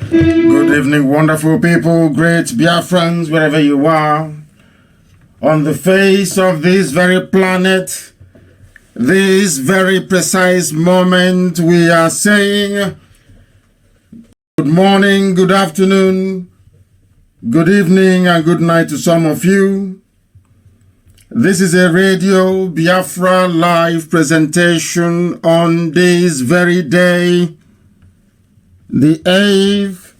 Good evening, wonderful people, great Biafrans, wherever you are. On the face of this very planet, this very precise moment, we are saying good morning, good afternoon, good evening, and good night to some of you. This is a Radio Biafra live presentation on this very day, the 8th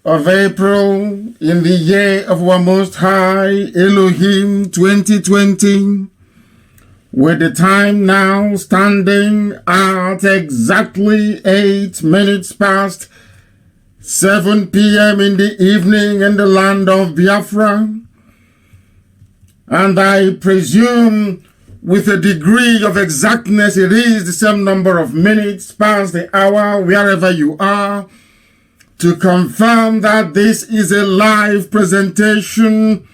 of April, in the year of our Most High Elohim 2020, with the time now standing at exactly 8 minutes past 7 p.m. in the evening in the land of Biafra. And I presume with a degree of exactness, it is the same number of minutes past the hour wherever you are, to confirm that this is a live presentation.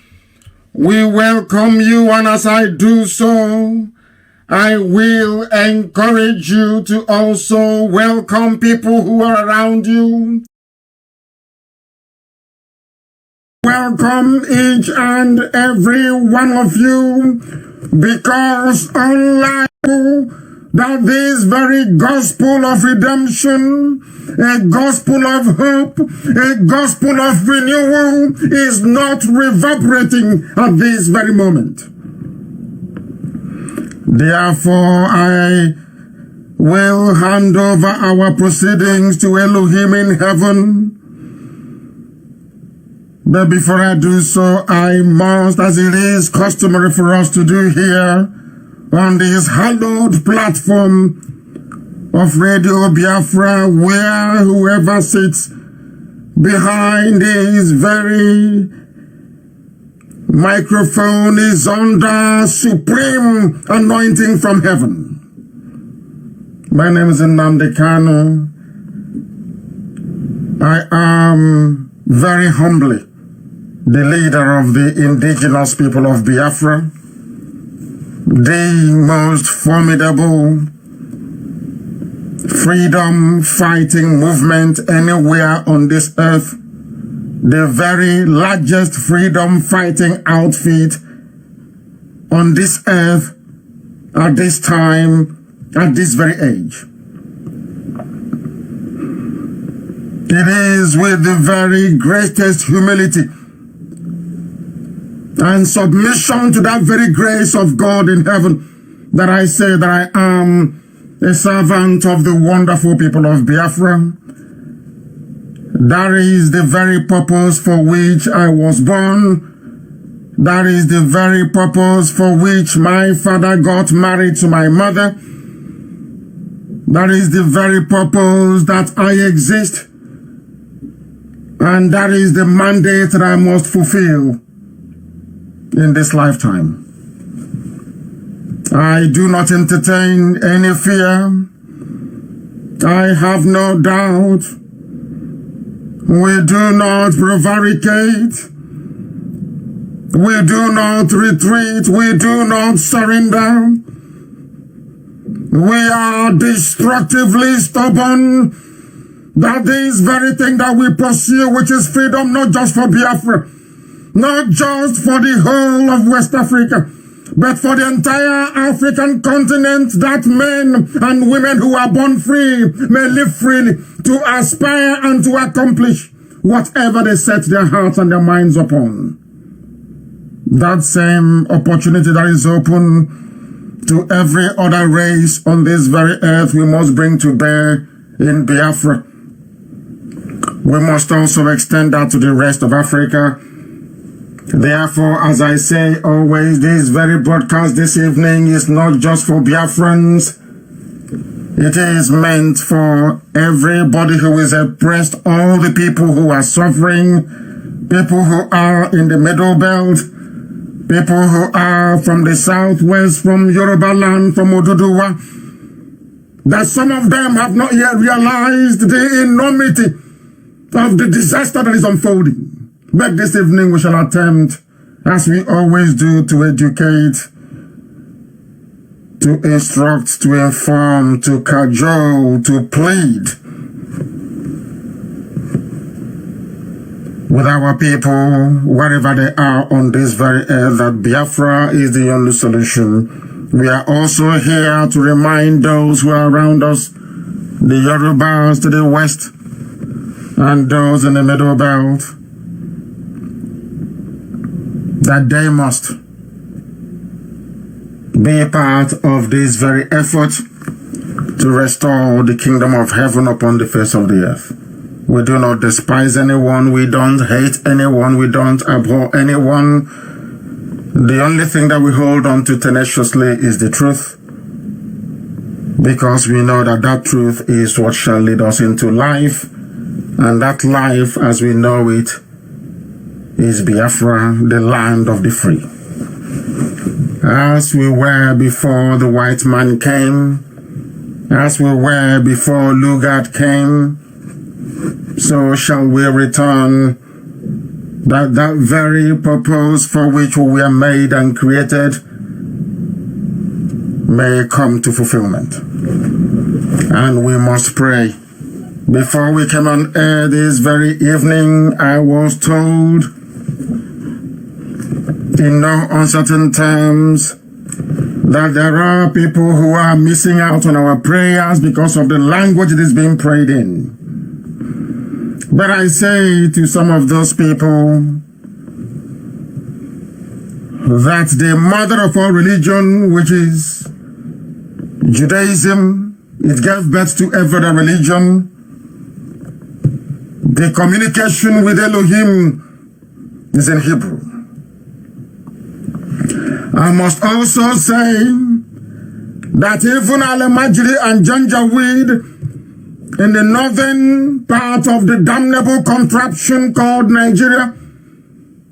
We welcome you, and as I do so, I will encourage you to also welcome people who are around you. Welcome each and every one of you, because unlike that this very gospel of redemption, a gospel of hope, a gospel of renewal is not reverberating at this very moment. Therefore, I will hand over our proceedings to Elohim in heaven. But before I do so, I must, as it is customary for us to do here on this hallowed platform of Radio Biafra, where whoever sits behind this very microphone is under supreme anointing from heaven. My name is Nnamdi Kanu. I am very humbly the leader of the indigenous people of Biafra, the most formidable freedom fighting movement anywhere on this earth, the very largest freedom fighting outfit on this earth at this time, at this very age. It is with the very greatest humility and submission to that very grace of God in heaven that I say that I am a servant of the wonderful people of Biafra. That is the very purpose for which I was born. That is the very purpose for which my father got married to my mother. That is the very purpose that I exist. And that is the mandate that I must fulfill in this lifetime. I do not entertain any fear. I have no doubt. We do not prevaricate. We do not retreat. We do not surrender. We are destructively stubborn that this very thing that we pursue, which is freedom, not just for Biafra, not just for the whole of West Africa, but for the entire African continent, that men and women who are born free may live freely to aspire and to accomplish whatever they set their hearts and their minds upon. That same opportunity that is open to every other race on this very earth, we must bring to bear in Biafra. We must also extend that to the rest of Africa. Therefore, as I say always, this very broadcast this evening is not just for Biafrans. It is meant for everybody who is oppressed, all the people who are suffering, people who are in the Middle Belt, people who are from the Southwest, from Yoruba land, from Oduduwa, that some of them have not yet realized the enormity of the disaster that is unfolding. But this evening we shall attempt, as we always do, to educate, to instruct, to inform, to cajole, to plead, with our people, wherever they are on this very earth, that Biafra is the only solution. We are also here to remind those who are around us, the Yorubas to the west, and those in the middle belt, that they must be a part of this very effort to restore the kingdom of heaven upon the face of the earth. We do not despise anyone, we don't hate anyone, we don't abhor anyone. The only thing that we hold on to tenaciously is the truth, because we know that that truth is what shall lead us into life, and that life as we know it is Biafra, the land of the free. As we were before the white man came, as we were before Lugard came, so shall we return, that very purpose for which we were made and created may come to fulfillment. And we must pray. Before we came on air this very evening, I was told in no uncertain terms that there are people who are missing out on our prayers because of the language it is being prayed in. But I say to some of those people that the mother of all religion, which is Judaism, it gave birth to every other religion. The communication with Elohim is in Hebrew. I must also say that even Al-Majri and Janjaweed in the northern part of the damnable contraption called Nigeria,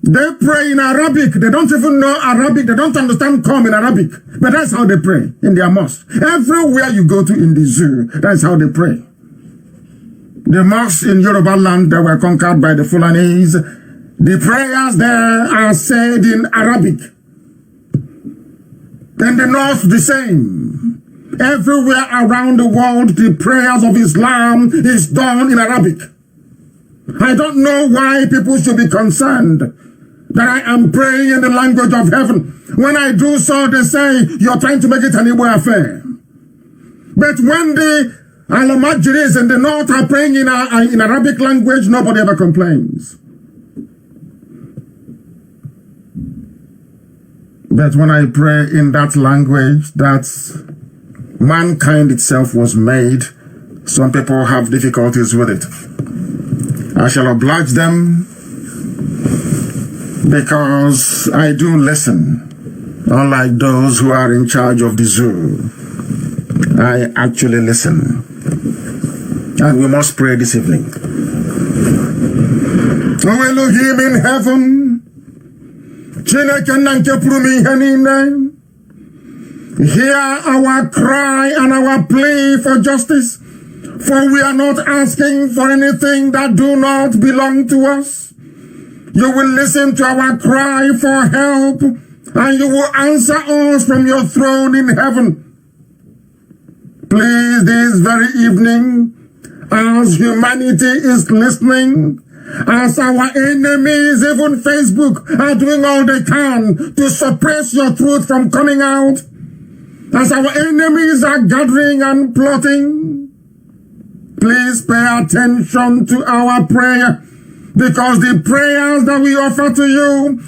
they pray in Arabic. They don't even know Arabic. They don't understand Qom in Arabic. But that's how they pray in their mosque. Everywhere you go to in the zoo, that's how they pray. The mosques in Yoruba land that were conquered by the Fulanese, the prayers there are said in Arabic. In the north, the same. Everywhere around the world, the prayers of Islam is done in Arabic. I don't know why people should be concerned that I am praying in the language of heaven. When I do so, they say, you're trying to make it an Igbo affair. But when the Al-Majris in the north are praying in Arabic language, nobody ever complains. But when I pray in that language that mankind itself was made, some people have difficulties with it. I shall oblige them because I do listen, unlike those who are in charge of the zoo. I actually listen. And we must pray this evening. O Elohim in heaven, hear our cry and our plea for justice, for we are not asking for anything that do not belong to us. You will listen to our cry for help, and you will answer us from your throne in heaven. Please, this very evening, as humanity is listening, as our enemies, even Facebook, are doing all they can to suppress your truth from coming out, as our enemies are gathering and plotting, please pay attention to our prayer, because the prayers that we offer to you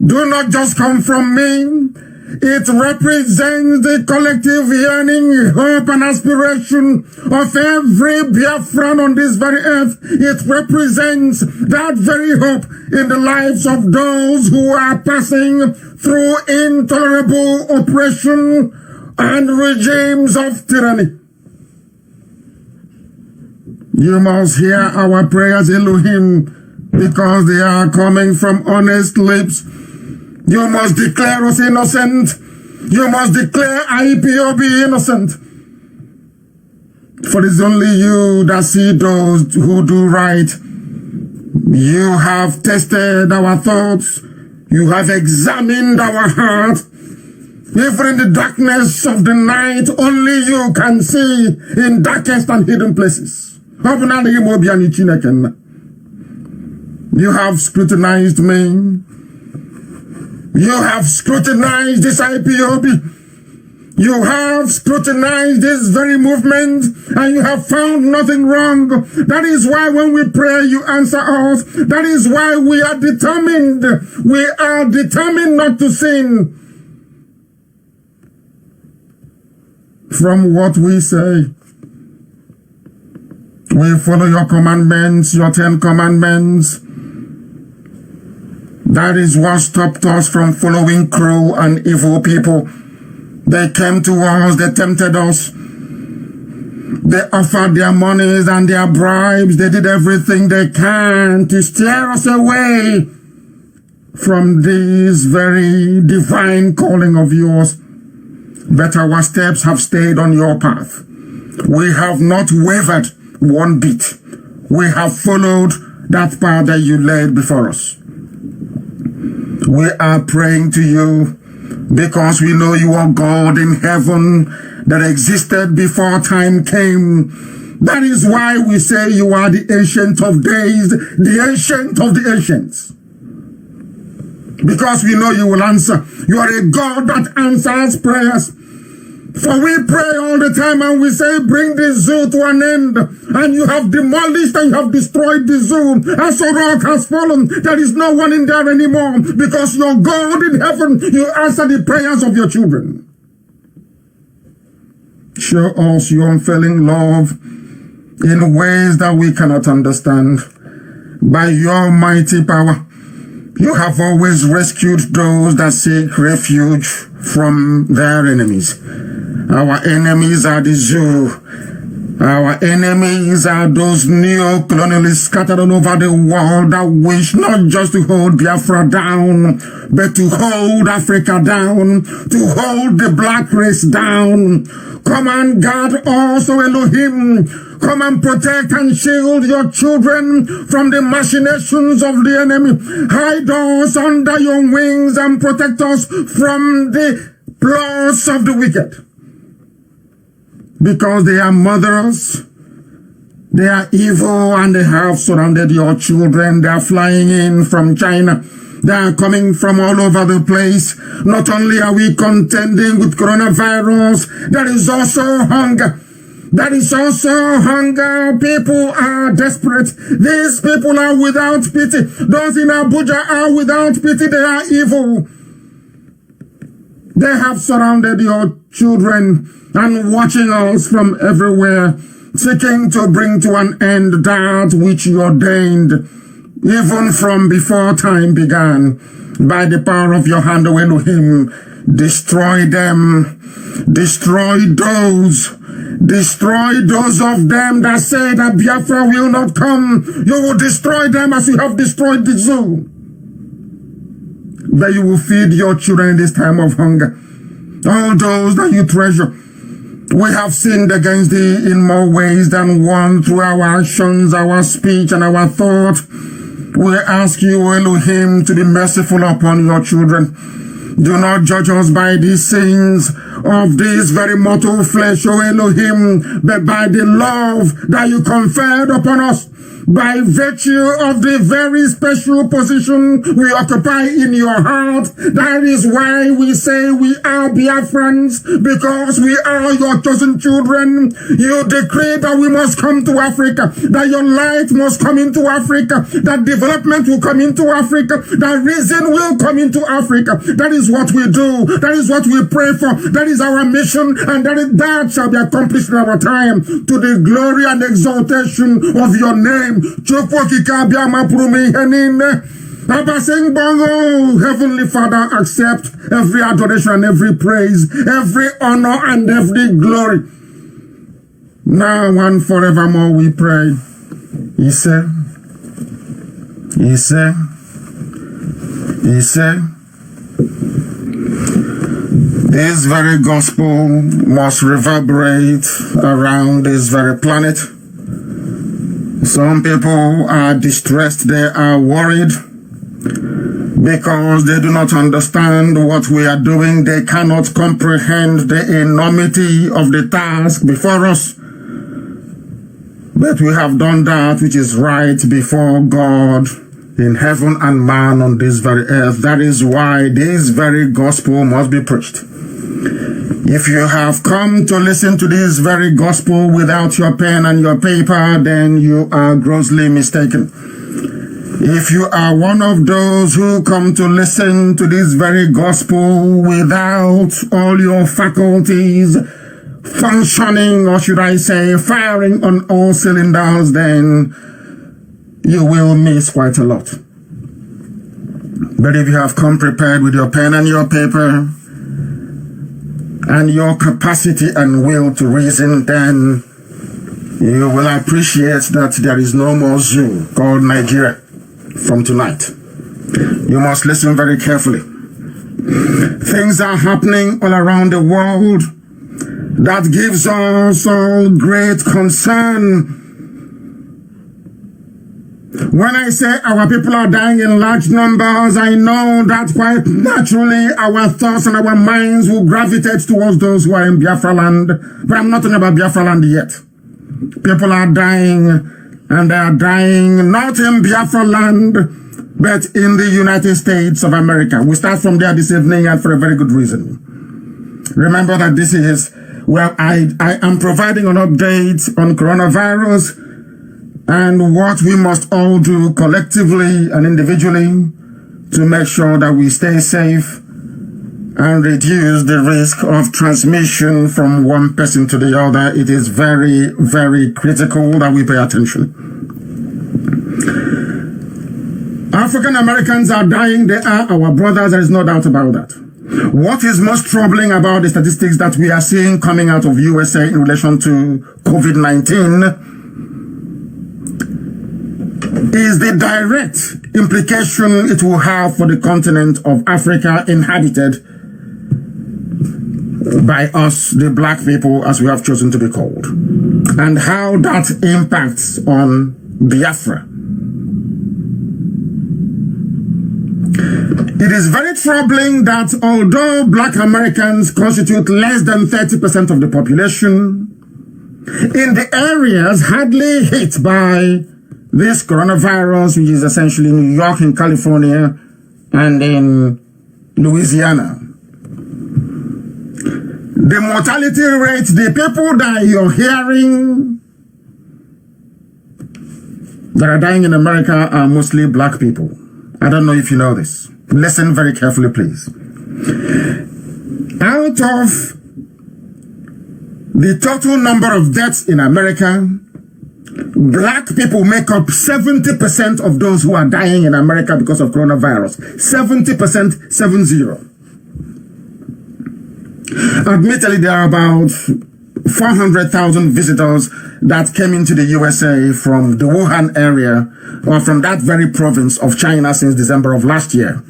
do not just come from me. It represents the collective yearning, hope, and aspiration of every Biafran on this very earth. It represents that very hope in the lives of those who are passing through intolerable oppression and regimes of tyranny. You must hear our prayers, Elohim, because they are coming from honest lips. You must declare us innocent. You must declare IPOB innocent. For it's only you that see those who do right. You have tested our thoughts. You have examined our heart. Even in the darkness of the night, only you can see in darkest and hidden places. You have scrutinized me. You have scrutinized this IPOB. You have scrutinized this very movement, and you have found nothing wrong. That is why when we pray, you answer us. That is why we are determined. We are determined not to sin. From what we say, we follow your commandments, your 10 commandments. That is what stopped us from following cruel and evil people. They came to us, they tempted us. They offered their monies and their bribes. They did everything they can to steer us away from this very divine calling of yours. But our steps have stayed on your path. We have not wavered one bit. We have followed that path that you laid before us. We are praying to you because we know you are God in heaven that existed before time came. That is why we say you are the Ancient of Days, the Ancient of the Ancients. Because we know you will answer. You are a God that answers prayers. For we pray all the time and we say, bring this zoo to an end. And you have demolished and you have destroyed the zoo. As a rock has fallen, there is no one in there anymore. Because you're God in heaven, you answer the prayers of your children. Show us your unfailing love in ways that we cannot understand. By your mighty power, you have always rescued those that seek refuge from their enemies. Our enemies are the zoo. Our enemies are those neo-colonialists scattered all over the world that wish not just to hold Biafra down, but to hold Africa down, to hold the black race down. Come and guard us, O Elohim. Come and protect and shield your children from the machinations of the enemy. Hide us under your wings and protect us from the plots of the wicked. Because they are murderers, they are evil, and they have surrounded your children. They are flying in from China. They are coming from all over the place. Not only are we contending with coronavirus, there is also hunger. There is also hunger. People are desperate. These people are without pity. Those in Abuja are without pity. They are evil. They have surrounded your children and watching us from everywhere, seeking to bring to an end that which you ordained, even from before time began. By the power of your hand, O Elohim, destroy them. Destroy those of them that say that Biafra will not come. You will destroy them as you have destroyed the zoo. That you will feed your children in this time of hunger. All those that you treasure. We have sinned against thee in more ways than one through our actions, our speech, and our thought. We ask you, Elohim, to be merciful upon your children. Do not judge us by the sins of this very mortal flesh, O Elohim, but by the love that you conferred upon us, by virtue of the very special position we occupy in your heart. That is why we say we are Biafrans, because we are your chosen children. You decree that we must come to Africa, that your light must come into Africa, that development will come into Africa, that reason will come into Africa. That is what we do. That is what we pray for. That is our mission, and that shall be accomplished in our time, to the glory and exaltation of your name. Heavenly Father, accept every adoration and every praise, every honor and every glory. Now and forevermore we pray. He said, this very gospel must reverberate around this very planet. Some people are distressed, they are worried because they do not understand what we are doing. They cannot comprehend the enormity of the task before us. But we have done that which is right before God in heaven and man on this very earth. That is why this very gospel must be preached. If you have come to listen to this very gospel without your pen and your paper, then you are grossly mistaken. If you are one of those who come to listen to this very gospel without all your faculties functioning, or should I say firing on all cylinders, then you will miss quite a lot. But if you have come prepared with your pen and your paper and your capacity and will to reason, then you will appreciate that there is no more zoo called Nigeria from tonight. You must listen very carefully. Things are happening all around the world that gives us all great concern. When I say our people are dying in large numbers, I know that quite naturally our thoughts and our minds will gravitate towards those who are in Biafra land. But I'm not talking about Biafra land yet. People are dying, and they are dying not in Biafra land, but in the United States of America. We start from there this evening, and for a very good reason. Remember that this is where I am providing an update on coronavirus and what we must all do collectively and individually to make sure that we stay safe and reduce the risk of transmission from one person to the other. It is very, very critical that we pay attention. African Americans are dying. They are our brothers. There is no doubt about that. What is most troubling about the statistics that we are seeing coming out of USA in relation to COVID-19 is the direct implication it will have for the continent of Africa inhabited by us, the black people, as we have chosen to be called, and how that impacts on Biafra. It is very troubling that although black Americans constitute less than 30% of the population, in the areas hardly hit by this coronavirus, which is essentially New York and California and in Louisiana, the mortality rate, the people that you're hearing that are dying in America are mostly black people. I don't know if you know this. Listen very carefully, please. Out of the total number of deaths in America, black people make up 70% of those who are dying in America because of coronavirus. 70%, 70. Admittedly, there are about 400,000 visitors that came into the USA from the Wuhan area or from that very province of China since December of last year.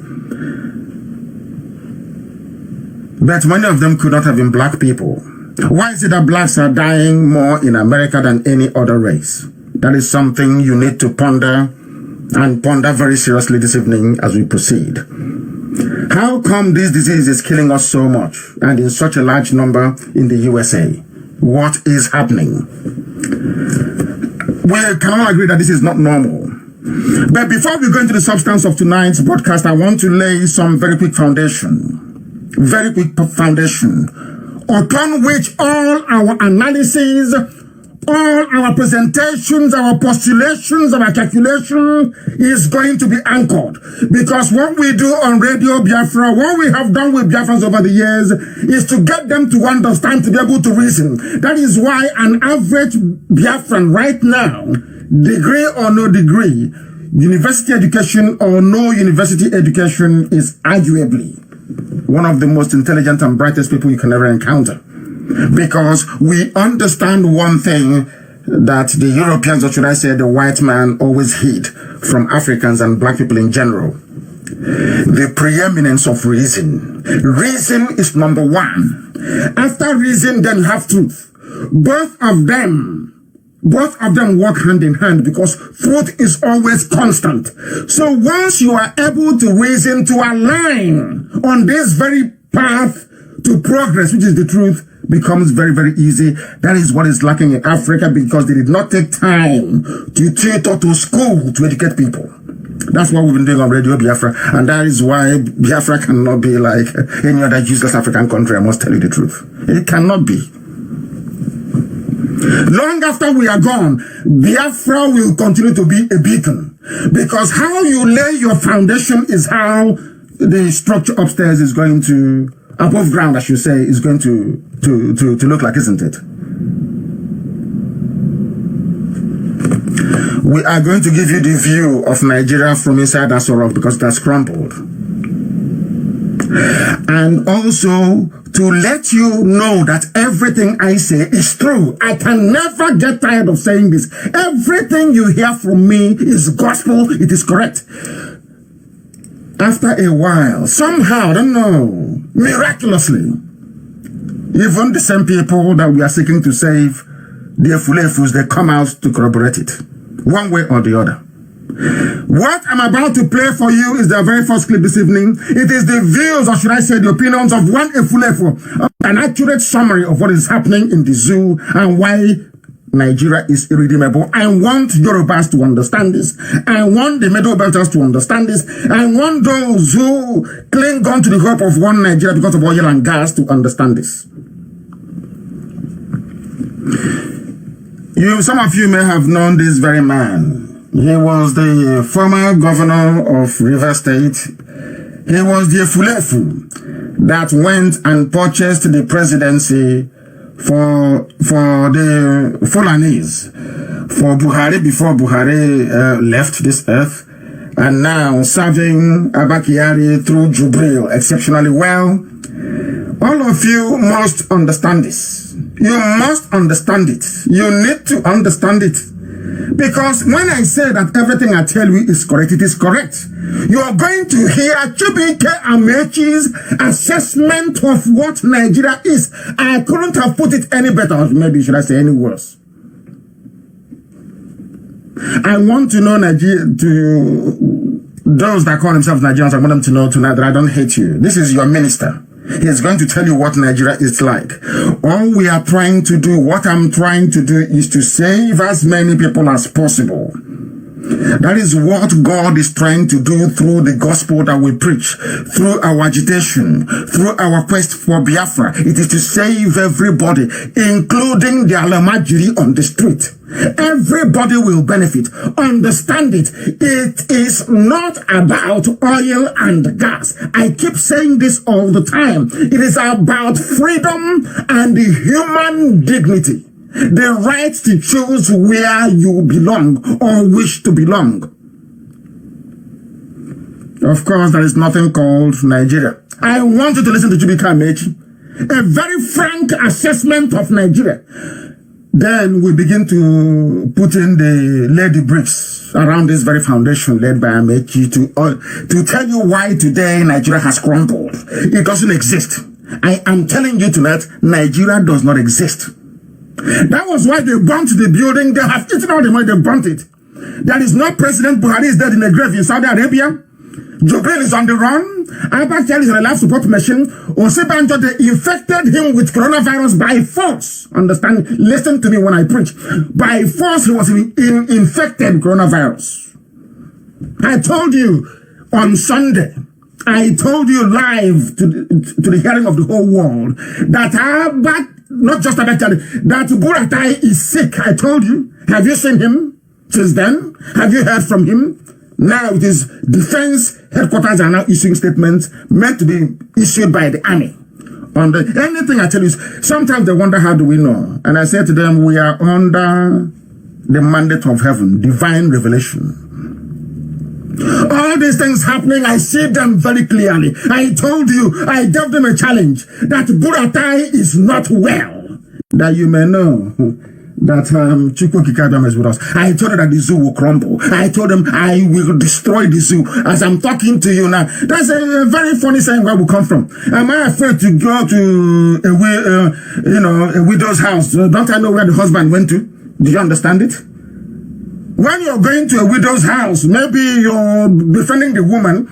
But many of them could not have been black people. Why is it that blacks are dying more in America than any other race? That is something you need to ponder, and ponder very seriously this evening as we proceed. How come this disease is killing us so much and in such a large number in the USA? What is happening? We can all agree that this is not normal. But before we go into the substance of tonight's broadcast, I want to lay some very quick foundation upon which all our analysis, all our presentations, our postulations, our calculation is going to be anchored. Because what we do on Radio Biafra, what we have done with Biafrans over the years, is to get them to understand, to be able to reason. That is why an average Biafran right now, degree or no degree, university education or no university education, is arguably one of the most intelligent and brightest people you can ever encounter. Because we understand one thing that the Europeans, or should I say the white man, always hid from Africans and black people in general. The preeminence of reason. Reason is number one. After reason, then you have truth. Both of them work hand in hand because truth is always constant. So once you are able to reason, to align on this very path to progress, which is the truth, becomes very, very easy. That is what is lacking in Africa because they did not take time to tutor to school to educate people. That's what we've been doing on Radio Biafra. And that is why Biafra cannot be like any other useless African country, I must tell you the truth. It cannot be. Long after we are gone, Biafra will continue to be a beacon. Because how you lay your foundation is how the structure upstairs is going to, above ground, I should say, is going to look like, isn't it? We are going to give you the view of Nigeria from inside Aso Rock because it has crumbled. And also to let you know that everything I say is true. I can never get tired of saying this. Everything you hear from me is gospel. It is correct. After a while, somehow, I don't know, miraculously, even the same people that we are seeking to save, the Efulefus, they come out to corroborate it, one way or the other. What I'm about to play for you is the very first clip this evening. It is the views, or should I say the opinions of one Efulefu, an accurate summary of what is happening in the zoo and why Nigeria is irredeemable. I want Yorubas to understand this. I want the Middle Belters to understand this. I want those who cling on to the hope of one Nigeria because of oil and gas to understand this. Some of you may have known this very man. He was the former governor of River State. He was the Efulefu that went and purchased the presidency for the Fulanese, for Buhari before Buhari left this earth, and now serving Abba Kyari through Jubril exceptionally well. All of you must understand this. You must understand it. You need to understand it. Because when I say that everything I tell you is correct, it is correct. You are going to hear Chibike Amechi's assessment of what Nigeria is. I couldn't have put it any better, or maybe should I say any worse. I want to know Nigeria, to those that call themselves Nigerians, I want them to know tonight that I don't hate you. This is your minister. He's going to tell you what Nigeria is like. All we are trying to do, what I'm trying to do is to save as many people as possible. That is what God is trying to do through the gospel that we preach, through our agitation, through our quest for Biafra. It is to save everybody, including the Alamajiri on the street. Everybody will benefit. Understand it. It is not about oil and gas. I keep saying this all the time. It is about freedom and the human dignity. The right to choose where you belong or wish to belong. Of course, there is nothing called Nigeria. I want you to listen to Chibike Amechi. A very frank assessment of Nigeria. Then we begin to put in lay the bricks around this very foundation led by Amechi to tell you why today Nigeria has crumbled. It doesn't exist. I am telling you tonight, Nigeria does not exist. That was why they burnt the building. They have eaten all the money, they burnt it. There is no President Buhari is dead in a grave in Saudi Arabia. Jubril is on the run. Abba Kyari is on a life support machine. Osibanjo, they infected him with coronavirus by force. Understand? Listen to me when I preach. By force, he was infected coronavirus. I told you on Sunday, I told you live to the hearing of the whole world that Abba, not just Abba Kyari, that Buratai is sick. I told you. Have you seen him since then? Have you heard from him? Now it is defense headquarters are now issuing statements meant to be issued by the army. On anything I tell you, sometimes they wonder how do we know? And I say to them, we are under the mandate of heaven, divine revelation. All these things happening, I see them very clearly. I told you, I gave them a challenge that Buratai is not well. That you may know that Chukwu Kikabiyama is with us. I told them that the zoo will crumble. I told them I will destroy the zoo. As I'm talking to you now, that's a very funny saying where we come from. Am I afraid to go to a widow's house? Don't I know where the husband went to? Do you understand it? When you're going to a widow's house, maybe you're befriending the woman,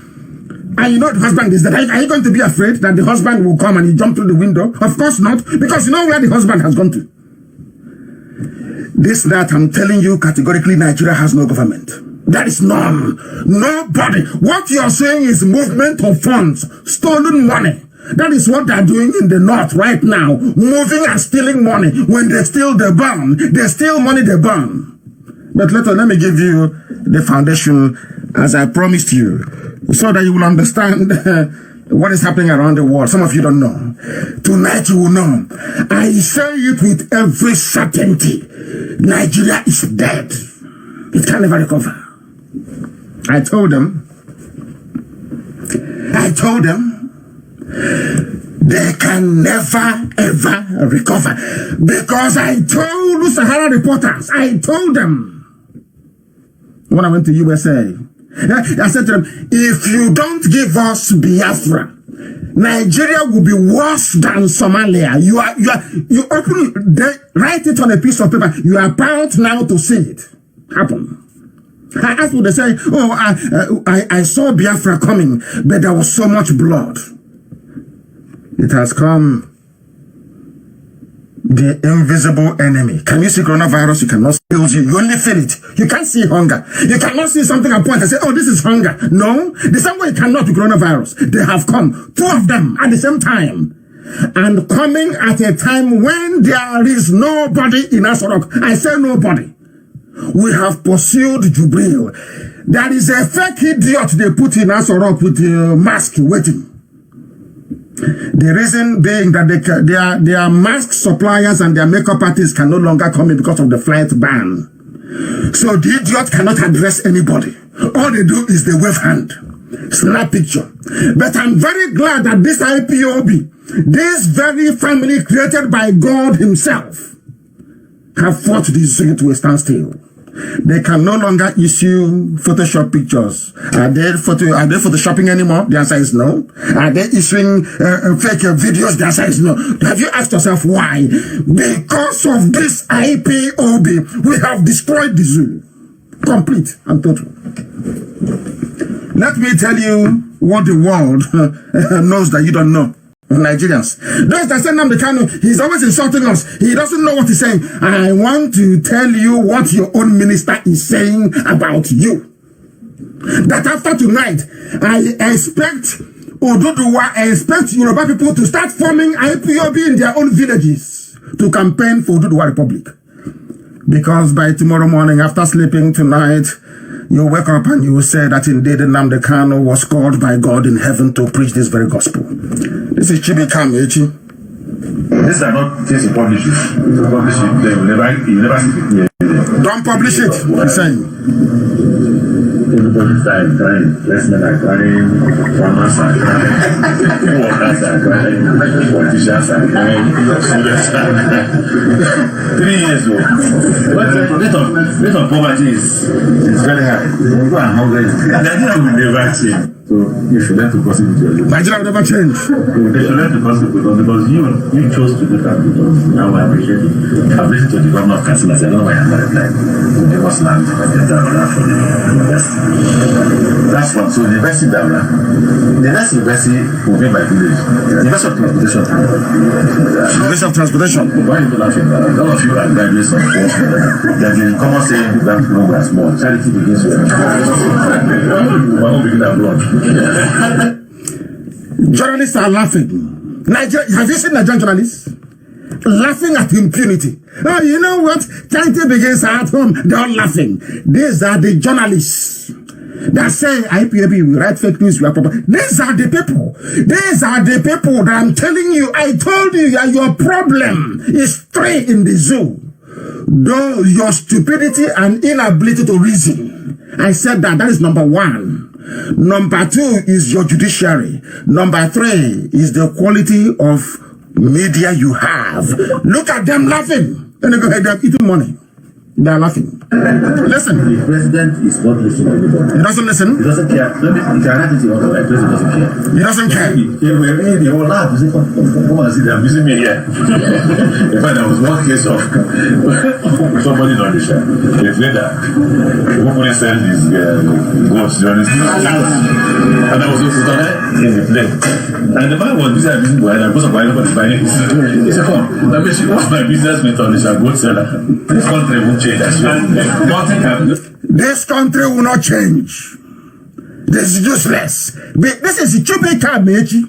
and you know the husband is dead. Are you going to be afraid that the husband will come and you jump through the window? Of course not, because you know where the husband has gone to. That I'm telling you categorically, Nigeria has no government. There is none. Nobody. What you are saying is movement of funds, stolen money. That is what they are doing in the north right now. Moving and stealing money. When they steal, they burn. They steal money, they burn. But let me give you the foundation as I promised you, so that you will understand what is happening around the world. Some of you don't know. Tonight you will know. I say it with every certainty. Nigeria is dead. It can never recover. I told them they can never ever recover, because I told Sahara reporters, I told them when I went to USA, I said to them, if you don't give us Biafra, Nigeria will be worse than Somalia. You write it on a piece of paper. You are bound now to see it happen. I asked what they say, oh, I saw Biafra coming, but there was so much blood. It has come. The invisible enemy. Can you see coronavirus? You cannot feel you. You only feel it. You can't see hunger. You cannot see something and point and say, oh, this is hunger. No. The same way you cannot with coronavirus. They have come. Two of them at the same time. And coming at a time when there is nobody in Asorok. I say nobody. We have pursued Jubril. There is a fake idiot they put in Asorok with a mask waiting. The reason being that their mask suppliers and their makeup artists can no longer come in because of the flight ban. So the idiot cannot address anybody. All they do is they wave hand, snap picture. But I'm very glad that this IPOB, this very family created by God himself, have fought this thing to a standstill. They can no longer issue Photoshop pictures. Are they photoshopping anymore? The answer is no. Are they issuing fake videos? The answer is no. Have you asked yourself why? Because of this IPOB, we have destroyed the zoo. Complete and total. Let me tell you what the world knows that you don't know. Nigerians. Those that say Nnamdi Kanu, he's always insulting us. He doesn't know what he's saying. I want to tell you what your own minister is saying about you. That after tonight, I expect Oduduwa, I expect Yoruba people to start forming IPOB in their own villages to campaign for Oduduwa Republic. Because by tomorrow morning, after sleeping tonight, you wake up and you will say that indeed Nnamdi Kanu was called by God in heaven to preach this very gospel. This is Chibi Kamechi. These are not things you publish. You publish it, they will never see it. Don't publish it, he's saying. Everybody's crying. Let's are crying. Farmers are crying. Workers are crying. Politicians are crying. Students are crying. 3 years old. The rate of poverty is very high. People are hungry. Nigeria will never change. So you should learn to gossip with your life. Nigeria will never change. They should learn to gossip with us because you chose to do that with us. Now I appreciate it. I've listened to the governor of Katsina. I don't know why I'm not replying. They must land and get down for the university. That's one. So the university down there. The next university will be my village. University of Transportation. University of Transportation. Why are you laughing? All of you are graduates of course. There's a common saying that no we are small. Charity begins with one begin at blood. Journalists are laughing. Have you seen Nigerian journalists? Laughing at impunity. Oh, you know what? Charity begins at home. They're all laughing. These are the journalists that say IPOB, we write fake news, we are proper. These are the people. These are the people that I'm telling you. I told you that your problem is stray in the zoo. Though your stupidity and inability to reason. I said that is number one. Number two is your judiciary. Number three is the quality of media you have. Look at them laughing. And they go ahead, they're eating money. They're laughing. Listen. The president is not listening to anybody. He doesn't listen. He doesn't care. He can write it in the president doesn't care. He doesn't care. They will laugh. They say, come and see, they're abusing me here. In fact, there was one case of somebody on the show. A trader who couldn't sell his goods during his and I was also in the plane. And the man was busy abusing Buhari because of why nobody buying it. He said, come, what's my business with on this goat seller? This country won't change. Nothing happened. This country will not change. This is useless. This is Chukwuka Amaechi,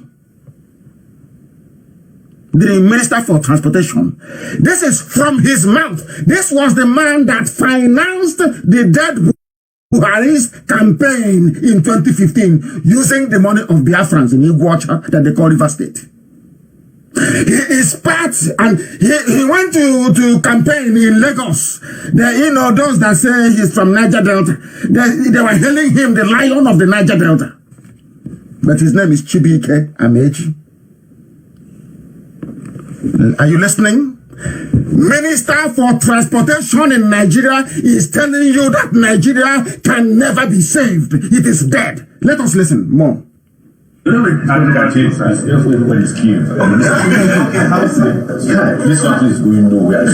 the Minister for Transportation. This is from his mouth. This was the man that financed the dead Buhari's campaign in 2015 using the money of Biafrans in Iguacha that they call River State. He is part, and he went to campaign in Lagos. Those that say he's from Niger Delta, they were hailing him the lion of the Niger Delta. But his name is Chibuike Amaechi. Are you listening? Minister for Transportation in Nigeria is telling you that Nigeria can never be saved. It is dead. Let us listen more. You know, everybody's killed. This country is going nowhere.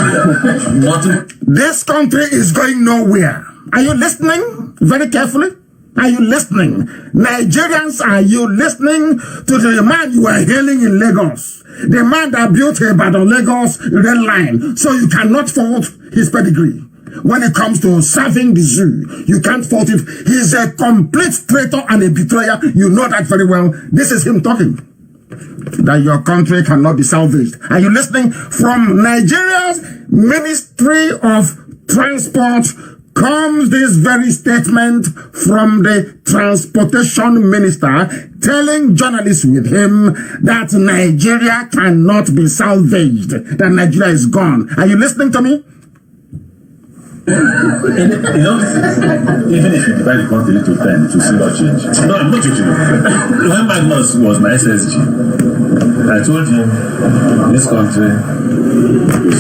This country is going nowhere. Are you listening very carefully? Are you listening? Nigerians, are you listening to the man you are hailing in Lagos? The man that built a Ibadan-Lagos rail line. So you cannot fault his pedigree. When it comes to serving the zoo, you can't fault it. He's a complete traitor and a betrayer. You know that very well. This is him talking. That your country cannot be salvaged. Are you listening? From Nigeria's Ministry of Transport comes this very statement from the Transportation Minister telling journalists with him that Nigeria cannot be salvaged. That Nigeria is gone. Are you listening to me? Even if you divide the country into 10, it will still not change. No, I'm not changing it. When Magnus was my SSG, I told him this country is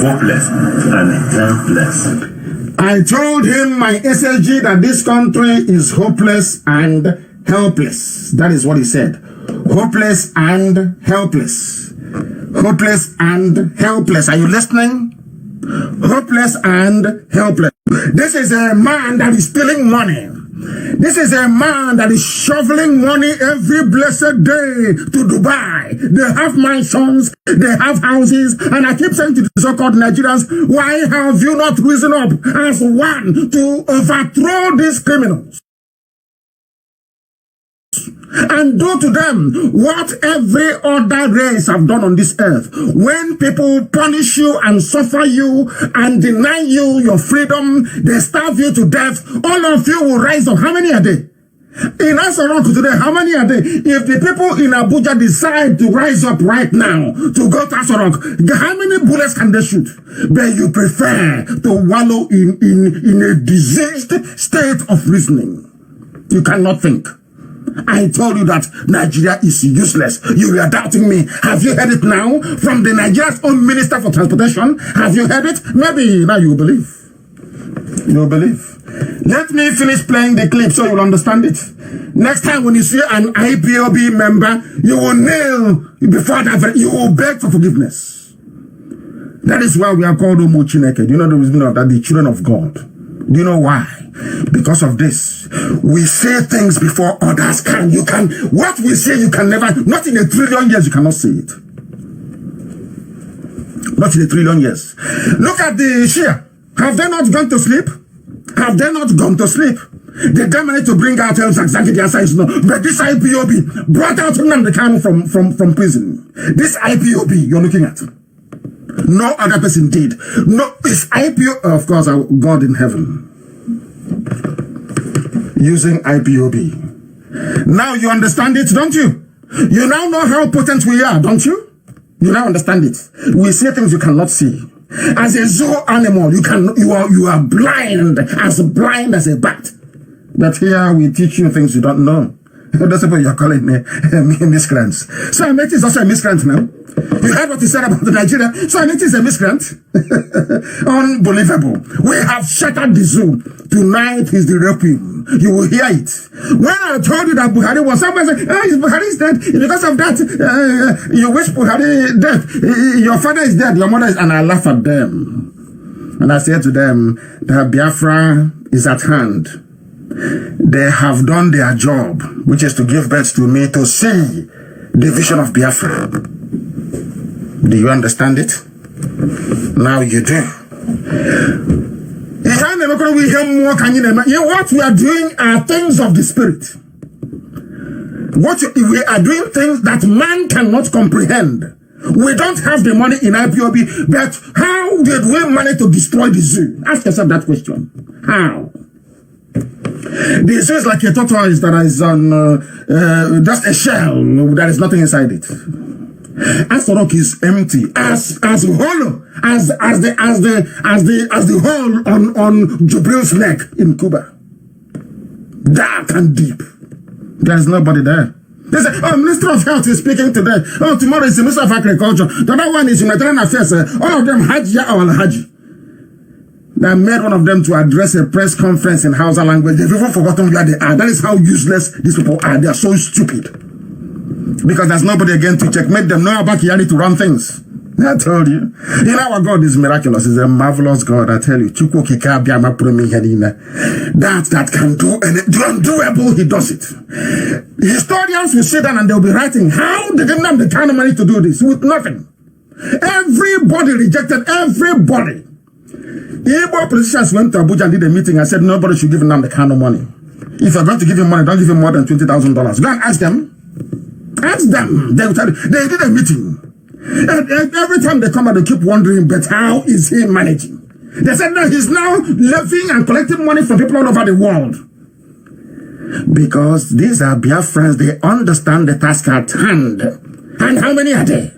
hopeless and helpless. I told him, my SSG, that this country is hopeless and helpless. That is what he said. Hopeless and helpless. Hopeless and helpless. Are you listening? Hopeless and helpless. This is a man that is stealing money. This is a man that is shoveling money every blessed day to Dubai. They have mansions, they have houses, and I keep saying to the so-called Nigerians, why have you not risen up as one to overthrow these criminals? And do to them what every other race have done on this earth. When people punish you and suffer you and deny you your freedom, they starve you to death, all of you will rise up. How many are they? In Aso Rock today, how many are they? If the people in Abuja decide to rise up right now to go to Aso Rock, how many bullets can they shoot? But you prefer to wallow in a diseased state of reasoning. You cannot think. I told you that Nigeria is useless. You were doubting me. Have you heard it now from the Nigeria's own Minister for Transportation? Have you heard it? Maybe now you will believe. You will believe. Let me finish playing the clip so you'll understand it. Next time when you see an IPOB member, you will kneel before that. You will beg for forgiveness. That is why we are called Umu Chineke. Do you know the reason of that? The children of God. Do you know why? Because of this, we say things before others can. You can, what we say you can never, not in a trillion years you cannot say it. Not in a trillion years. Look at the Shia. Have they not gone to sleep? Have they not gone to sleep? They managed to bring out exactly their size. No. But this IPOB brought out Nnamdi Kanu from prison. This IPOB you're looking at. No other person did. No, it's IPO, of course, God in heaven. Using IPOB. Now you understand it, don't you? You now know how potent we are, don't you? You now understand it. We see things you cannot see. As a zoo animal, you are blind as a bat. But here we teach you things you don't know. That's what you're calling me miscreants. So Amaechi is also a miscreant now. You heard what he said about the Nigeria. So Amaechi is a miscreant. Unbelievable. We have shattered the zoo. Tonight is the requiem. You will hear it. When I told you that Buhari was, somebody said, Buhari is dead. Because of that, you wish Buhari dead. Your father is dead. Your mother is, and I laugh at them. And I say to them that Biafra is at hand. They have done their job, which is to give birth to me to see the vision of Biafra. Do you understand it? Now you do. What we are doing are things of the spirit. We are doing things that man cannot comprehend. We don't have the money in IPOB, but how did we manage to destroy the zoo? Ask yourself that question. How? The zoo is like a tortoise that is on just a shell. There is nothing inside it. Aso Rock is empty, as hollow as the hole on Jubril's neck in Cuba. Dark and deep. There is nobody there. They say, oh, Minister of Health is speaking today. Oh, tomorrow is the Minister of Agriculture. The other one is Humanitarian Affairs. All of them Hajia or Al-Haji. They made one of them to address a press conference in Hausa language. They've even forgotten where they are. That is how useless these people are. They are so stupid. Because there's nobody again to checkmate them. No about Kiari to run things. I told you. You know, our God is miraculous. He's a marvelous God. I tell you. That can do and the undoable, he does it. Historians will sit down and they'll be writing, how they didn't have the kind of money to do this with nothing. Everybody rejected everybody. Igbo politicians went to Abuja and did a meeting and said nobody should give them the kind of money. If you're going to give him money, don't give him more than $20,000. Go and ask them. Ask them. They will tell you. They did a meeting. And every time they come out, they keep wondering, but how is he managing? They said, no, he's now levying and collecting money from people all over the world. Because these are Biafrans, they understand the task at hand. And how many are there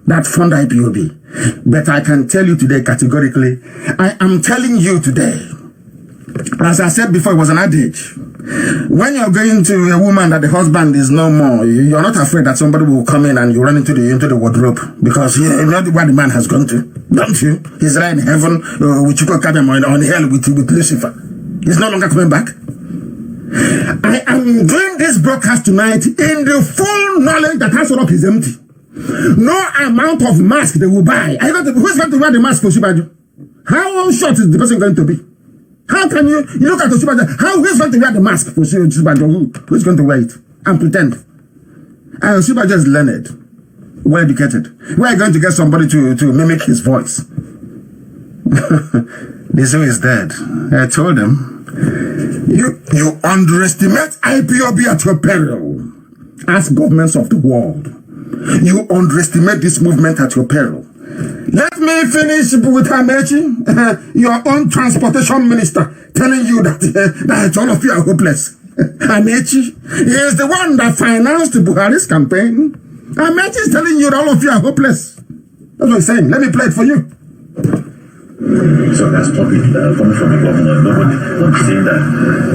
that fund IPOB? But I can tell you today categorically, I am telling you today, as I said before, it was an adage. When you're going to a woman that the husband is no more, you're not afraid that somebody will come in and you run into the wardrobe because you know where the man has gone to, don't you? He's right in heaven with Chuko Kadam on hell with Lucifer. He's no longer coming back. I am doing this broadcast tonight in the full knowledge that Aso Rock is empty. No amount of mask they will buy. Who's going to wear the mask for Shibaju? How short is the person going to be? How can you look at the Shibaju? How is going to wear the mask for Shibaju? Who's going to wear it and pretend? Shibaju is learned, well educated. We are going to get somebody to mimic his voice. The zoo is dead. I told them, you underestimate IPOB at your peril. Ask governments of the world. You underestimate this movement at your peril. Let me finish with Amechi, your own transportation minister, telling you that all of you are hopeless. Amechi is the one that financed Buhari's campaign. Amechi is telling you that all of you are hopeless. That's what he's saying. Let me play it for you. So that's topic coming from the governor. Nobody saying that.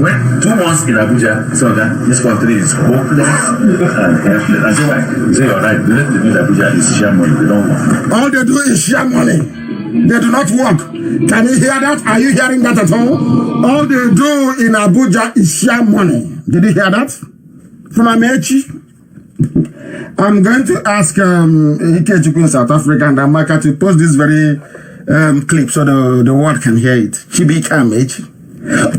When 2 months in Abuja, so that this country is hopeless and helpless. I say why? You say you're right. They do in Abuja is share money. They don't work. All they do is share money. They do not work. Can you hear that? Are you hearing that at all? All they do in Abuja is share money. Did you hear that? From Amechi? I'm going to ask Ikechukwu in South Africa and Amaka to post this very clip so the world can hear it. Chibika Amechi.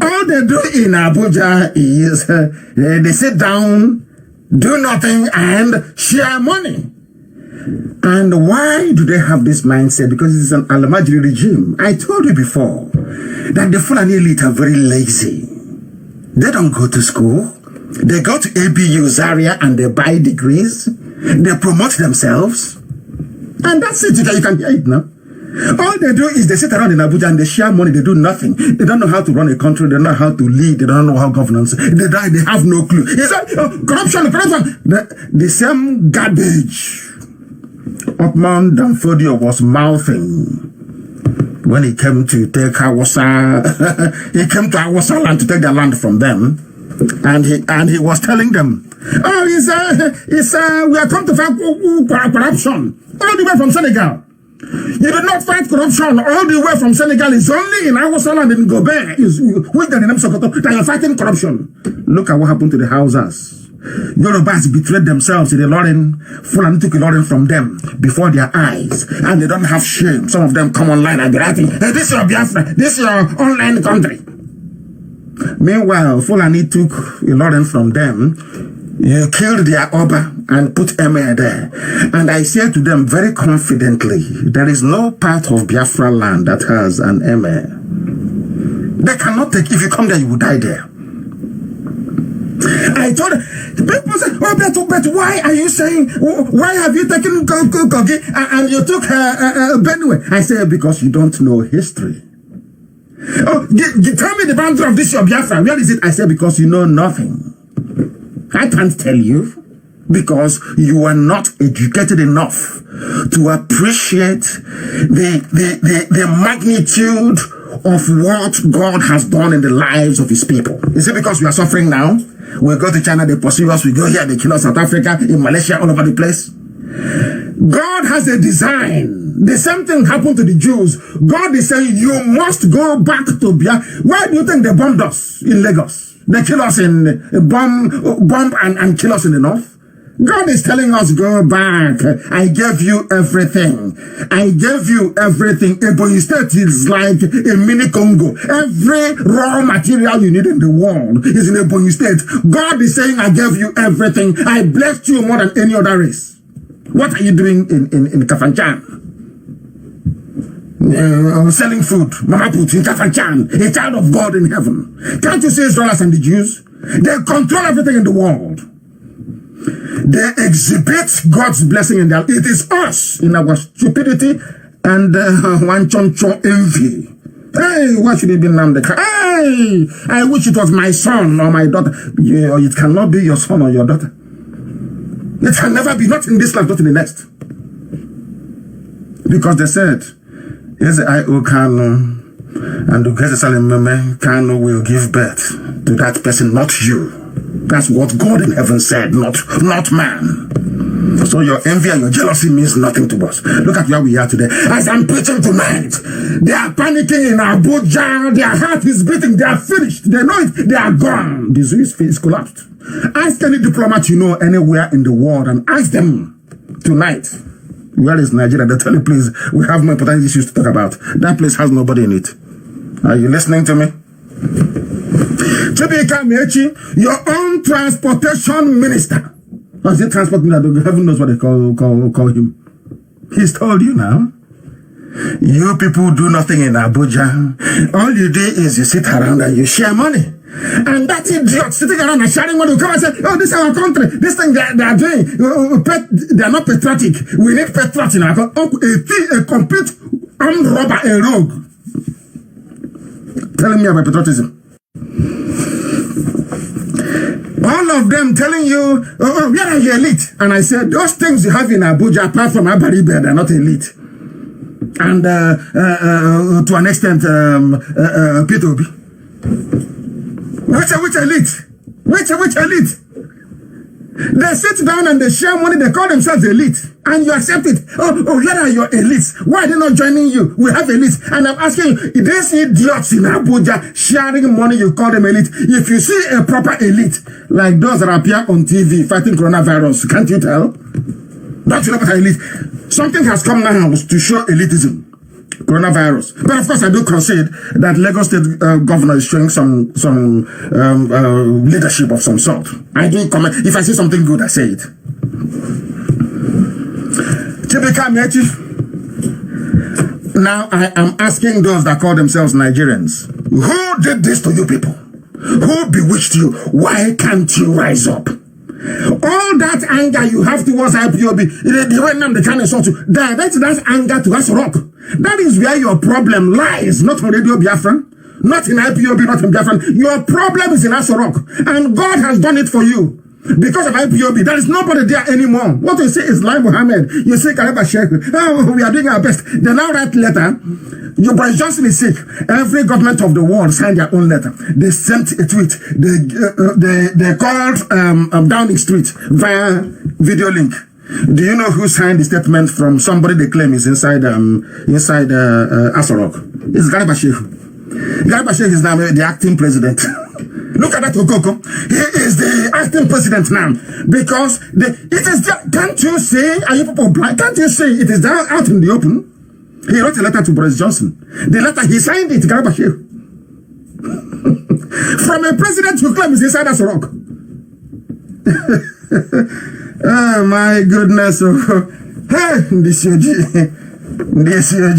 All they do in Abuja is they sit down, do nothing, and share money. And why do they have this mindset? Because it's an Al-Majri regime. I told you before that the Fulani elite are very lazy. They don't go to school. They go to ABU, Zaria, and they buy degrees. They promote themselves. And that's it. You can hear it now. All they do is they sit around in Abuja and they share money. They do nothing. They don't know how to run a country. They don't know how to lead. They don't know how governance. They have no clue. It's like, corruption. The same garbage Upman Danfodio was mouthing when he came to take Awasa. He came to Awasa land to take their land from them. And he was telling them, oh, we are come to fight corruption all the way from Senegal. You did not fight corruption all the way from Senegal. It's only in Awasa land in Gobert, which the name Sokoto, that you're fighting corruption. Look at what happened to the Hausas. Yorubas betrayed themselves in the Lauren. Fulani took a Lauren from them before their eyes, and they don't have shame. Some of them come online and be writing, hey, this is your Biafra, this is your online country. Meanwhile, Fulani took a Lauren from them. You killed their Oba and put Emir there. And I say to them very confidently, there is no part of Biafra land that has an Emir. They cannot take. If you come there, you will die there. I told them, the people say, oh, but why are you saying, why have you taken Kogi and you took Benue? I said, because you don't know history. Oh, tell me the boundary of this your Biafra. Where is it? I said, because you know nothing. I can't tell you. Because you are not educated enough to appreciate the magnitude of what God has done in the lives of his people. Is it because we are suffering now? We go to China, they pursue us, we go here, they kill us, South Africa, in Malaysia, all over the place. God has a design. The same thing happened to the Jews. God is saying, you must go back to Biafra. Why do you think they bombed us in Lagos? They kill us in bomb and kill us in the north? God is telling us, go back. I gave you everything. I gave you everything. Ebonyi State is like a mini Congo. Every raw material you need in the world is in Ebonyi State. God is saying, I gave you everything. I blessed you more than any other race. What are you doing in Kafanchan? Selling food. Mama Put in Kafanchan. A child of God in heaven. Can't you see Israelites and the Jews? They control everything in the world. They exhibit God's blessing in their life. It is us in our stupidity and one choncho envy. Hey, why should it be named? Hey, I wish it was my son or my daughter. Yeah, it cannot be your son or your daughter. It can never be, not in this life, not in the next. Because they said, yes, I.O. Kanu and the Kanu will give birth to that person, not you. That's what God in heaven said, not man. So your envy and your jealousy means nothing to us. Look at where we are today. As I'm preaching tonight, they are panicking in Abuja. Their heart is beating. They are finished. They know it. They are gone. The Swiss is collapsed. Ask any diplomat you know anywhere in the world and ask them tonight, where is Nigeria? They tell you, please, we have more important issues to talk about. That place has nobody in it. Are you listening to me? Chibika Mechi, your own transportation minister. Or is it transport minister? Heaven knows what they call him. He's told you now. You people do nothing in Abuja. All you do is you sit around and you share money. And that idiot sitting around and sharing money will come and say, oh, this is our country. This thing they are doing, they are not patriotic. We need patriots in our country. A complete armed robber, a rogue. Telling me about patriotism. All of them telling you, oh, where are you elite? And I said, those things you have in Abuja, apart from Abaribe, they're not elite. And to an extent, Peter Obi. Which elite? Which elite? They sit down and they share money, they call themselves elite. And you accept it. Oh, here are your elites. Why are they not joining you? We have elites. And I'm asking you, these idiots in Abuja sharing money, you call them elite. If you see a proper elite, like those that appear on TV fighting coronavirus, can't you tell? Don't you know what elite? Something has come now to show elitism. Coronavirus. But of course, I do concede that Lagos State governor is showing some leadership of some sort. I do comment. If I see something good, I say it. Now I am asking those that call themselves Nigerians, who did this to you people? Who bewitched you? Why can't you rise up? All that anger you have towards IPOB, the way now they can't insult you, direct that anger to us rock. That is where your problem lies, not on Radio Biafra, not in IPOB, not in Biafra. Your problem is in Asorok, and God has done it for you. Because of IPOB, there is nobody there anymore. What you say is Lai Mohammed. You say Kareba Sheikh. Oh, we are doing our best. They now write letter. Your Boris Johnson is sick. Every government of the world signed their own letter. They sent a tweet. They called Downing Street via video link. Do you know who signed the statement from somebody they claim is inside Asorok? It's Garba Sheikh. Garba Sheikh is now the acting president. Look at that Okoko. He is the acting president now. Because it is there. Can't you see? Are you people blind? Can't you see? It is there out in the open. He wrote a letter to Boris Johnson. The letter, he signed it, Garba Sheikh. From a president who claims inside Asorok. Oh my goodness. Hey, this This I'm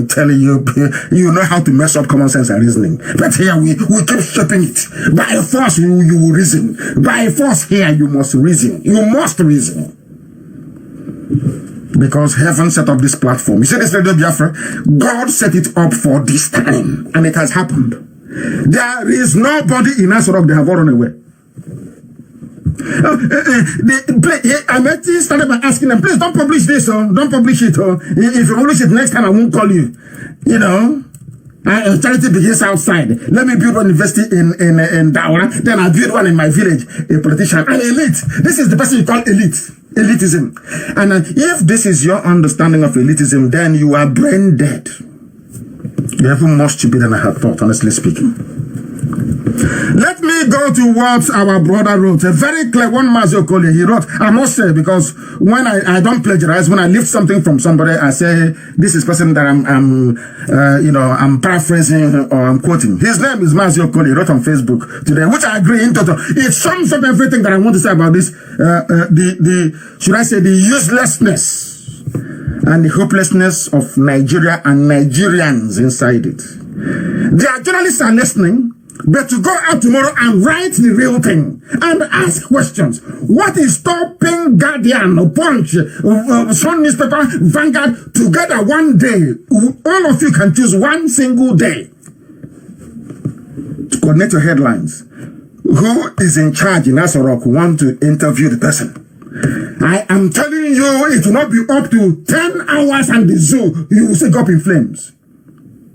telling you, you know how to mess up common sense and reasoning. But here we keep shaping it. By force, you will reason. By force, here you must reason. You must reason. Because heaven set up this platform. You see this Radio Biafra? God set it up for this time. And it has happened. There is nobody in Asorok. They have all run away. I met you started by asking them, please don't publish this, don't publish it. If you publish it next time, I won't call you. You know, charity begins outside. Let me build one university in Daura, then I build one in my village. A politician, an elite. This is the person you call elite. Elitism. And if this is your understanding of elitism, then you are brain dead. You're even more stupid than I had thought, honestly speaking. Let me go to what our brother wrote. A very clear one, Mazio Collier, he wrote, I must say, because when I don't plagiarize, when I lift something from somebody, I say, this is person that I'm paraphrasing or I'm quoting. His name is Mazio Collier, he wrote on Facebook today, which I agree in total. It sums up everything that I want to say about this, should I say, the uselessness and the hopelessness of Nigeria and Nigerians inside it. Their journalists are listening, but to go out tomorrow and write the real thing and ask questions. What is stopping Guardian, Punch, Sun newspaper, Vanguard together one day? All of you can choose one single day to coordinate your headlines. Who is in charge in Asorok who want to interview the person? I am telling you, it will not be up to 10 hours and the zoo, you will see go up in flames.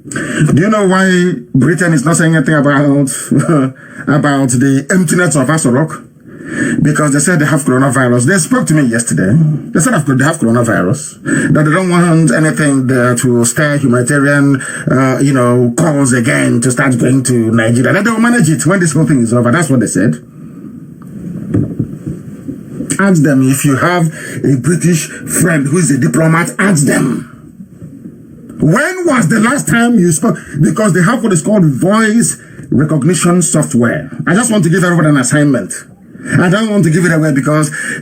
Do you know why Britain is not saying anything about about the emptiness of Asorok? Because they said they have coronavirus. They spoke to me yesterday. They said they have coronavirus, that they don't want anything there to stir humanitarian, calls again to start going to Nigeria. That they will manage it when this whole thing is over. That's what they said. Ask them if you have a British friend who is a diplomat. Ask them. When was the last time you spoke? Because they have what is called voice recognition software. I just want to give everyone an assignment. I don't want to give it away because I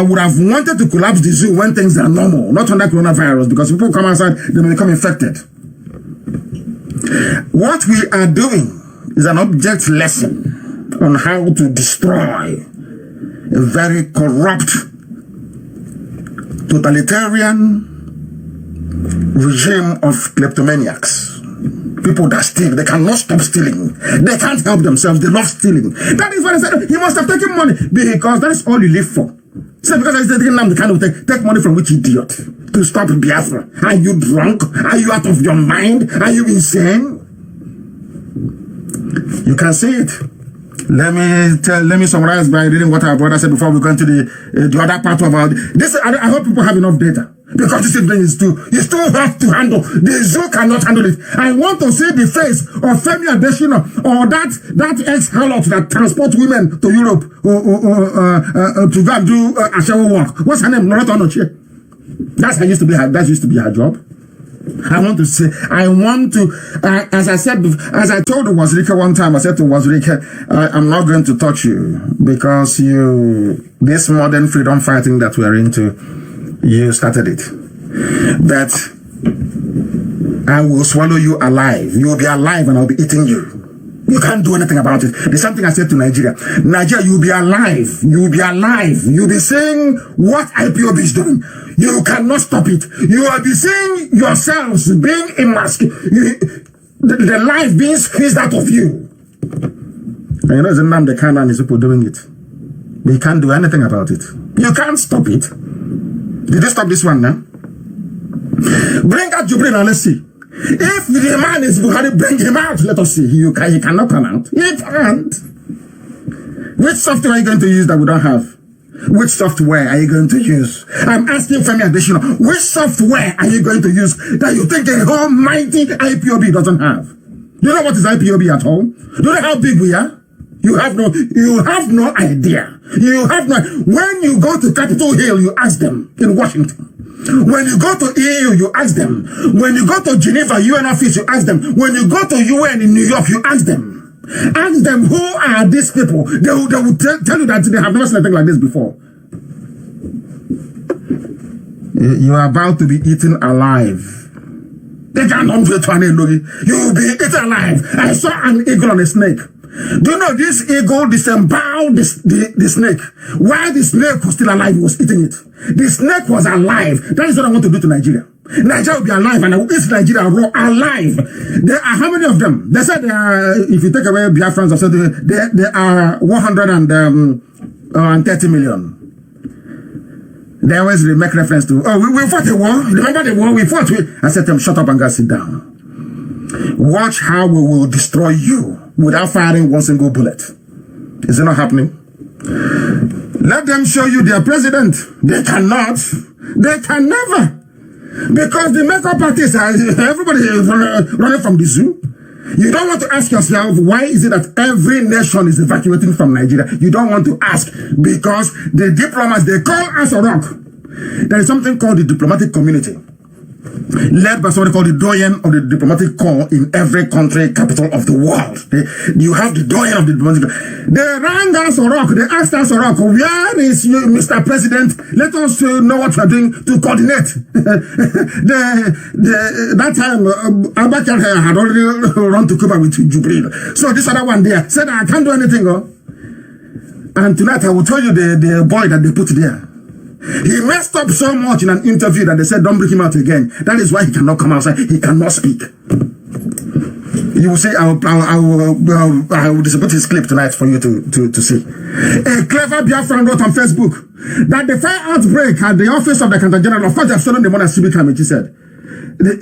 would have wanted to collapse the zoo when things are normal, not under coronavirus, because people come outside, they may become infected. What we are doing is an object lesson on how to destroy a very corrupt, totalitarian regime of kleptomaniacs. People that steal, they cannot stop stealing. They can't help themselves, they love stealing. That is what I said. He must have taken money because that is all you live for. So because I said the kind of take money from which idiot to stop Biafra? Are you drunk? Are you out of your mind? Are you insane? You can see it. Let me summarize by reading what our brother said before we go into the other part about this. I hope people have enough data, because this thing is too hard to handle. The zoo cannot handle it. I want to see the face of Femi Adesina or that ex-harlot that transports women to Europe to go and do Ashawo work. What's her name? Loretta Onochie. That used to be her job. I want to, as I told Wazirike one time, I said to Wazirike, I'm not going to touch you because this modern freedom fighting that we're into, you started it. But I will swallow you alive. You will be alive and I'll be eating you. You can't do anything about it. There's something I said to Nigeria. Nigeria, you'll be alive. You'll be alive. You'll be seeing what IPOB is doing. You cannot stop it. You will be seeing yourselves being emasculated. The life being squeezed out of you. And you know, it's Nnamdi Kanu and his people doing it. They can't do anything about it. You can't stop it. Did you stop this one now? Bring out Jubril and let's see. If the man is Buhari, bring him out. Let us see. He cannot come out. He can't. Which software are you going to use that we don't have? Which software are you going to use? I'm asking Femi Adesina, which software are you going to use that you think the whole mighty IPOB doesn't have? You know what is IPOB at home? Do you know how big we are? You have no idea. When you go to Capitol Hill, you ask them in Washington. When you go to EU, you ask them. When you go to Geneva, UN office, you ask them. When you go to UN in New York, you ask them. Ask them, who are these people? They will tell you that they have never seen anything like this before. You are about to be eaten alive. They can't you will be eaten alive. I saw an eagle on a snake. Do you know this eagle disemboweled the snake? While the snake was still alive, he was eating it. The snake was alive. That is what I want to do to Nigeria. Nigeria will be alive, and I will eat Nigeria raw alive. There are how many of them? They said there are, if you take away Biafrans, there are 130 million. They always make reference to, oh, we fought a war. Remember the war we fought? I said to them, shut up and go sit down. Watch how we will destroy you without firing one single bullet. Is it not happening? Let them show you their president. They cannot. They can never. Because the makeup artists, everybody is running from the zoo. You don't want to ask yourself, why is it that every nation is evacuating from Nigeria? You don't want to ask because the diplomats, they call us a rock. There is something called the diplomatic community, led by somebody called the doyen of the diplomatic corps in every country, capital of the world. You have the doyen of the diplomatic. They rang us a rock. They asked us a rock, where is you, Mr. President? Let us know what you are doing to coordinate. That time, Abakar had already run to Cuba with Jubril. So this other one there said, I can't do anything. And tonight I will tell you the boy that they put there. He messed up so much in an interview that they said, don't bring him out again. That is why he cannot come outside. He cannot speak. You will say, I will distribute his clip tonight for you to see. A clever Biafran wrote on Facebook that the fire outbreak at the office of the Accountant General, of course, they have stolen the money as he said.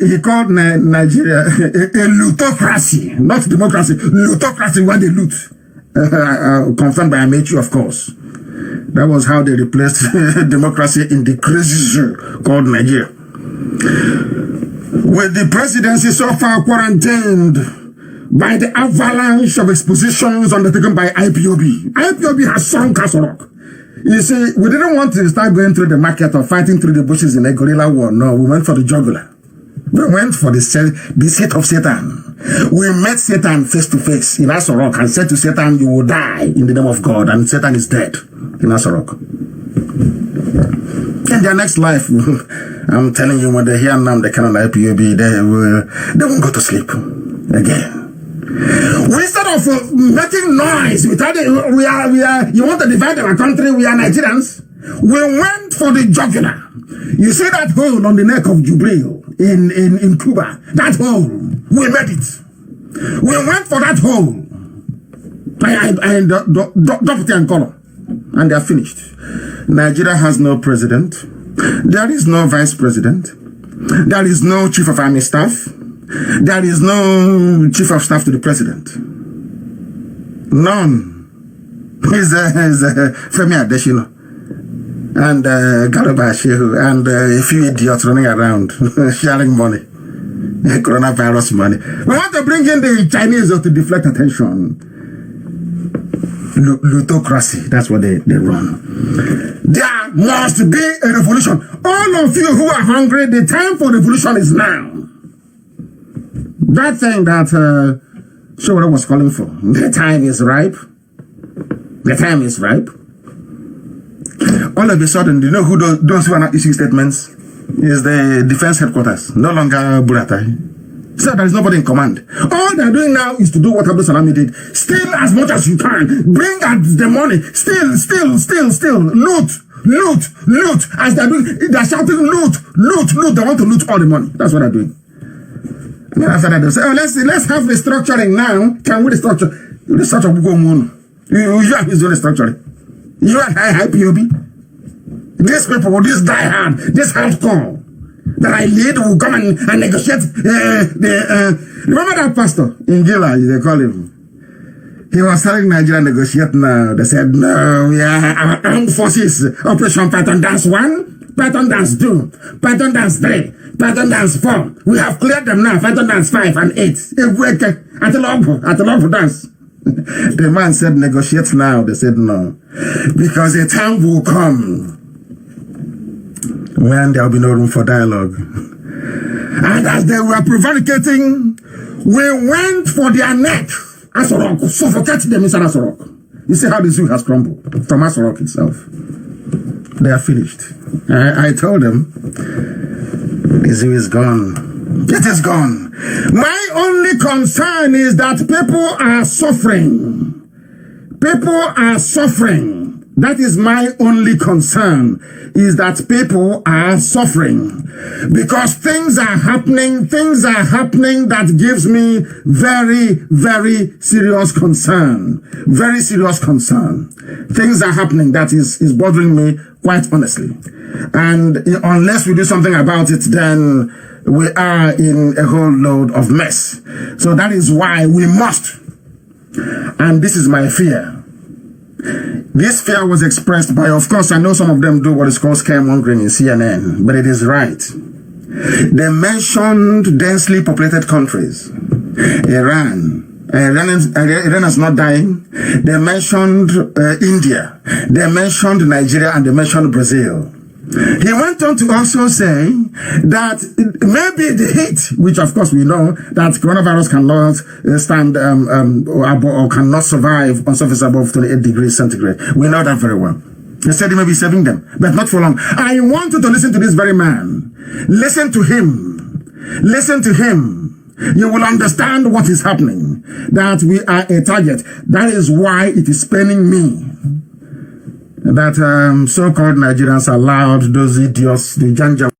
He called Nigeria a lootocracy, not democracy. Lootocracy, where they loot. Confirmed by Amechi, of course. That was how they replaced democracy in the crazy zoo called Nigeria. With the presidency so far quarantined by the avalanche of expositions undertaken by IPOB. IPOB has sunk Castle Rock. You see, we didn't want to start going through the market or fighting through the bushes in a guerrilla war. No, we went for the jugular. We went for the seat of Satan. We met Satan face to face in Asorok and said to Satan, you will die in the name of God. And Satan is dead in Asorok. In their next life, I'm telling you, when they hear now the kind of IPOB, they won't go to sleep again. Instead of making noise, you want to divide our country, we are Nigerians. We went for the jugular. You see that hole on the neck of Jubril in Cuba? That hole, we made it. We went for that hole. And deputy and color. And they are finished. Nigeria has no president. There is no vice president. There is no chief of army staff. There is no chief of staff to the president. None. He's Femi Adesina. And Garba Shehu. And a few idiots running around sharing money. Coronavirus money. We want to bring in the Chinese to deflect attention. Plutocracy. That's what they run. There must be a revolution. All of you who are hungry, the time for revolution is now. That thing that Showara was calling for. The time is ripe. The time is ripe. All of a sudden, do you know who those who are not issuing statements? Is the defense headquarters. No longer Buratai. So there is nobody in command. All they're doing now is to do what Abdul Salami did. Steal as much as you can. Bring out the money. Steal. Loot. As they're doing, they're shouting loot. They want to loot all the money. That's what they're doing. And then after that, they say, oh, let's have restructuring now. Can we restructure? You restructure Bugomono. You are his own restructuring. You are IPOB. These people, this diehard, this hardcore that I lead will come and negotiate. Remember that pastor in Gila, they call him. He was telling Nigeria negotiate now. They said, no, we are our armed forces. Operation Python Dance 1, Python Dance 2, Python Dance 3, Python Dance 4. We have cleared them now. Python Dance 5 and 8. At the love dance. The man said, negotiate now. They said, no. Because a time will come when there will be no room for dialogue. And as they were prevaricating, we went for their neck. Asorok, suffocate them inside Asorok. You see how the zoo has crumbled from Asorok itself. They are finished. I told them, the zoo is gone. It is gone. My only concern is that people are suffering. People are suffering. That is my only concern, is that people are suffering. Because things are happening that gives me very, very serious concern. Very serious concern. Things are happening that is bothering me, quite honestly. And unless we do something about it, then we are in a whole load of mess. So that is why we must. And this is my fear. This fear was expressed by, of course, I know some of them do what is called scaremongering in CNN, but it is right. They mentioned densely populated countries. Iran is not dying. They mentioned India. They mentioned Nigeria, and they mentioned Brazil. He went on to also say that maybe the heat, which of course we know that coronavirus cannot stand or cannot survive on surface above 28 degrees centigrade. We know that very well. He said he may be saving them, but not for long. I want you to listen to this very man. Listen to him. Listen to him. You will understand what is happening. That we are a target. That is why it is paining me that so-called Nigerians allowed those idiots, the Janjaweed,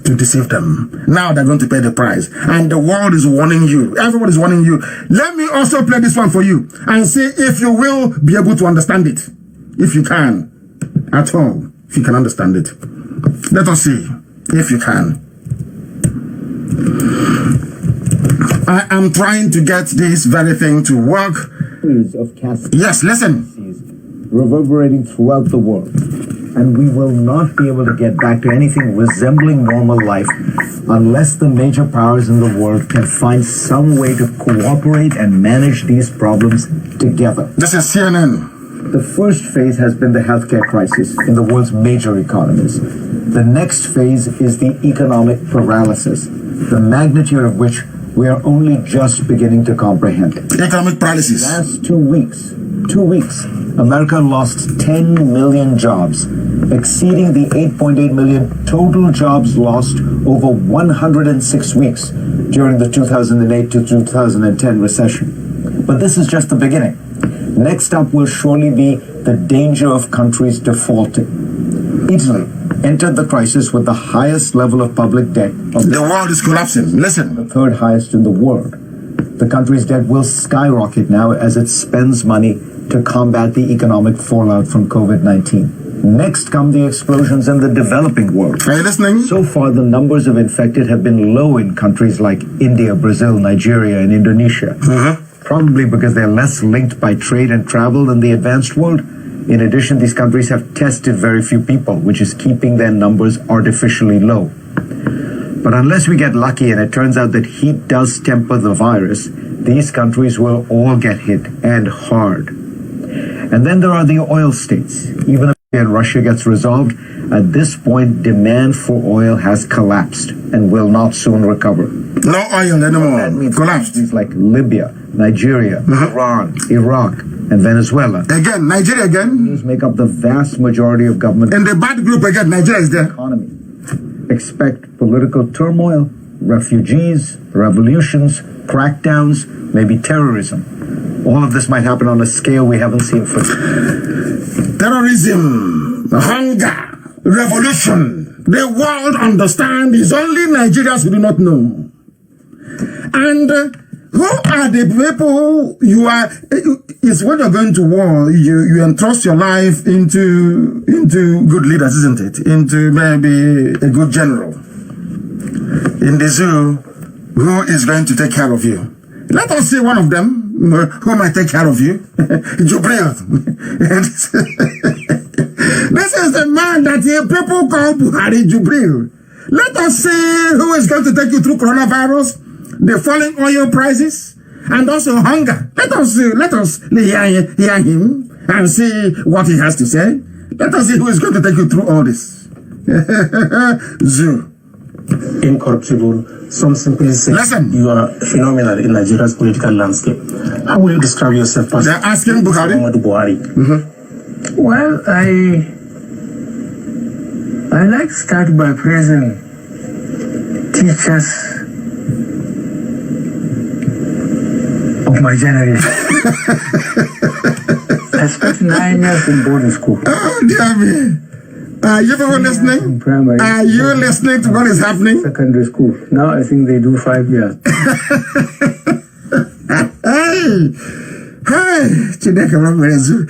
to deceive them. Now they're going to pay the price. And the world is warning you. Everyone is warning you. Let me also play this one for you and see if you will be able to understand it. If you can. At all. If you can understand it. Let us see if you can. I am trying to get this very thing to work. Of yes, listen. Reverberating throughout the world, and we will not be able to get back to anything resembling normal life unless the major powers in the world can find some way to cooperate and manage these problems together. This is CNN. The first phase has been the healthcare crisis in the world's major economies. The next phase is the economic paralysis, the magnitude of which we are only just beginning to comprehend. Economic paralysis. Last 2 weeks, America lost 10 million jobs, exceeding the 8.8 million total jobs lost over 106 weeks during the 2008 to 2010 recession. But this is just the beginning. Next up will surely be the danger of countries defaulting. Italy entered the crisis with the highest level of public debt. The world is collapsing. Listen. The third highest in the world. The country's debt will skyrocket now as it spends money to combat the economic fallout from COVID-19. Next come the explosions in the developing world. Are you listening? So far, the numbers of infected have been low in countries like India, Brazil, Nigeria, and Indonesia. Probably because they're less linked by trade and travel than the advanced world. In addition, these countries have tested very few people, which is keeping their numbers artificially low. But unless we get lucky and it turns out that heat does temper the virus, these countries will all get hit, and hard. And then there are the oil states. Even if Russia gets resolved, at this point, demand for oil has collapsed and will not soon recover. No oil anymore. That means collapsed. Countries like Libya, Nigeria, Iran, Iraq, and Venezuela. Again, Nigeria again. These make up the vast majority of government. In the bad group again, Nigeria is there. Economy. Expect political turmoil, refugees, revolutions, crackdowns, maybe terrorism. All of this might happen on a scale we haven't seen for. Terrorism, hunger, revolution. The world understands. It's only Nigerians who do not know. And who are the people you are? It's when you're going to war, you entrust your life into good leaders, isn't it? Into maybe a good general. In the zoo, who is going to take care of you? Let us see one of them who might take care of you. Jubril. This is the man that people call Buhari Jubril. Let us see who is going to take you through coronavirus, the falling oil prices, and also hunger. Let us hear him and see what he has to say. Let us see who is going to take you through all this. Zoo. Incorruptible. Some simply say you are phenomenal in Nigeria's political landscape. How will you describe yourself personally? They're asking Buhari. Well, I I like to start by praising teachers of my generation. I spent 9 years in boarding school. Oh, dear me. Are you people listening? Are you listening to what is happening? Secondary school. Now I think they do 5 years. Hey, Chineke Mamerezu.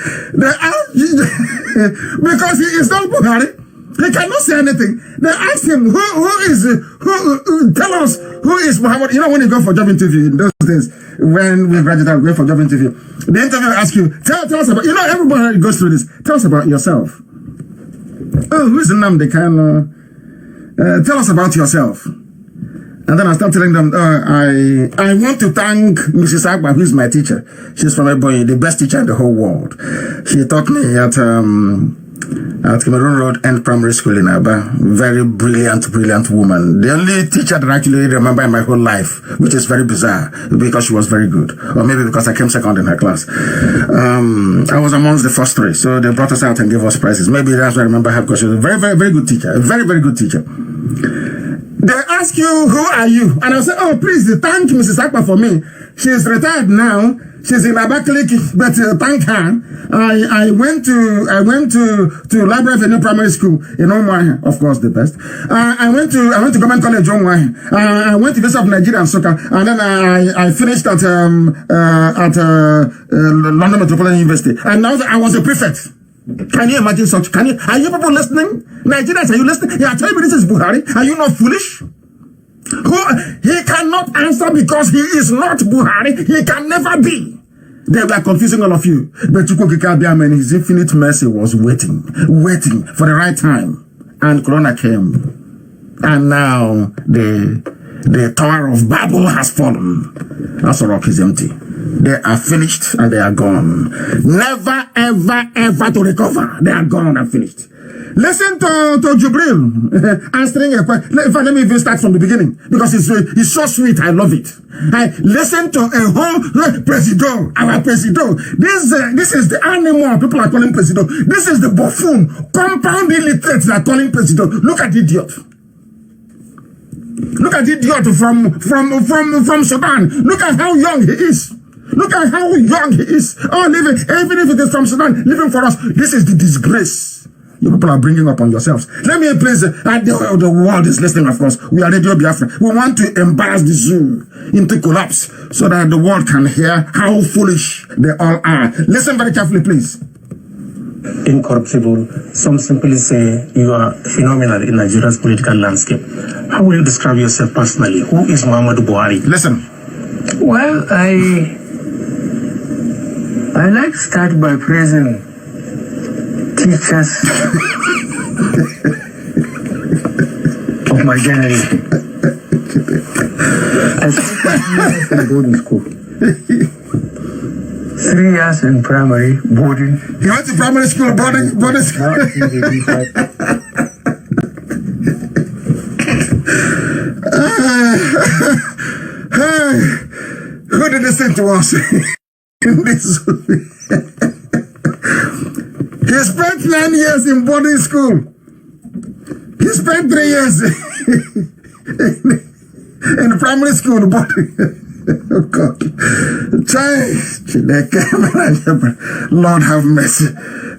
Because he is not Buhari. He cannot say anything. They asked him, tell us, who is Muhammad? You know, when you go for job interview in those days, when we graduated, we go for job interview, the interviewer asks you, tell us about, you know, everybody goes through this. Tell us about yourself. Oh, who's the name? They can tell us about yourself. And then I start telling them, I want to thank Mrs. Agba, who is my teacher. She's from Ebonyi, the best teacher in the whole world. She taught me at Cameroon Road End Primary School in Aba. Very brilliant woman. The only teacher that I actually remember in my whole life, which is very bizarre, because she was very good. Or maybe because I came second in her class. I was amongst the first three, so they brought us out and gave us prizes. Maybe that's why I remember her, because she was a very, very, very good teacher. A very, very good teacher. They ask you, who are you? And I'll say, oh, please, thank Mrs. Akpa for me. She's retired now. She's in Abakaliki, but thank her. I went to Library Avenue Primary School in Omwahi, of course, the best. I went to Government College Omwahi. I went to University of Nigeria and Soka, and then I finished at London Metropolitan University. And now I was a prefect. Can you imagine such? Are you people listening? Nigerians, are you listening? Yeah, tell me this is Buhari. Are you not foolish? He cannot answer because he is not Buhari. He can never be. They were confusing all of you. But Chukwukika in his infinite mercy was waiting for the right time. And Corona came. And now the Tower of Babel has fallen. That's the rock is empty. They are finished and they are gone. Never, ever, ever to recover. They are gone and finished. Listen to Jubril answering a question. Let me even start from the beginning because it's so sweet. I love it. I listen to a whole Presido, our Presido. This is the animal people are calling Presido. This is the buffoon, compound illiterate that are calling Presido. Look at the idiot. Look at the idiot from Sudan. Look at how young he is. Look at how young he is. Oh, even if it is from Sudan, living for us. This is the disgrace you people are bringing up on yourselves. Let me please, the world is listening, of course. We are Radio Biafra. We want to embarrass the zoo into collapse so that the world can hear how foolish they all are. Listen very carefully, please. Incorruptible. Some simply say you are phenomenal in Nigeria's political landscape. How will you describe yourself personally? Who is Muhammadu Buhari? Listen. Well, I like to start by praising teachers of my generation. I spent 5 years in boarding school. 3 years in primary boarding. You went to primary school, boarding school. Who did listen to us in this? He spent 9 years in boarding school. He spent 3 years in primary school boarding. Oh God. Lord have mercy.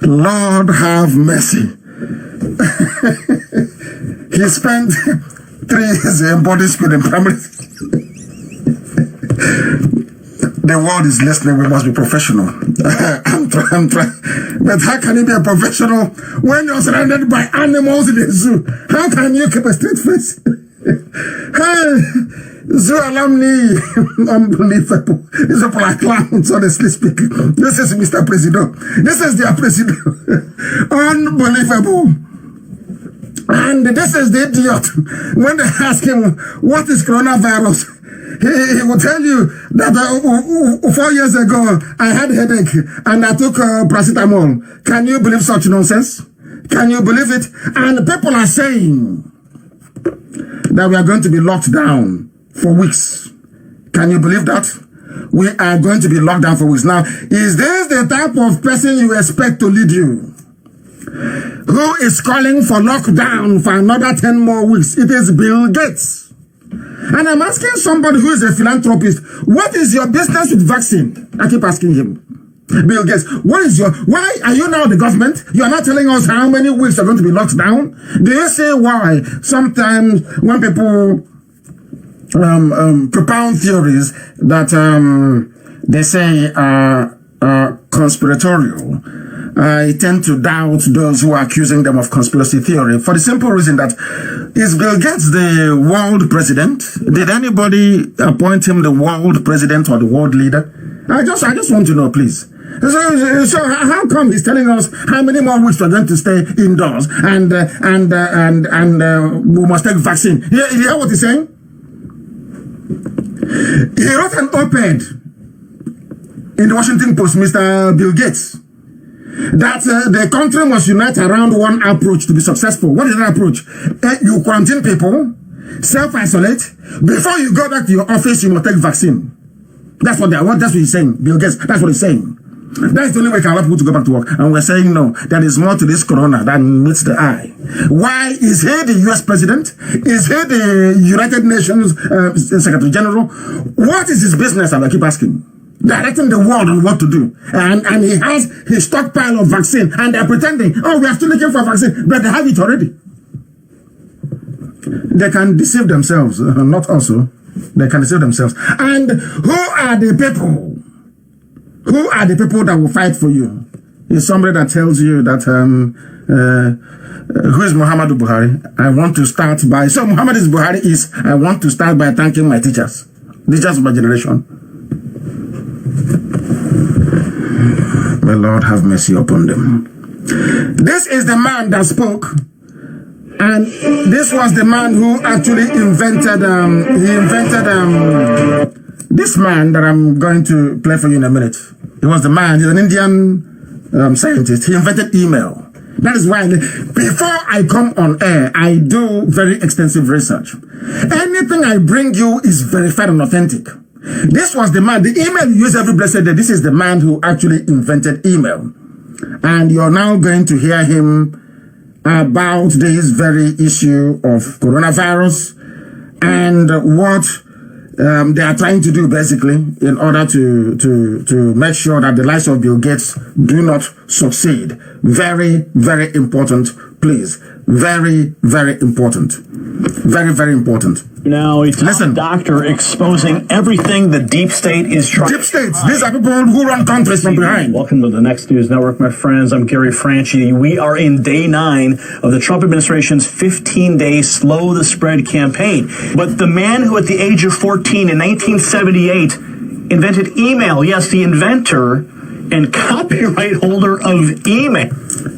Lord have mercy. He spent 3 years in boarding school and primary school. The world is listening. We must be professional. I'm trying. But how can you be a professional when you're surrounded by animals in the zoo? How can you keep a straight face? Hey, zoo alumni, unbelievable. These people are clowns, honestly speaking. This is Mr. President. This is their president. Unbelievable. And this is the idiot. When they ask him, what is coronavirus? He will tell you that 4 years ago, I had a headache and I took paracetamol. Can you believe such nonsense? Can you believe it? And people are saying that we are going to be locked down for weeks. Can you believe that? We are going to be locked down for weeks. Now, is this the type of person you expect to lead you? Who is calling for lockdown for another 10 more weeks? It is Bill Gates. And I'm asking somebody who is a philanthropist, what is your business with vaccine? I keep asking him. Bill Gates, why are you now the government? You are not telling us how many weeks are going to be locked down? Do you see why sometimes when people propound theories that they say are conspiratorial, I tend to doubt those who are accusing them of conspiracy theory for the simple reason that is Bill Gates the world president? Did anybody appoint him the world president or the world leader? I just want to know, please. So how come he's telling us how many more weeks we're going to stay indoors and we must take vaccine? You hear what he's saying? He wrote an op-ed in the Washington Post, Mr. Bill Gates, that the country must unite around one approach to be successful. What is that approach? You quarantine people, self-isolate. Before you go back to your office, you must take vaccine. That's what he's saying, Bill Gates. That's what he's saying. That's the only way we can allow people to go back to work. And we're saying no, there is more to this corona than meets the eye. Why is he the US president? Is he the United Nations Secretary General? What is his business? I keep asking. Directing the world on what to do. And he has his stockpile of vaccine. And they're pretending, oh, we are still looking for vaccine. But they have it already. They can deceive themselves. Not also. They can deceive themselves. And who are the people? Who are the people that will fight for you? Is somebody that tells you that, who is Muhammadu Buhari? I want to start by, so Muhammadu Buhari is, I want to start by thanking my teachers of my generation. May Lord have mercy upon them. This is the man that spoke. And this was the man who actually invented, this man that I'm going to play for you in a minute. He was the man, he's an Indian scientist. He invented email. That is why before I come on air, I do very extensive research. Anything I bring you is verified and authentic. This was the man, the email you use every blessed day. This is the man who actually invented email. And you're now going to hear him about this very issue of coronavirus and what they are trying to do basically in order to make sure that the lives of Bill Gates do not succeed. Very, very important, please. Very, very important. Very, very important. Now, a top doctor exposing everything the deep state is trying. Deep states. These are people who run countries from behind. Welcome to the Next News Network, my friends. I'm Gary Franchi. We are in day 9 of the Trump administration's 15-day Slow the Spread campaign. But the man who at the age of 14 in 1978 invented email, yes, the inventor and copyright holder of email.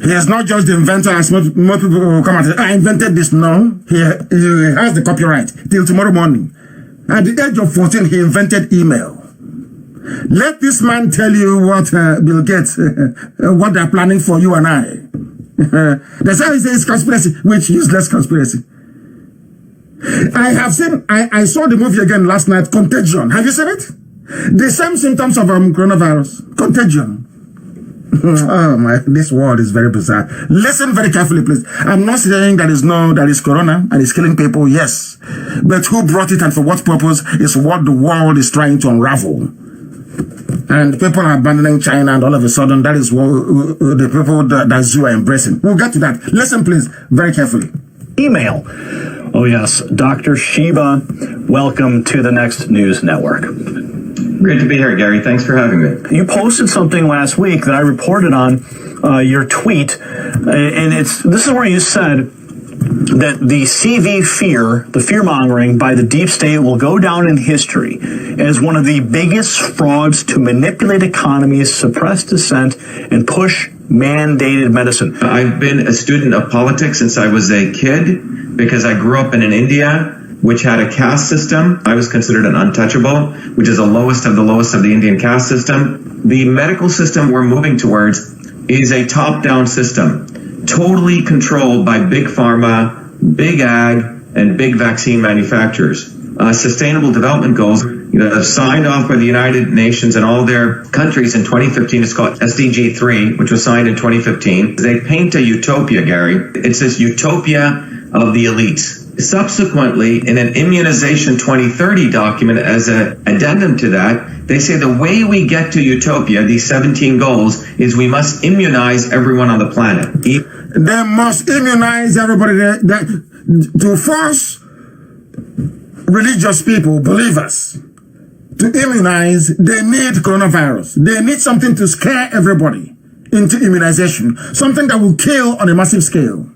He is not just the inventor, as most people will come and say, I invented this. No, he has the copyright till tomorrow morning. At the age of 14, he invented email. Let this man tell you what Bill Gates, what they're planning for you and I. They say it's conspiracy, which useless conspiracy. I saw the movie again last night, Contagion. Have you seen it? The same symptoms of coronavirus. Contagion. Oh my, this world is very bizarre. Listen very carefully, please. I'm not saying that is corona and it's killing people, yes. But who brought it and for what purpose is what the world is trying to unravel. And people are abandoning China and all of a sudden that is what the people that you are embracing. We'll get to that. Listen, please, very carefully. Email. Oh yes, Dr. Shiba, welcome to the Next News Network. Great to be here, Gary. Thanks for having me. You posted something last week that I reported on your tweet, and this is where you said that the CV fear, the fear-mongering by the deep state will go down in history as one of the biggest frauds to manipulate economies, suppress dissent, and push mandated medicine. I've been a student of politics since I was a kid because I grew up in India, which had a caste system. I was considered an untouchable, which is the lowest of the Indian caste system. The medical system we're moving towards is a top-down system, totally controlled by big pharma, big ag, and big vaccine manufacturers. Sustainable development goals signed off by the United Nations and all their countries in 2015. It's called SDG 3, which was signed in 2015. They paint a utopia, Gary. It's this utopia of the elites. Subsequently, in an Immunization 2030 document as an addendum to that, they say the way we get to utopia, these 17 goals, is we must immunize everyone on the planet. They must immunize everybody to force religious people, believers, to immunize. They need coronavirus. They need something to scare everybody into immunization, something that will kill on a massive scale.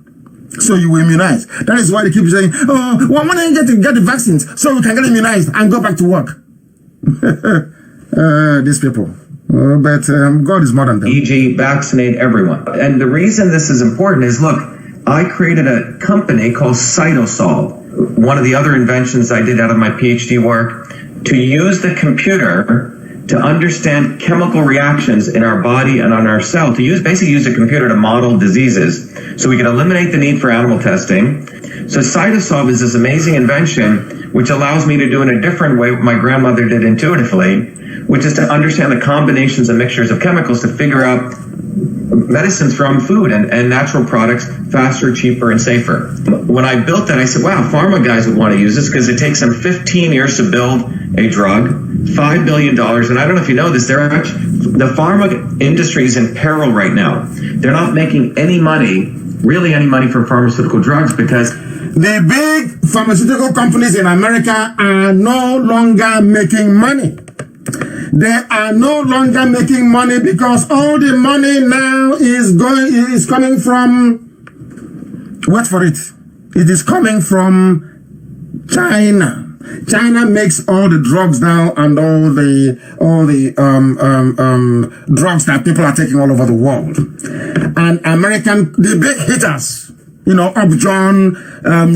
So you will immunize. That is why they keep saying, oh, well, when I get the vaccines so we can get immunized and go back to work. These people. But God is more than them. E.g., vaccinate everyone. And the reason this is important is, look, I created a company called Cytosolve. One of the other inventions I did out of my PhD work, to use the computer to understand chemical reactions in our body and on our cell, basically use a computer to model diseases so we can eliminate the need for animal testing. So Cytosolve is this amazing invention which allows me to do in a different way what my grandmother did intuitively, which is to understand the combinations and mixtures of chemicals to figure out medicines from food and natural products faster, cheaper, and safer. When I built that, I said, wow, pharma guys would want to use this because it takes them 15 years to build a drug, $5 billion. And I don't know if you know this, the pharma industry is in peril right now. They're not making any money, really any money from pharmaceutical drugs because the big pharmaceutical companies in America are no longer making money. They are no longer making money because all the money now is coming from, wait for it. It is coming from China. China makes all the drugs now and all the drugs that people are taking all over the world. And the big hitters, Upjohn,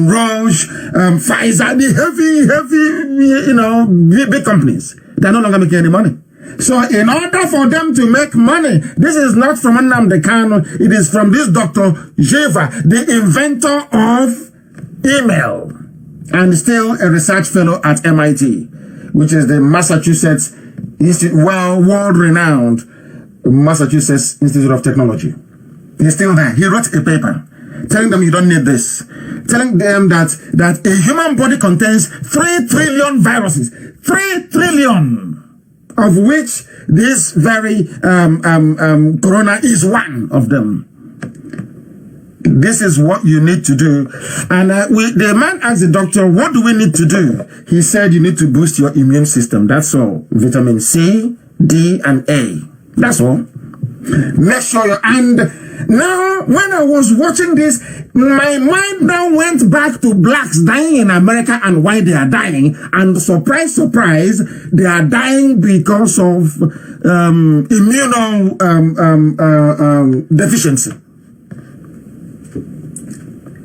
Roche, Pfizer, the heavy, big companies. They're no longer making any money. So in order for them to make money, this is not from Nnamdi Kanu, it is from this Dr. Jeva, the inventor of email, and still a research fellow at MIT, which is the Massachusetts world-renowned Massachusetts Institute of Technology. He's still there. He wrote a paper telling them you don't need this, telling them that a human body contains 3 trillion viruses, 3 trillion, of which this very corona is one of them. This is what you need to do. And the man asked the doctor, what do we need to do? He said you need to boost your immune system. That's all. Vitamin C, D, and A. That's all. Make sure now, when I was watching this, my mind now went back to blacks dying in America and why they are dying. And surprise, surprise, they are dying because of immunodeficiency.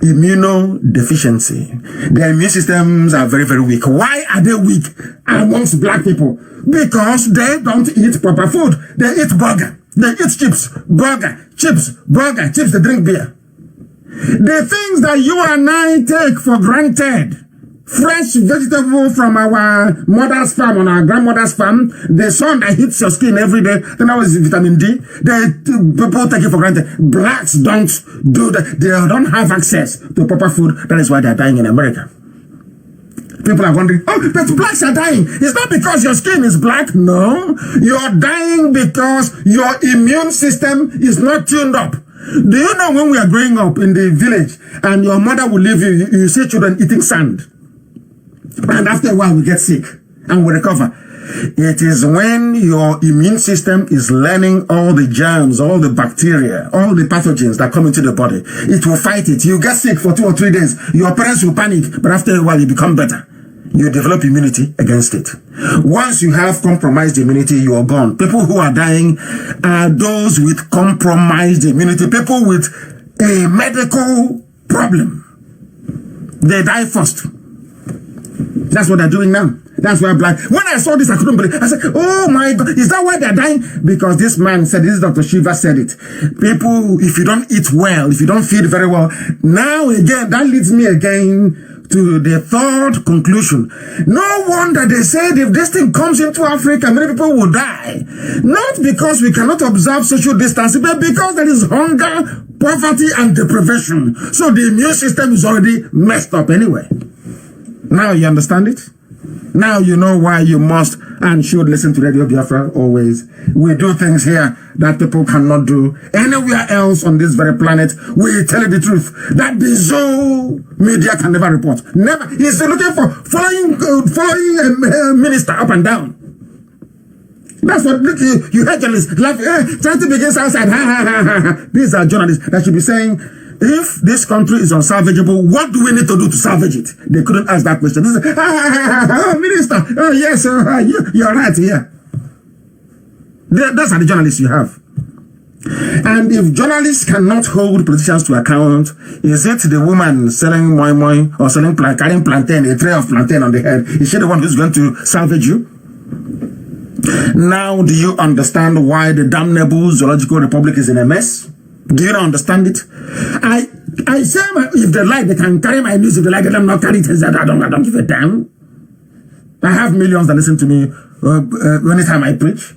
Immunodeficiency. Their immune systems are very, very weak. Why are they weak amongst black people? Because they don't eat proper food. They eat burger. They eat chips, burger, chips, they drink beer. The things that you and I take for granted, fresh vegetable from our mother's farm, on our grandmother's farm, the sun that hits your skin every day, then that was vitamin D, people take it for granted. Blacks don't do that. They don't have access to proper food. That is why they're dying in America. People are wondering, oh, but blacks are dying. It's not because your skin is black. No, you're dying because your immune system is not tuned up. Do you know when we are growing up in the village and your mother will leave you, you see children eating sand. And after a while we get sick and we recover. It is when your immune system is learning all the germs, all the bacteria, all the pathogens that come into the body. It will fight it. You get sick for 2 or 3 days. Your parents will panic, but after a while you become better. You develop immunity against it. Once you have compromised immunity, you are gone. People who are dying are those with compromised immunity. People with a medical problem. They die first. That's what they're doing now. That's why black. When I saw this, I couldn't believe it. I said, oh my God, is that why they're dying? Because this man said, this is Dr. Shiva said it. People, if you don't eat well, if you don't feed very well, now again, that leads me again to the third conclusion. No wonder they said if this thing comes into Africa, many people will die. Not because we cannot observe social distancing, but because there is hunger, poverty, and deprivation. So the immune system is already messed up anyway. Now you understand it? Now you know why you must and should listen to Radio Biafra always. We do things here that people cannot do anywhere else on this very planet. We tell you the truth that the Zoo media can never report. Never. He's looking for following a minister up and down. That's what you hear journalists laughing. Trying to begin outside. These are journalists that should be saying, if this country is unsalvageable, what do we need to do to salvage it? They couldn't ask that question. This is, Minister, yes, you're right, yeah. Those are the journalists you have. And if journalists cannot hold politicians to account, is it the woman selling moi moi or carrying plantain, a tray of plantain on the head? Is she the one who's going to salvage you? Now, do you understand why the damnable Zoological Republic is in a mess? Do you not understand it? I say if they like, they can carry my news. If they like, let them not carry it. I don't give a damn. I have millions that listen to me anytime I preach.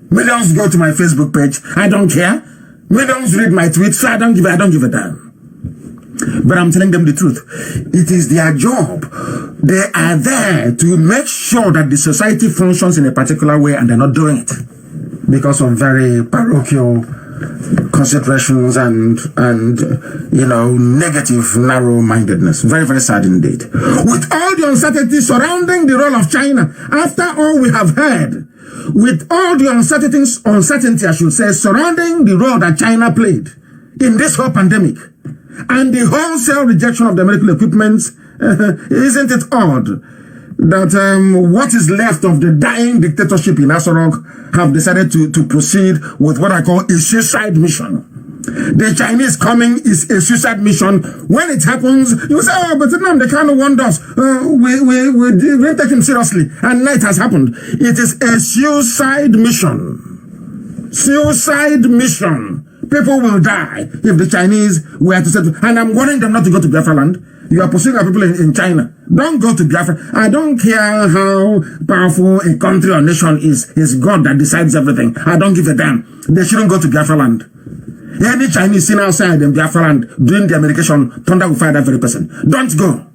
Millions go to my Facebook page. I don't care. Millions read my tweets. So I don't give a damn. But I'm telling them the truth. It is their job. They are there to make sure that the society functions in a particular way, and they're not doing it because of very parochial considerations and negative narrow-mindedness. Very, very sad indeed. With all the uncertainty surrounding the role of China, after all we have heard, with all the uncertainty, I should say, surrounding the role that China played in this whole pandemic, and the wholesale rejection of the medical equipment, isn't it odd that what is left of the dying dictatorship in Asorok have decided to proceed with what I call a suicide mission? The Chinese coming is a suicide mission. When it happens, you say, oh, but no, they can't warn us. We didn't take him seriously. And now it has happened. It is a suicide mission. Suicide mission. People will die if the Chinese were to settle. And I'm warning them not to go to Biafra land. You are pursuing our people in China. Don't go to Biafra. I don't care how powerful a country or nation is. It's God that decides everything. I don't give a damn. They shouldn't go to Biafra land. Any Chinese seen outside in Biafra land doing their medication, thunder will fire that very person. Don't go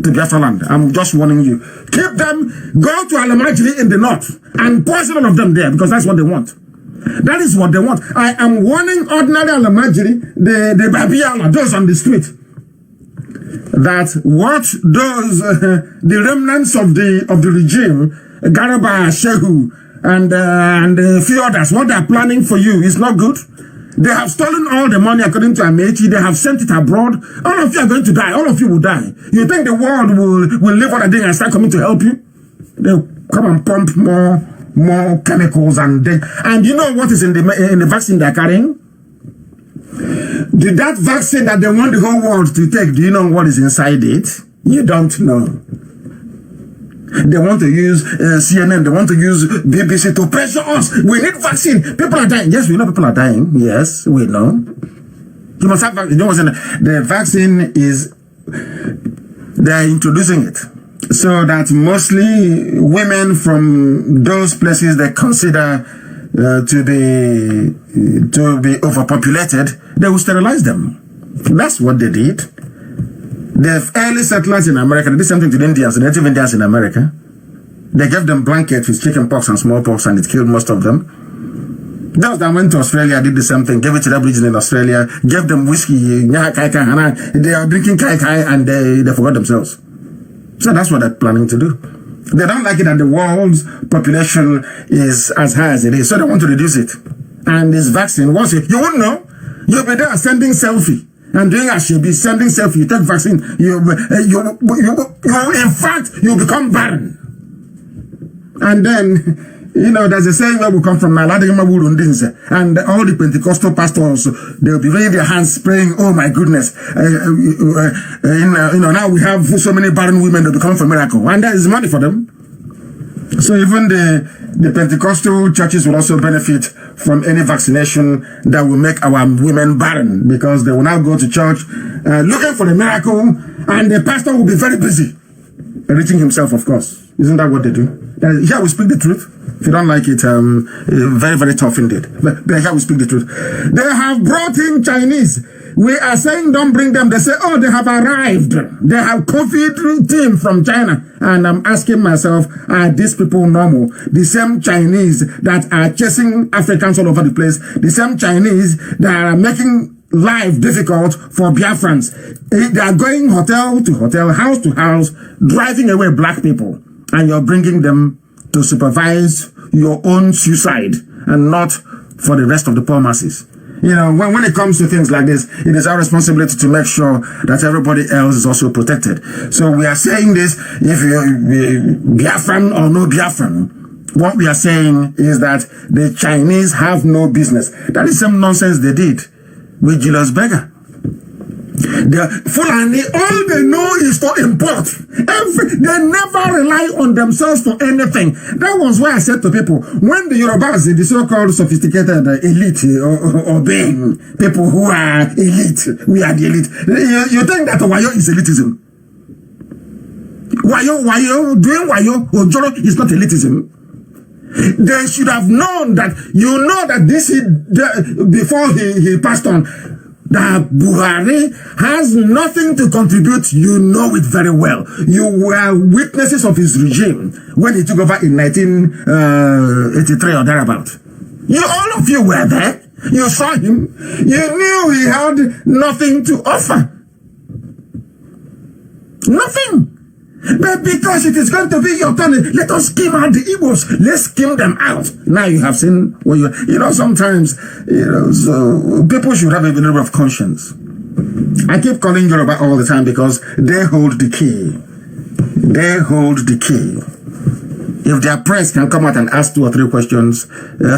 to Biafra land. I'm just warning you. Keep them. Go to Alamajiri in the north and poison all of them there because that's what they want. That is what they want. I am warning ordinary Alamajiri, the Babiala, those on the street, that what those the remnants of the regime, Garaba, Shehu, and a few others, what they are planning for you is not good. They have stolen all the money according to Amechi. They have sent it abroad. All of you are going to die. All of you will die. You think the world will leave what they're doing and start coming to help you? They'll come and pump more chemicals and you know what is in the vaccine they're carrying? That vaccine that they want the whole world to take, do you know what is inside it? You don't know. They want to use CNN, they want to use BBC to pressure us. We need vaccine. People are dying. Yes, we know people are dying. Yes, we know. You must have vaccine. The vaccine is, they're introducing it so that mostly women from those places they consider to be overpopulated, they will sterilize them. That's what they did. The early settlers in America, they did something to the Indians, the native Indians in America. They gave them blankets with chicken pox and smallpox, and it killed most of them. Those that went to Australia did the same thing, gave it to the Aborigines in Australia, gave them whiskey, they are drinking kai kai, and they forgot themselves. So that's what they're planning to do. They don't like it that the world's population is as high as it is, so they want to reduce it. And this vaccine, once you won't know, you'll be there sending selfie. And doing as you be sending selfie, you take vaccine, in fact, you become barren. And then, there's a saying where we come from, and all the Pentecostal pastors, they'll be raising their hands praying, oh my goodness, now we have so many barren women that become for miracle. And there is money for them. So even the Pentecostal churches will also benefit from any vaccination that will make our women barren, because they will now go to church looking for a miracle, And the pastor will be very busy, enriching himself, of course. Isn't that what they do? Here we speak the truth. If you don't like it, very, very tough indeed. But here we speak the truth. They have brought in Chinese. We are saying don't bring them. They say, oh, they have arrived. They have COVID team from China. And I'm asking myself, are these people normal? The same Chinese that are chasing Africans all over the place. The same Chinese that are making life difficult for Biafrans. They are going hotel to hotel, house to house, driving away black people. And you're bringing them to supervise your own suicide and not for the rest of the poor masses. You know, when it comes to things like this, it is our responsibility to make sure that everybody else is also protected. So we are saying this, if you're Biafran or no Biafran, what we are saying is that the Chinese have no business. That is some nonsense they did with Julius Berger. Fulani, all they know is to import. They never rely on themselves for anything. That was why I said to people, when the Yorubas, the so-called sophisticated elite, or being people who are elite, we are the elite. You think that Wayo is elitism? Wayo, doing Wayo, Ojoro is not elitism. They should have known that, you know that this is, before he passed on, that Buhari has nothing to contribute. You know it very well. You were witnesses of his regime when he took over in 1983 or thereabout. All of you were there. You saw him. You knew he had nothing to offer. Nothing. But because it is going to be your turn, let us skim out the Igbos. Let's skim them out. Now you have seen what sometimes, so people should have a little of conscience. I keep calling Yoruba all the time because they hold the key. They hold the key. If their press can come out and ask 2 or 3 questions,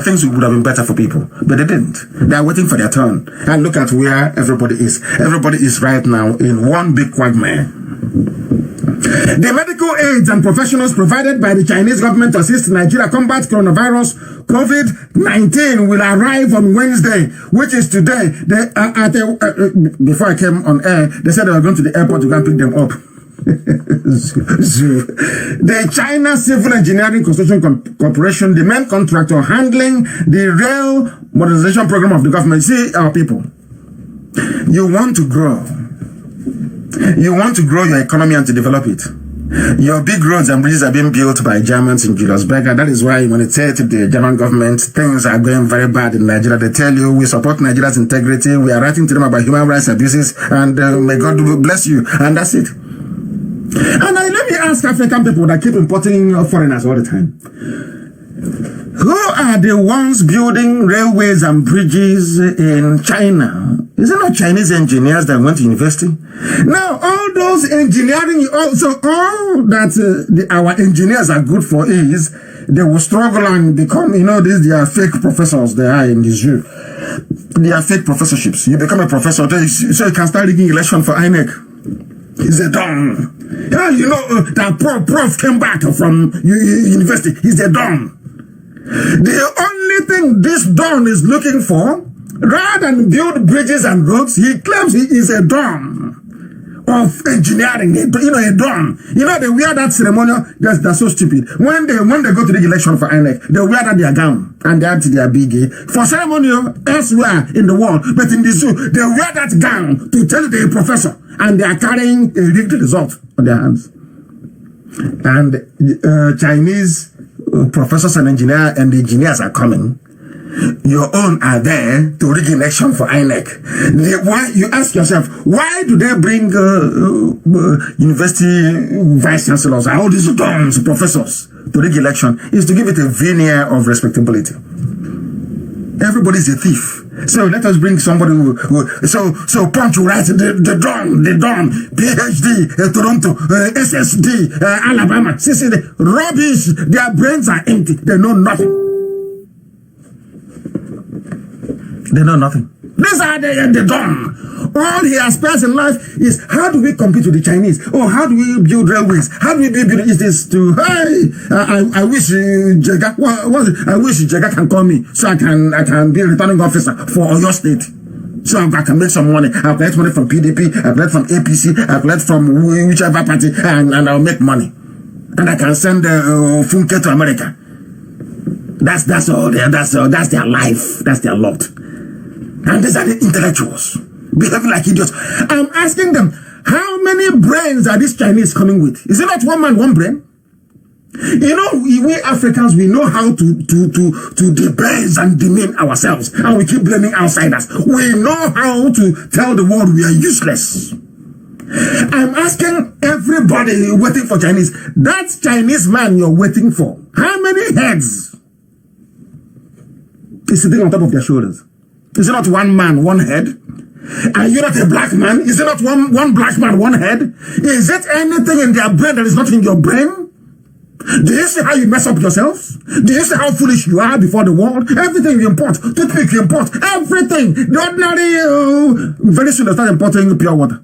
things would have been better for people. But they didn't. They are waiting for their turn. And look at where everybody is. Everybody is right now in one big quagmire. The medical aids and professionals provided by the Chinese government to assist Nigeria combat coronavirus COVID-19 will arrive on Wednesday, which is today. Before I came on air, they said they were going to the airport to go and pick them up. The China Civil Engineering Construction Corporation, the main contractor handling the rail modernization program of the government. See, our people, you want to grow. You want to grow your economy and to develop it. Your big roads and bridges are being built by Germans in Julius Berger. That is why when it said to the German government, things are going very bad in Nigeria, they tell you, we support Nigeria's integrity, we are writing to them about human rights abuses, and may God bless you. And that's it. And let me ask African people that keep importing foreigners all the time. Who are the ones building railways and bridges in China? Is it not Chinese engineers that went to university? Now, all those engineering, also all that our engineers are good for is they will struggle and become, these they are fake professors they are in the zoo. They are fake professorships. You become a professor, so you can start rigging election for INEC. He's a don. Yeah, that prof came back from university. He's a don. The only thing this don is looking for, rather than build bridges and roads, he claims he is a don of engineering. A don. They wear that ceremonial. That's so stupid. When they go to the election for INEC, they wear that their gown and they add to their big for ceremonial elsewhere in the world, but in the zoo they wear that gown to tell the professor, and they are carrying a rigged result on their hands. And Chinese professors and engineers are coming. Your own are there to rig election for INEC. Why you ask yourself, why do they bring university vice chancellors, all these dons, professors to rig election? Is to give it a veneer of respectability. Everybody's a thief. So let us bring somebody so Punch will write the Don, PhD, Toronto, SSD, Alabama. See, the rubbish, their brains are empty. They know nothing. They know nothing. These are the Don. All he aspires in life is, how do we compete with the Chinese? Or how do we build railways? How do we build this to, I wish Jega can call me so I can be a returning officer for Oyo State. So I can make some money. I'll collect money from PDP, I'll collect from APC, I'll collect from whichever party, and I'll make money. And I can send Funke to America. That's all. That's their life. That's their lot. And these are the intellectuals behaving like idiots. I'm asking them, how many brains are these Chinese coming with? Is it not one man, one brain? You know, we Africans, we know how to debase and demean ourselves, and we keep blaming outsiders. We know how to tell the world we are useless. I'm asking everybody waiting for Chinese, that Chinese man you're waiting for, how many heads is sitting on top of their shoulders? Is it not one man, one head? Are you not a black man? Is it not one black man, one head? Is it anything in their brain that is not in your brain? Do you see how you mess up yourselves? Do you see how foolish you are before the world? Everything you import, toothpick you import, everything. The ordinary, very soon they start importing pure water.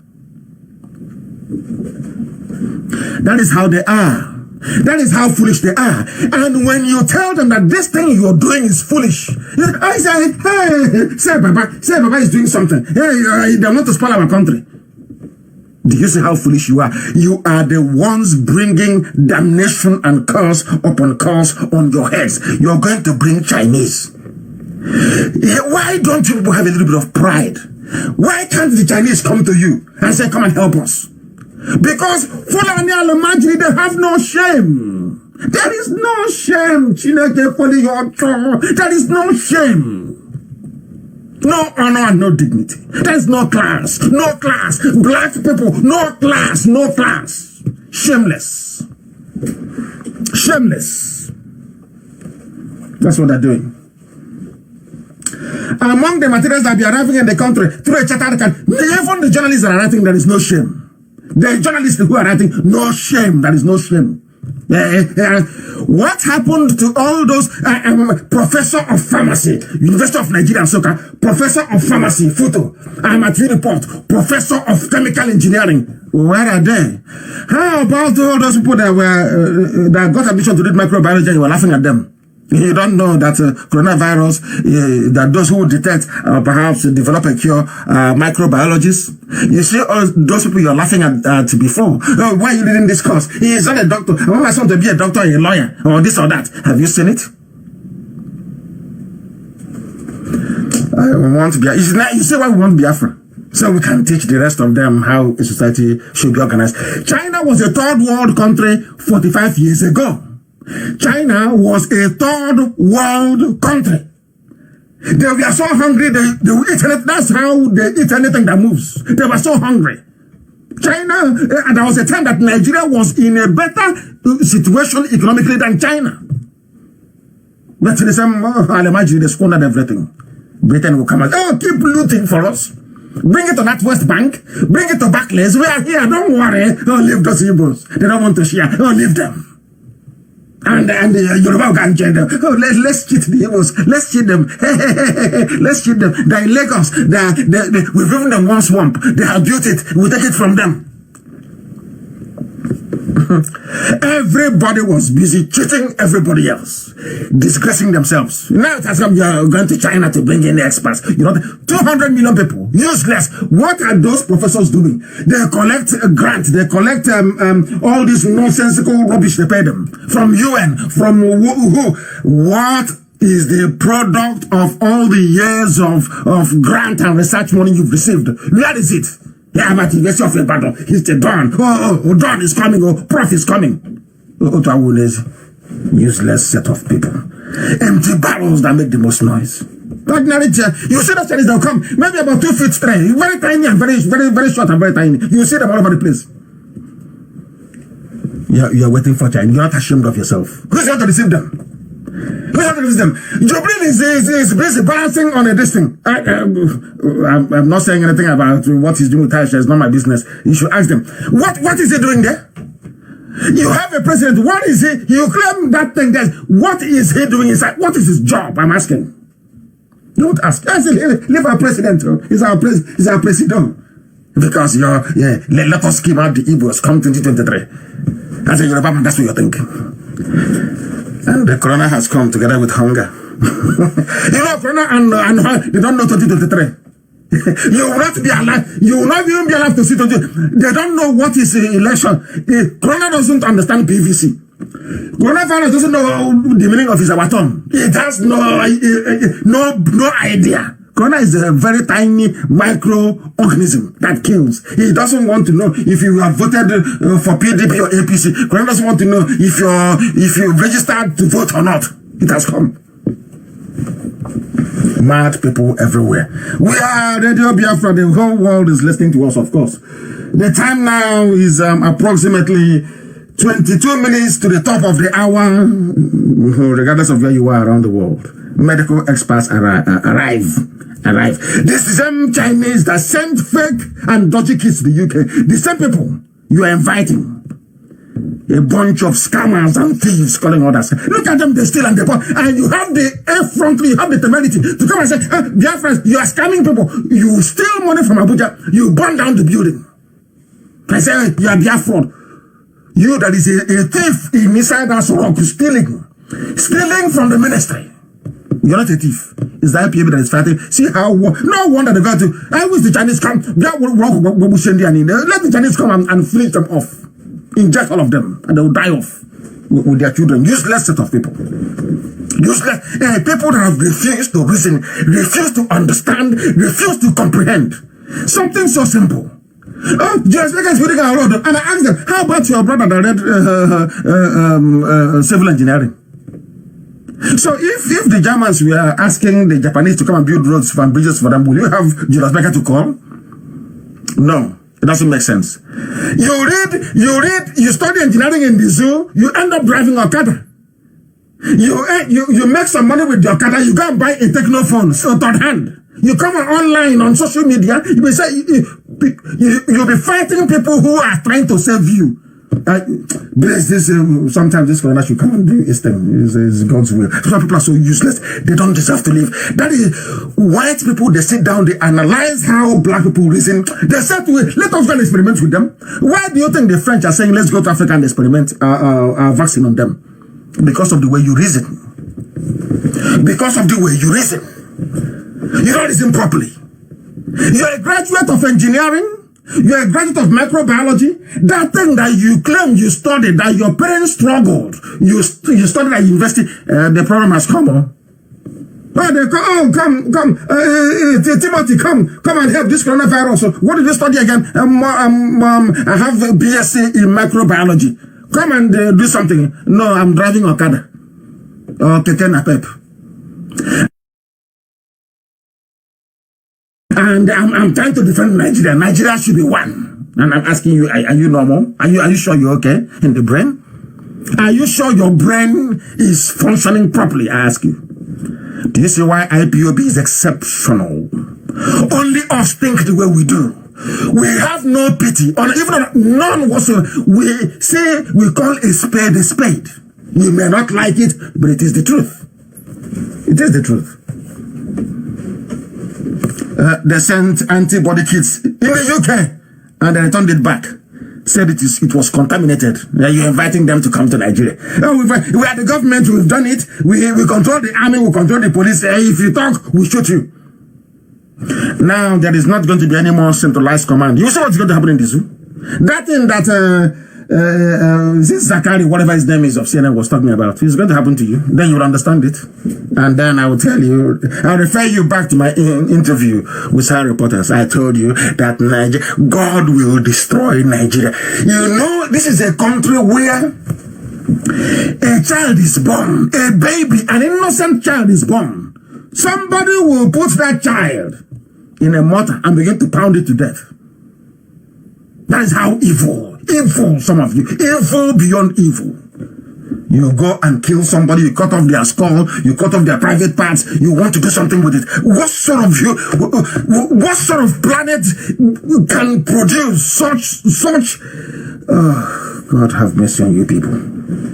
That is how they are. That is how foolish they are. And when you tell them that this thing you're doing is foolish, I say, hey, say Baba is doing something. Hey, they want to spoil our country. Do you see how foolish you are? You are the ones bringing damnation and curse upon curse on your heads. You're going to bring Chinese. Why don't you have a little bit of pride? Why can't the Chinese come to you and say, come and help us? Because Fulani Al-Majri, they have no shame. There is no shame. There is no shame. No honor and no dignity. There is no class. No class. Black people, no class. No class. Shameless. Shameless. That's what they're doing. Among the materials that be arriving in the country through a chartered account, even the journalists that are writing, there is no shame. The journalists who are writing, no shame. There is no shame. What happened to all those professor of pharmacy, University of Nigeria and Soka, professor of pharmacy, photo, at report, professor of chemical engineering? Where are they? How about all those people that were that got admission to read microbiology and you were laughing at them? You don't know that coronavirus, that those who detect perhaps develop a cure, microbiologists. You see all those people you're laughing at before. Oh, why are you reading this course? He is not a doctor. I want my son to be a doctor or a lawyer or this or that. Have you seen it? I want to be. You see why we want Biafra? So we can teach the rest of them how a society should be organized. China was a third world country 45 years ago. China was a third world country. They were so hungry, they would eat anything. That's how they eat anything that moves. They were so hungry. China, and there was a time that Nigeria was in a better situation economically than China. But in the same, I'll imagine they squandered everything. Britain will come and, keep looting for us. Bring it to that West Bank. Bring it to Barclays. We are here, don't worry. Leave those Igbos. They don't want to share. Leave them. And the Yoruba can change them. Let's cheat the Igbos. Let's cheat them. Let's cheat them. They're in Lagos. We've given them one swamp. They have built it. We take it from them. Everybody was busy cheating everybody else, disgracing themselves. Now it has come, you're going to China to bring in the experts. 200 million people, useless. What are those professors doing? They collect a grant, they collect all this nonsensical rubbish they pay them from UN, from who? What is the product of all the years of grant and research money you've received? Where is it? Yeah, I'm at the University of Ibadan. He's the Don. Don is coming. Prof is coming. Useless set of people. Empty barrels that make the most noise. Ordinary, you see those Chinese, they'll come. Maybe about 2 feet straight. Very tiny and very short and very tiny. You see them all over the place. You're waiting for China. You're not ashamed of yourself. Who's going to receive them? Jubril is busy balancing on a distance. I'm not saying anything about what he's doing with Taisha. It's not my business. You should ask them. What is he doing there? You have a president. What is he? You claim that thing there. What is he doing inside? What is his job? I'm asking. Don't ask. Leave our president. He's our president. Because let us keep out the Igbos come 2023. As a Yoruba man, that's what you're thinking. And the corona has come together with hunger. Corona and they don't know 2023. You will not be alive. You will not even be alive to see to do. They don't know what is election. Corona doesn't understand PVC. Coronavirus doesn't know the meaning of his avatar. It has no idea. Corona is a very tiny microorganism that kills. He doesn't want to know if you have voted for PDP or APC. Corona doesn't want to know if you registered to vote or not. It has come. Mad people everywhere. We are Radio Biafra. The whole world is listening to us, of course. The time now is approximately 22 minutes to the top of the hour, regardless of where you are around the world. Medical experts arrive. The same Chinese that sent fake and dodgy kids to the UK, the same people you are inviting. A bunch of scammers and thieves calling others. Look at them, they steal and they burn. And you have the effrontery, you have the temerity to come and say, dear friends, you are scamming people. You steal money from Abuja, you burn down the building. I say, you are their fraud. You that is a thief inside that rock, stealing from the ministry. You're not a thief. It's the IPAB that is fighting. See how, no wonder they got to, I wish the Chinese come, let the Chinese come and finish them off. Inject all of them and they will die off with their children. Useless set of people. Useless people that have refused to reason, refused to understand, refused to comprehend. Something so simple. Just like us speaking around, and I asked them, how about your brother that read civil engineering? So if the Germans were asking the Japanese to come and build roads and bridges for them, will you have Julius Baker to call? No. It doesn't make sense. You study engineering in the zoo, you end up driving Okada. You make some money with the Okada, you go and buy a techno phone, so third hand. You come online on social media, you will say you'll be fighting people who are trying to save you. Sometimes this corona should come and do its thing. It's God's will. Some people are so useless, they don't deserve to live. That is white people, they sit down, they analyze how black people reason. They say to it, let us go and experiment with them. Why do you think the French are saying let's go to Africa and experiment our vaccine on them? Because of the way you reason. Because of the way you reason. You don't reason properly. You're a graduate of engineering. You're a graduate of microbiology. That thing that you claim you studied, that your parents struggled, you studied at university, the problem has come. Come, Timothy, come and help this coronavirus. So what did you study again? I have a BSc in microbiology. Come and do something. No, I'm driving Okada. Keke Napep. And I'm trying to defend Nigeria. Nigeria should be one. And I'm asking you, are you normal? Are you sure you're okay in the brain? Are you sure your brain is functioning properly? I ask you. Do you see why IPOB is exceptional? Only us think the way we do. We have no pity, or even none whatsoever. We say we call a spade a spade. You may not like it, but it is the truth. It is the truth. They sent antibody kits in the UK and they returned it back. Said it was contaminated. You're inviting them to come to Nigeria. We are the government, we've done it. We control the army, we control the police. If you talk, we shoot you. Now there is not going to be any more centralized command. You see what's going to happen in the zoo? That thing that this Zakari, whatever his name is of CNN was talking about, it's going to happen to you. Then you'll understand it. And then I will tell you, I'll refer you back to my interview with our reporters. I told you that God will destroy Nigeria. You know, this is a country where a child is born, a baby, an innocent child is born. Somebody will put that child in a mortar and begin to pound it to death. That is how evil, some of you, evil beyond evil. You go and kill somebody, you cut off their skull, you cut off their private parts, you want to do something with it. What sort of planet can produce such God have mercy on you people.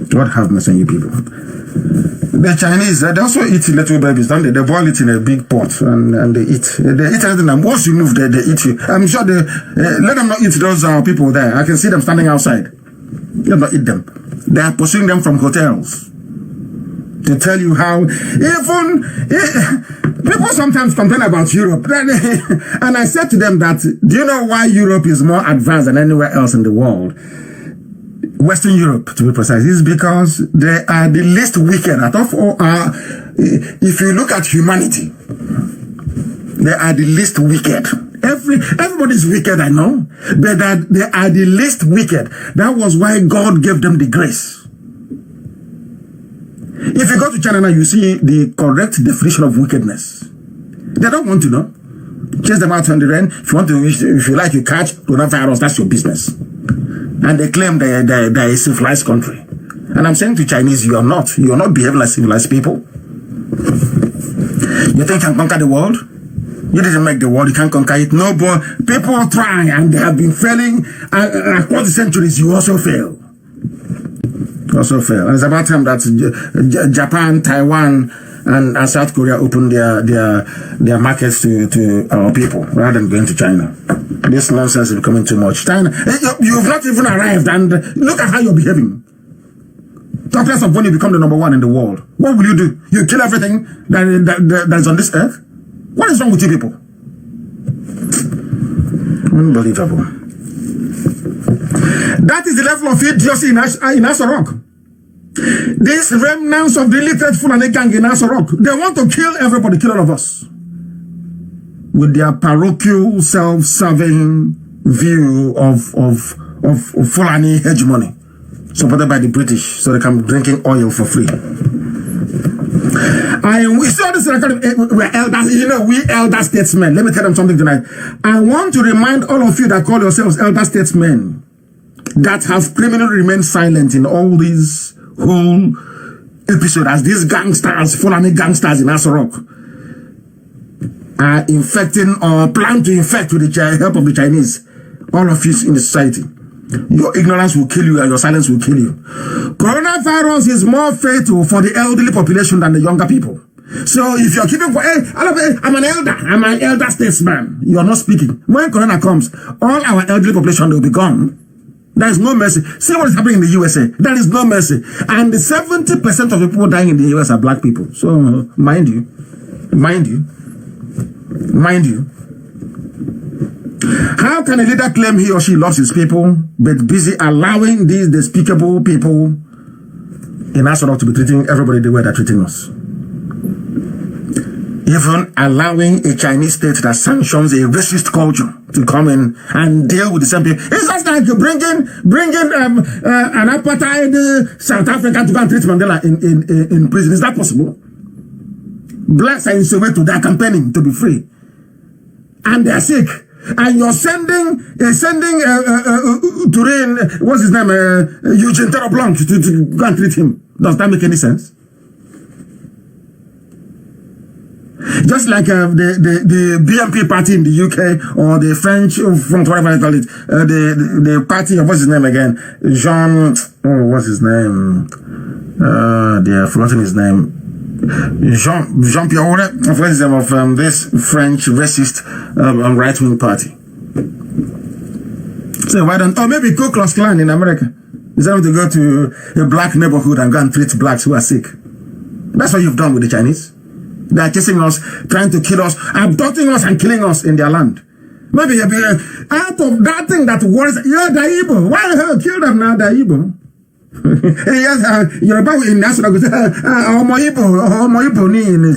God have mercy on you people. The Chinese, they also eat little babies, don't they? They boil it in a big pot and they eat. They eat anything, and once you move, they eat you. I'm sure they let them not eat those people there. I can see them standing outside. Let them not eat them. They are pursuing them from hotels to tell you how even People sometimes complain about Europe. And I said to them that, do you know why Europe is more advanced than anywhere else in the world? Western Europe, to be precise, is because they are the least wicked out of all. If you look at humanity, they are the least wicked. Everybody's wicked, I know, but they are the least wicked. That was why God gave them the grace. If you go to China now, you see the correct definition of wickedness. They don't want to know. Chase them out on the rain. If you like, you catch coronavirus. That's your business. And they claim they're a civilized country. And I'm saying to Chinese, you are not. You are not behaving like civilized people. You think you can conquer the world? You didn't make the world. You can't conquer it. No, but people try, and they have been failing. And across the centuries, you also fail. And it's about time that Japan, Taiwan, and South Korea open their markets to our people rather than going to China. This nonsense is becoming too much. China, you've not even arrived, and look at how you're behaving. Talk less of when you become the #1 in the world. What will you do? You kill everything that is on this earth? What is wrong with you people? Unbelievable. That is the level of idiocy in Aso Rock. These remnants of the illiterate Fulani gang in Aso Rock, they want to kill everybody, kill all of us. With their parochial, self-serving view of Fulani hegemony, supported by the British, so they can be drinking oil for free. We saw this record. We're elders, we elder statesmen. Let me tell them something tonight. I want to remind all of you that call yourselves elder statesmen that have criminally remained silent in all these whole episode as these gangsters, Fulani gangsters in Aso Rock, are infecting or plan to infect with the help of the Chinese all of you in the society. Your ignorance will kill you and your silence will kill you. Coronavirus is more fatal for the elderly population than the younger people. So if you're keeping I'm an elder statesman. You are not speaking. When Corona comes, all our elderly population will be gone. There is no mercy. See what is happening in the USA. There is no mercy. And 70% of the people dying in the US are black people. So mind you. How can a leader claim he or she loves his people, but busy allowing these despicable people in Aso Rock to be treating everybody the way they're treating us? Even allowing a Chinese state that sanctions a racist culture to come in and deal with the same people. It's just like bringing an apartheid South Africa to go and treat Mandela in prison. Is that possible? Blacks are in Soweto, they are campaigning to be free, and they are sick. And you're sending Turin, what's his name, Eugene Terreblanc to go and treat him. Does that make any sense? Just like the BNP party in the UK or the French, whatever I call it, the party of, what's his name again? What's his name? They have forgotten his name. Jean-Pierre, I've forgotten his name, of this French racist right-wing party. So why don't, maybe Ku Klux Klan in America is able to go to a black neighborhood and go and treat blacks who are sick. That's what you've done with the Chinese. They are chasing us, trying to kill us, abducting us and killing us in their land. Maybe out of that thing that worries, they're Igbo. Why the hell kill them now? They're Igbo. Yes, you're about in national in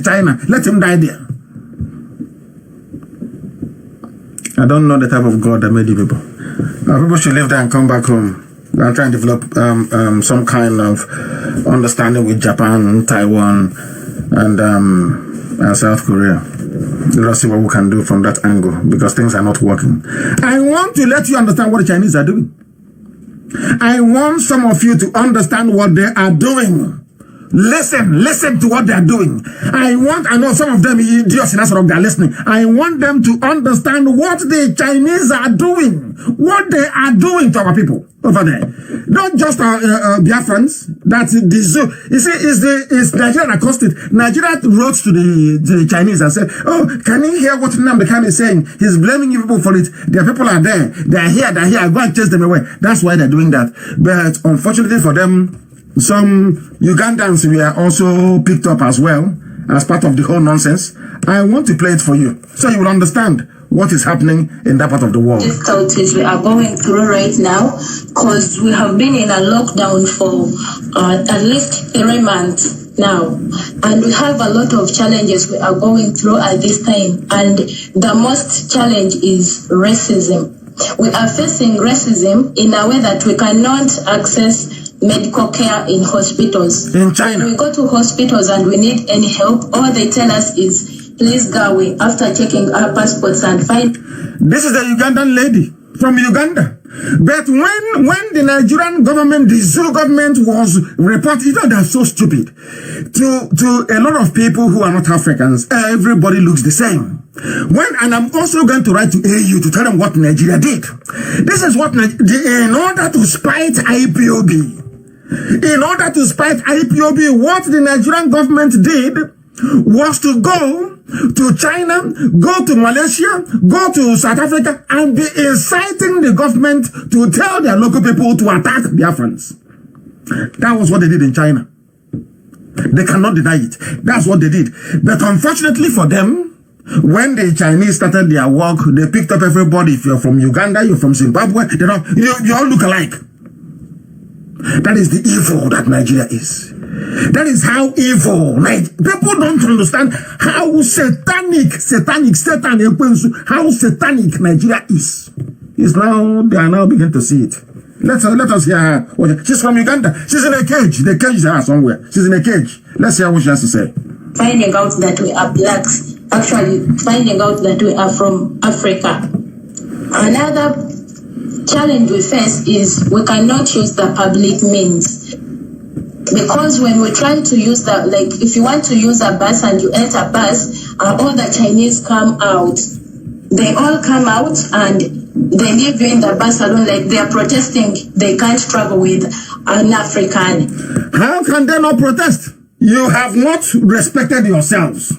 China. Let him die there. I don't know the type of God that made you people. People should live there and come back home. I'm trying to develop some kind of understanding with Japan, Taiwan, and South Korea. Let's see what we can do from that angle, because things are not working. I want to let you understand what the Chinese are doing. I want some of you to understand what they are doing. Listen to what they are doing. I know some of them idiots in Aso Rock, they're listening. I want them to understand what the Chinese are doing. What they are doing to our people over there. Not just Biafrans. That's the zoo. You see, it's Nigeria that caused it. Nigeria wrote to the Chinese and said, oh, can you hear what Nnamdi Kanu is saying? He's blaming you people for it. Their people are there. They're here. Go and chase them away. That's why they're doing that. But unfortunately for them, some Ugandans were also picked up as well as part of the whole nonsense. I want to play it for you so you will understand what is happening in that part of the world. Difficulties we are going through right now, because we have been in a lockdown for at least 3 months now, and we have a lot of challenges we are going through at this time, and the most challenge is racism. We are facing racism in a way that we cannot access medical care in hospitals. In China, when we go to hospitals and we need any help, all they tell us is, please go away, after checking our passports and find. this is a Ugandan lady from Uganda. But when the Nigerian government, the Zulu government was reported, you know, they're so stupid. To a lot of people who are not Africans, everybody looks the same. And I'm also going to write to AU to tell them what Nigeria did. This is what in order to spite IPOB, what the Nigerian government did was to go to China, go to Malaysia, go to South Africa, and be inciting the government to tell their local people to attack Biafrans. That was what they did in China. They cannot deny it. That's what they did. But unfortunately for them, when the Chinese started their work, they picked up everybody. If you're from Uganda, you're from Zimbabwe, you all look alike. That is the evil that Nigeria is. That is how evil. People don't understand how satanic Nigeria is. They are now beginning to see it. Let us hear her. She's from Uganda. She's in a cage. The cage is her somewhere. She's in a cage. Let's hear what she has to say. Finding out that we are blacks, actually finding out that we are from Africa. Another challenge we face is we cannot use the public means. Because when we try to use that, like if you want to use a bus and you enter a bus, all the Chinese come out. They all come out and they leave you in the bus alone, like they are protesting. They can't travel with an African. How can they not protest? You have not respected yourselves.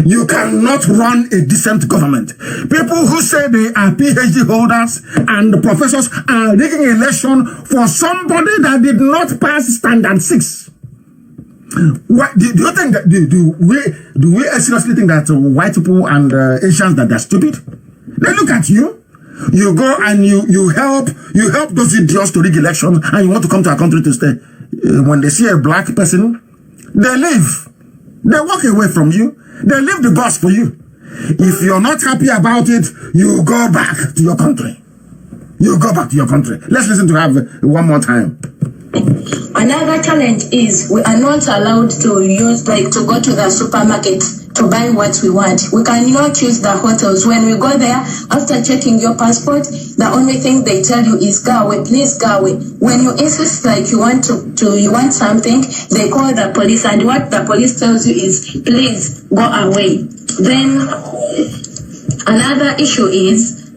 You cannot run a decent government. People who say they are PhD holders and professors are rigging election for somebody that did not pass standard 6. What, do you think that do we seriously think that white people and Asians that they're stupid? They look at you. You go and you help those idiots to rig elections, and you want to come to our country to stay. When they see a black person, they leave. They walk away from you. They leave the bus for you. If you're not happy about it, you go back to your country. You go back to your country. Let's listen to her one more time. Another challenge is we are not allowed to use, like, to go to the supermarket to buy what we want. We cannot use the hotels. When we go there, after checking your passport, the only thing they tell you is go away, please go away. When you insist like you want you want something, they call the police, and what the police tells you is please go away. Then another issue is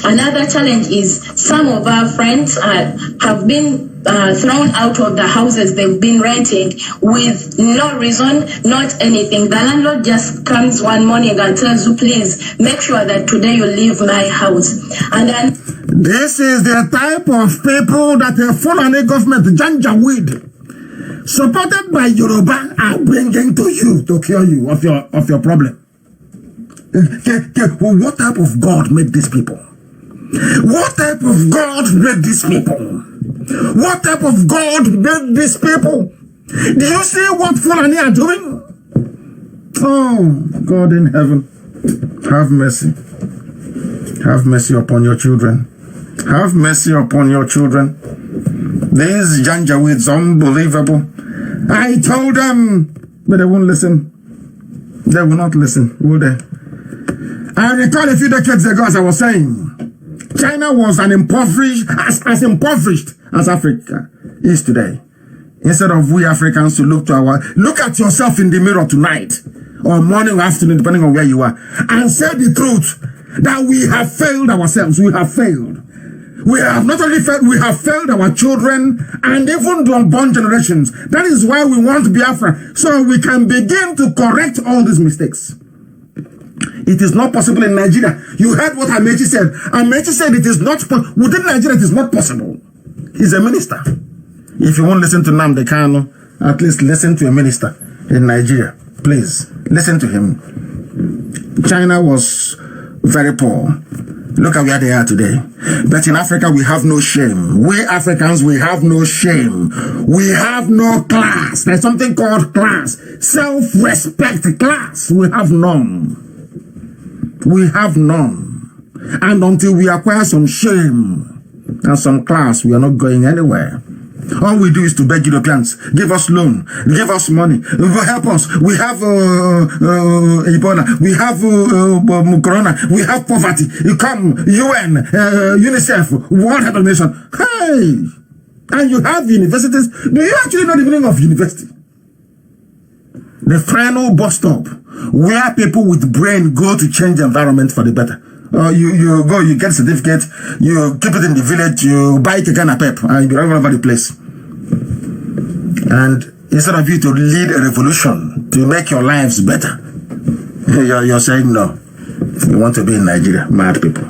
another challenge is some of our friends have been thrown out of the houses they've been renting with no reason, not anything. The landlord just comes one morning and tells you, please make sure that today you leave my house. And then this is the type of people that the Fulani government, Janjaweed, supported by Yoruba, are bringing to you to cure you of your problem. What type of God made these people? What type of God made these people? What type of God made these people? Do you see what Fulani are doing? Oh, God in heaven, have mercy. Have mercy upon your children. Have mercy upon your children. These Janjaweeds, unbelievable. I told them, but they won't listen. They will not listen, will they? I recall a few decades ago, as I was saying, China was as impoverished as Africa is today. Instead of we Africans to look at yourself in the mirror tonight, or morning or afternoon, depending on where you are, and say the truth that we have failed ourselves. We have failed. We have not only failed, we have failed our children and even the unborn generations. That is why we want Biafra, so we can begin to correct all these mistakes. It is not possible in Nigeria. You heard what Amechi said. Amechi said it is not within Nigeria. It is not possible. He's a minister. If you won't listen to Nnamdi Kanu, At least listen to a minister in Nigeria. Please, listen to him. China was very poor. Look at where they are today. But in Africa, we have no shame. We Africans, we have no shame. We have no class. There's something called class. Self-respect class. We have none. We have none. And until we acquire some shame and some class, we are not going anywhere. All we do is to beg Europeans, give us loan, give us money, help us. We have Ebola, we have Corona, we have poverty. You come, UN, UNICEF, World Health Organization. Hey! And you have universities. Do you actually know the meaning of university? The final bus stop, where people with brain go to change the environment for the better. You go, you get a certificate, you keep it in the village, you buy Kekana Pep, and you be all over the place. And instead of you to lead a revolution to make your lives better, you're saying no. You want to be in Nigeria, mad people.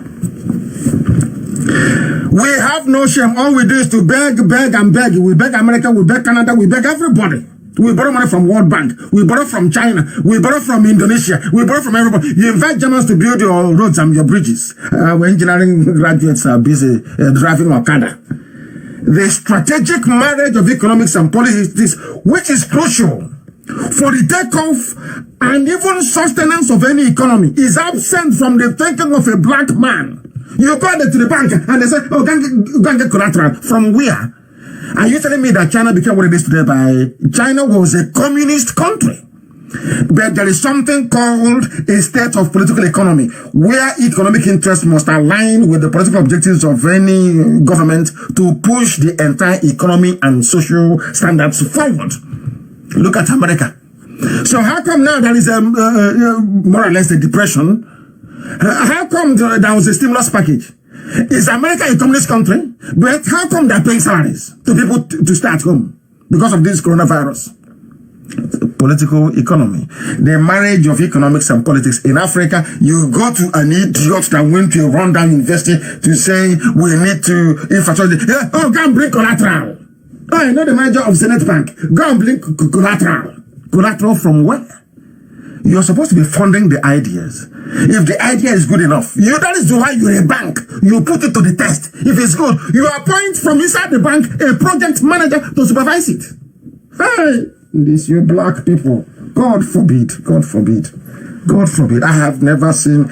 We have no shame. All we do is to beg, and beg. We beg America, we beg Canada, we beg everybody. We borrow money from World Bank. We borrow from China. We borrow from Indonesia. We borrow from everybody. You invite Germans to build your roads and your bridges. Our engineering graduates are busy driving Okada. The strategic marriage of economics and politics, which is crucial for the takeoff and even sustenance of any economy, is absent from the thinking of a black man. You go to the bank and they say, oh, go and get collateral. From where? Are you telling me that China became what it is today by... China was a communist country. But there is something called a state of political economy, where economic interests must align with the political objectives of any government to push the entire economy and social standards forward. Look at America. So how come now there is more or less a depression? How come there was a stimulus package? Is America a communist country? But how come they're paying salaries to people to stay at home because of this coronavirus? Political economy. The marriage of economics and politics. In Africa, you go to an idiot that went to a rundown university to say, we need to infrastructure. Oh, go and bring collateral. Oh, I know the manager of Zenith Bank. Go and bring collateral. Collateral from where? You're supposed to be funding the ideas. If the idea is good enough, that is why you're a bank. You put it to the test. If it's good, you appoint from inside the bank a project manager to supervise it. Hey, this you black people. God forbid. God forbid. God forbid. I have never seen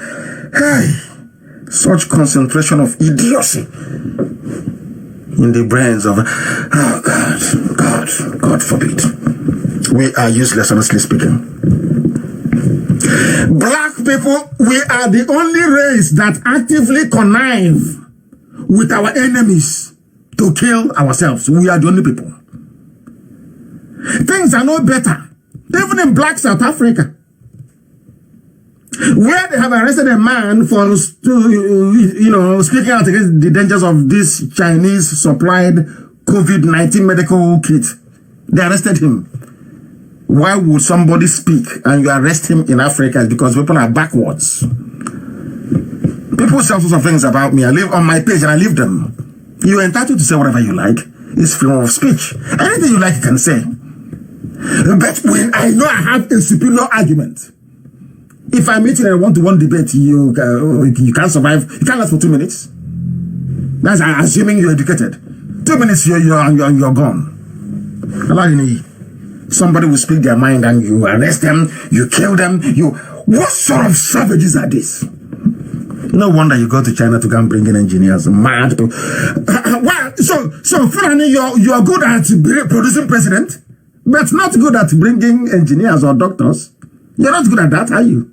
such concentration of idiocy in the brains of... Oh, God forbid. We are useless, honestly speaking. Black people, we are the only race that actively connive with our enemies to kill ourselves. We are the only people. Things are no better. Even in black South Africa, where they have arrested a man for, speaking out against the dangers of this Chinese supplied COVID-19 medical kit. They arrested him. Why would somebody speak and you arrest him in Africa? It's because people are backwards. People say all sorts of things about me. I live on my page and I leave them. You're entitled to say whatever you like. It's freedom of speech. Anything you like, you can say. But when I know I have a superior argument, if I meet you in a one-to-one debate, you can't survive. You can't last for 2 minutes. That's assuming you're educated. 2 minutes, you're gone. Somebody will speak their mind and you arrest them, you kill them, what sort of savages are these? No wonder you go to China to go and bring in engineers, mad people. So Fulani, you're good at producing president, but not good at bringing engineers or doctors. You're not good at that, are you?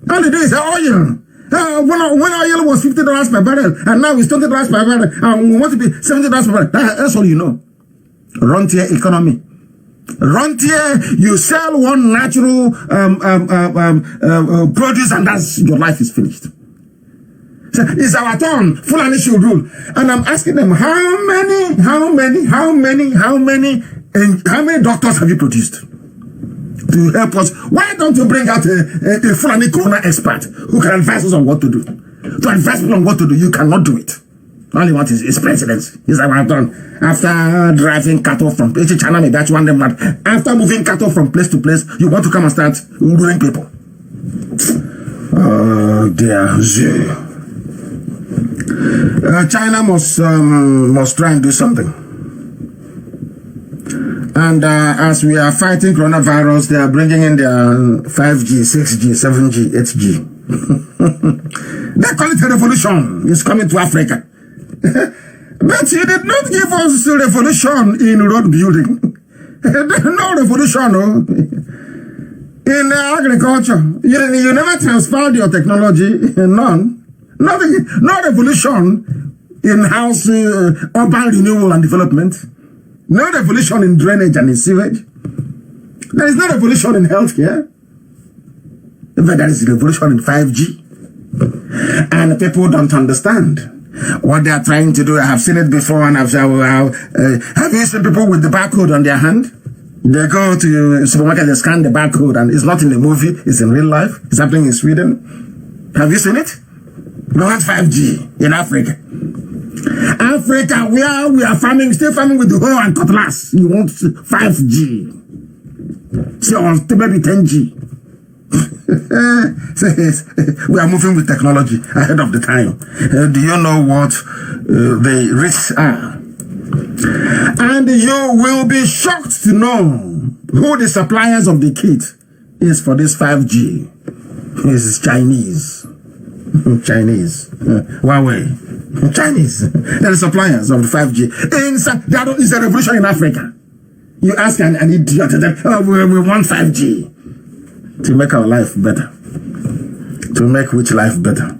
All you do is oil. When oil was $50 per barrel, and now it's $20 per barrel, and we want to be $70 per barrel. That's all you know. Rentier economy. Rentier, you sell one natural produce, and that's your life is finished. So it's our turn. Fulani should rule, and I'm asking them, how many doctors have you produced to help us? Why don't you bring out a Fulani corona expert who can advise us on what to do? To advise people on what to do, you cannot do it. All he wants is presidency. He's like, what I've done. After driving cattle from China, maybe that's one day. After moving cattle from place to place, you want to come and start ruling people. Oh dear. China must try and do something. And as we are fighting coronavirus, they are bringing in their 5G, 6G, 7G, 8G. They call it a revolution. It's coming to Africa. But you did not give us a revolution in road building. No revolution, no. In agriculture. You never transferred your technology. None. Nothing. No revolution in house urban renewal and development. No revolution in drainage and in sewage. There is no revolution in healthcare. But there is a revolution in 5G. And people don't understand what they are trying to do. I have seen it before, and have you seen people with the barcode on their hand? They go to the supermarket, they scan the barcode, and it's not in the movie, it's in real life. It's happening in Sweden. Have you seen it? We want 5G in Africa. Africa, where we are farming, still farming with the hoe and cutlass. You want 5G. So maybe 10G. We are moving with technology ahead of the time. Do you know what the risks are? And you will be shocked to know who the suppliers of the kit is for this 5G. This is Chinese. Chinese. Huawei. Chinese. They are the suppliers of the 5G. There is a revolution in Africa. You ask an idiot, we want 5G. To make our life better. To make which life better?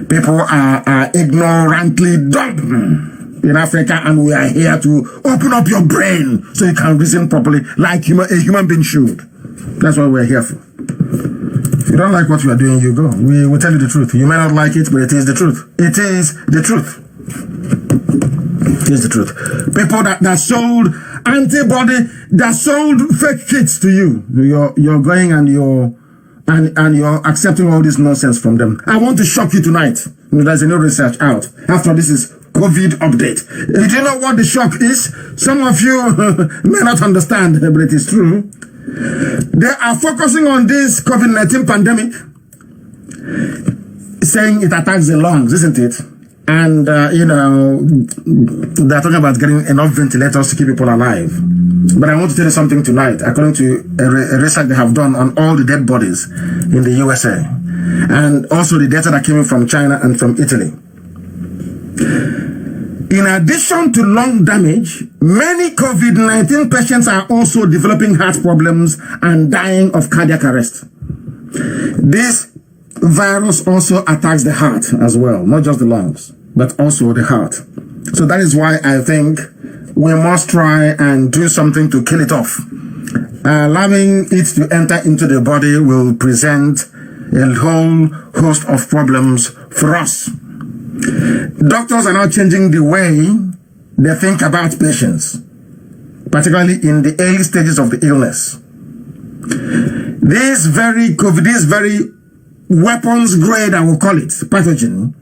People are ignorantly dumb in Africa, and we are here to open up your brain so you can reason properly like a human being should. That's what we're here for. If you don't like what we are doing, you go. We will tell you the truth. You may not like it, but it is the truth. It is the truth. It is the truth. People that sold antibody, that sold fake kits to you. You're going and you're accepting all this nonsense from them. I want to shock you tonight. There's a new research out. After this is COVID update. Did you know what the shock is? Some of you may not understand, but it is true. They are focusing on this COVID-19 pandemic, saying it attacks the lungs, isn't it? And, they're talking about getting enough ventilators to keep people alive. But I want to tell you something tonight. According to a research they have done on all the dead bodies in the USA, and also the data that came in from China and from Italy. In addition to lung damage, many COVID-19 patients are also developing heart problems and dying of cardiac arrest. This virus also attacks the heart as well, not just the lungs, but also the heart. So that is why I think we must try and do something to kill it off. Allowing it to enter into the body will present a whole host of problems for us. Doctors are now changing the way they think about patients, particularly in the early stages of the illness. This very weapons grade, I will call it, pathogen,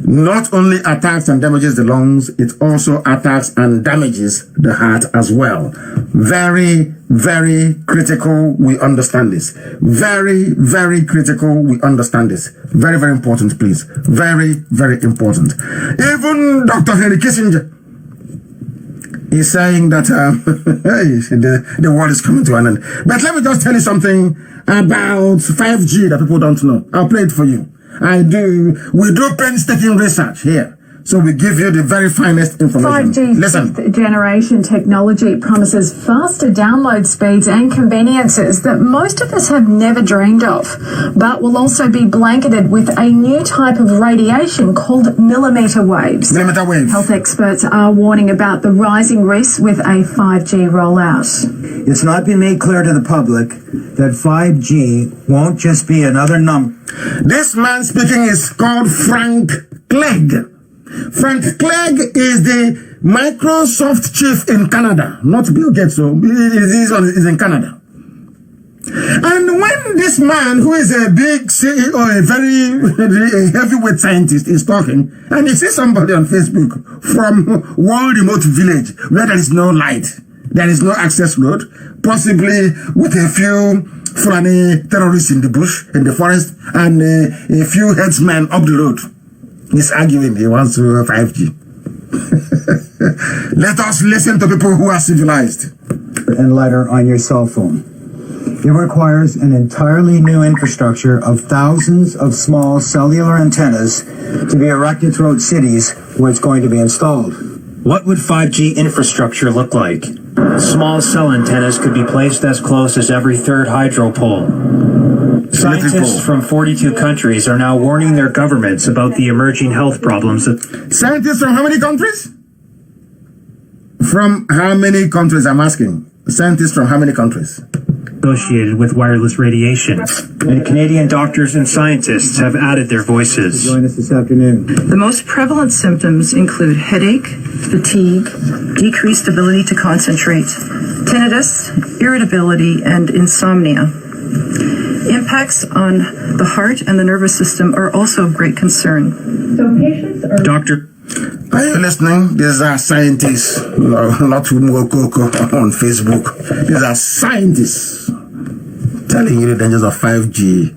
not only attacks and damages the lungs, it also attacks and damages the heart as well. Very, very critical we understand this. Very, very critical we understand this. Very, very important, please. Very, very important. Even Dr. Henry Kissinger is saying that the world is coming to an end. But let me just tell you something about 5G that people don't know. I'll play it for you. We do painstaking research here. So we give you the very finest information. 5G fifth generation technology promises faster download speeds and conveniences that most of us have never dreamed of, but will also be blanketed with a new type of radiation called millimeter waves. Millimeter waves. Health experts are warning about the rising risks with a 5G rollout. It's not been made clear to the public that 5G won't just be another number. This man speaking is called Frank Clegg. Frank Clegg is the Microsoft chief in Canada, not Bill Gates. So he's in Canada. And when this man, who is a big CEO, a very heavyweight scientist, is talking, and he sees somebody on Facebook from one remote village where there is no light, there is no access road, possibly with a few Fulani terrorists in the bush, in the forest, and a few headsmen up the road, he's arguing he wants 5G. Let us listen to people who are civilized. And lighter on your cell phone. It requires an entirely new infrastructure of thousands of small cellular antennas to be erected throughout cities where it's going to be installed. What would 5G infrastructure look like? Small cell antennas could be placed as close as every third hydro pole. Scientists from 42 countries are now warning their governments about the emerging health problems. Scientists from how many countries? From how many countries, I'm asking? Scientists from how many countries? Associated with wireless radiation. And Canadian doctors and scientists have added their voices. Join us this afternoon. The most prevalent symptoms include headache, fatigue, decreased ability to concentrate, tinnitus, irritability, and insomnia. Impacts on the heart and the nervous system are also of great concern. So patients are... Doctor... Are you listening? These are scientists, not Umokoko on Facebook. These are scientists telling you the dangers of 5G.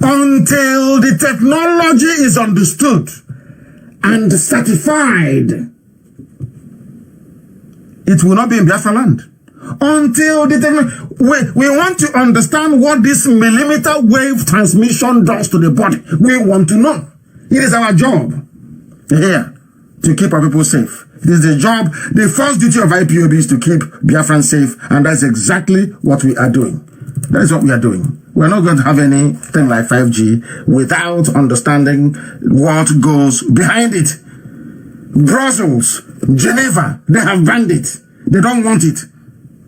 Until the technology is understood and certified, it will not be in Biafra land. Until the technology, we want to understand what this millimeter wave transmission does to the body. We want to know. It is our job here to keep our people safe. It is the job, the first duty of IPOB is to keep Biafrans safe, and that's exactly what we are doing. That is what we are doing. We're not going to have anything like 5G without understanding what goes behind it. Brussels, Geneva, they have banned it. They don't want it.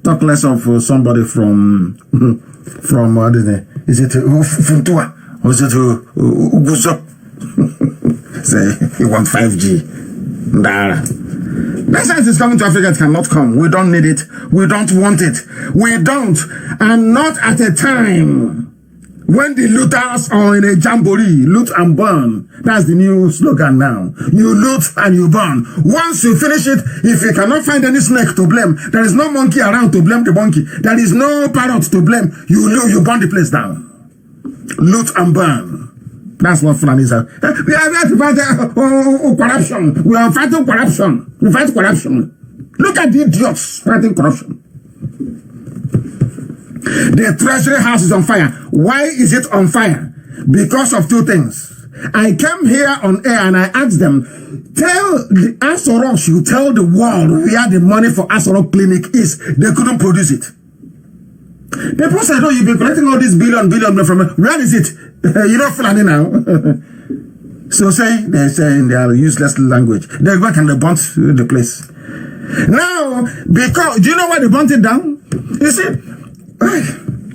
Talk less of somebody from what is it Funtua, or is it Uguzo? Say you want 5G. That science is coming to Africa. It cannot come. We don't need it. We don't want it. We don't. And not at a time when the looters are in a jamboree. Loot and burn. That's the new slogan now. You loot and you burn. Once you finish it, if you cannot find any snake to blame, there is no monkey around to blame the monkey. There is no parrot to blame. You burn the place down. Loot and burn. That's what Fulanis are. We are here to fight corruption. We are fighting corruption. We fight corruption. Look at the idiots fighting corruption. The Treasury House is on fire. Why is it on fire? Because of two things. I came here on air and I asked them, tell the Asorok, you tell the world where the money for Asorok Clinic is. They couldn't produce it. People said, oh, you've been collecting all this billion from where is it? You know Fulani now. So they say in their useless language, they go and they burnt the place. Now, because, do you know why they burnt it down? You see,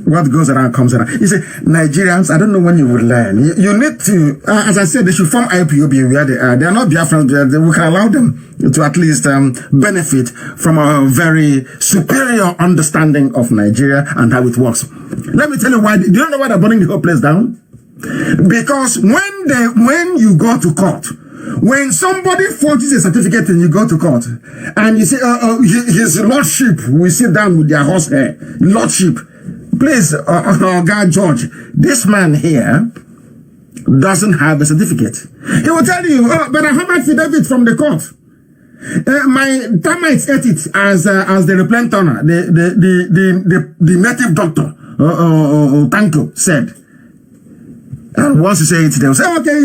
what goes around comes around. You see, Nigerians, I don't know when you will learn. You need to, as I said, they should form IPOB where they are. They are not Biafrans. We can allow them to at least benefit from a very superior understanding of Nigeria and how it works. Let me tell you why. Do you know why they're burning the whole place down? Because when you go to court, when somebody forges a certificate and you go to court, and you say, his lordship will sit down with their horsehair, lordship, please, God George, this man here doesn't have a certificate. He will tell you, but I have affidavit from the court. My termites ate it as the replant turner, the native doctor, Tanko said. And once you say it, they'll say, okay,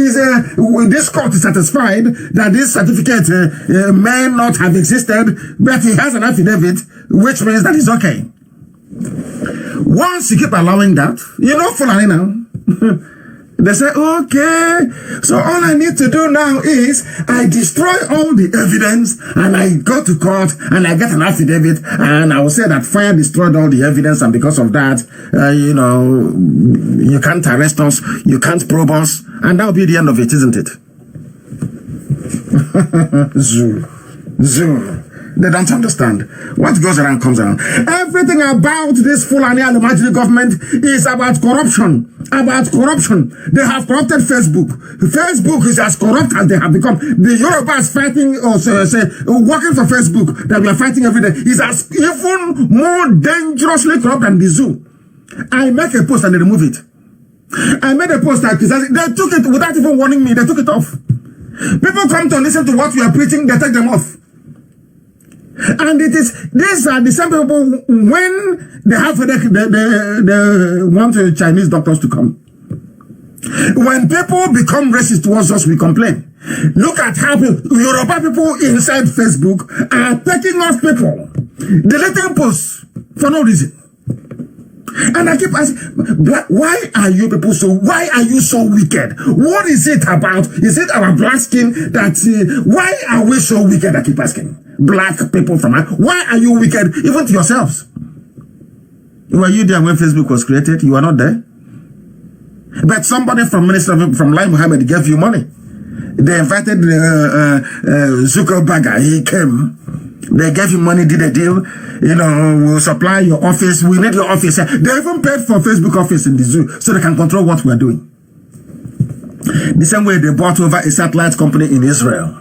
this court is satisfied that this certificate may not have existed, but he has an affidavit, which means that it's okay. Once you keep allowing that, you know Fulani now. They say, okay, so all I need to do now is I destroy all the evidence and I go to court and I get an affidavit and I will say that fire destroyed all the evidence and because of that, you can't arrest us, you can't probe us, and that will be the end of it, isn't it? Zoo. They don't understand. What goes around comes around. Everything about this Fulani Al-Majri government is about corruption. About corruption. They have corrupted Facebook. Facebook is as corrupt as they have become. The Yorubas fighting, or working for Facebook that we are fighting every day is as even more dangerously corrupt than the zoo. I make a post and they remove it. I made a post that they took it without even warning me. They took it off. People come to listen to what we are preaching, they take them off. And these are the same people, when they have headache, they want Chinese doctors to come. When people become racist towards us, we complain. Look at how Yoruba people inside Facebook are taking off people, deleting posts for no reason. And I keep asking, why are you people why are you so wicked? What is it about? Is it our black skin that, why are we so wicked? I keep asking. Black people why are you wicked, even to yourselves? Were you there when Facebook was created? You are not there. But somebody from Lai Mohammed gave you money. They invited Zuckerberg, he came. They gave you money, did a deal. You know, we'll supply your office. We need your office. They even paid for Facebook office in the zoo so they can control what we're doing. The same way they bought over a satellite company in Israel,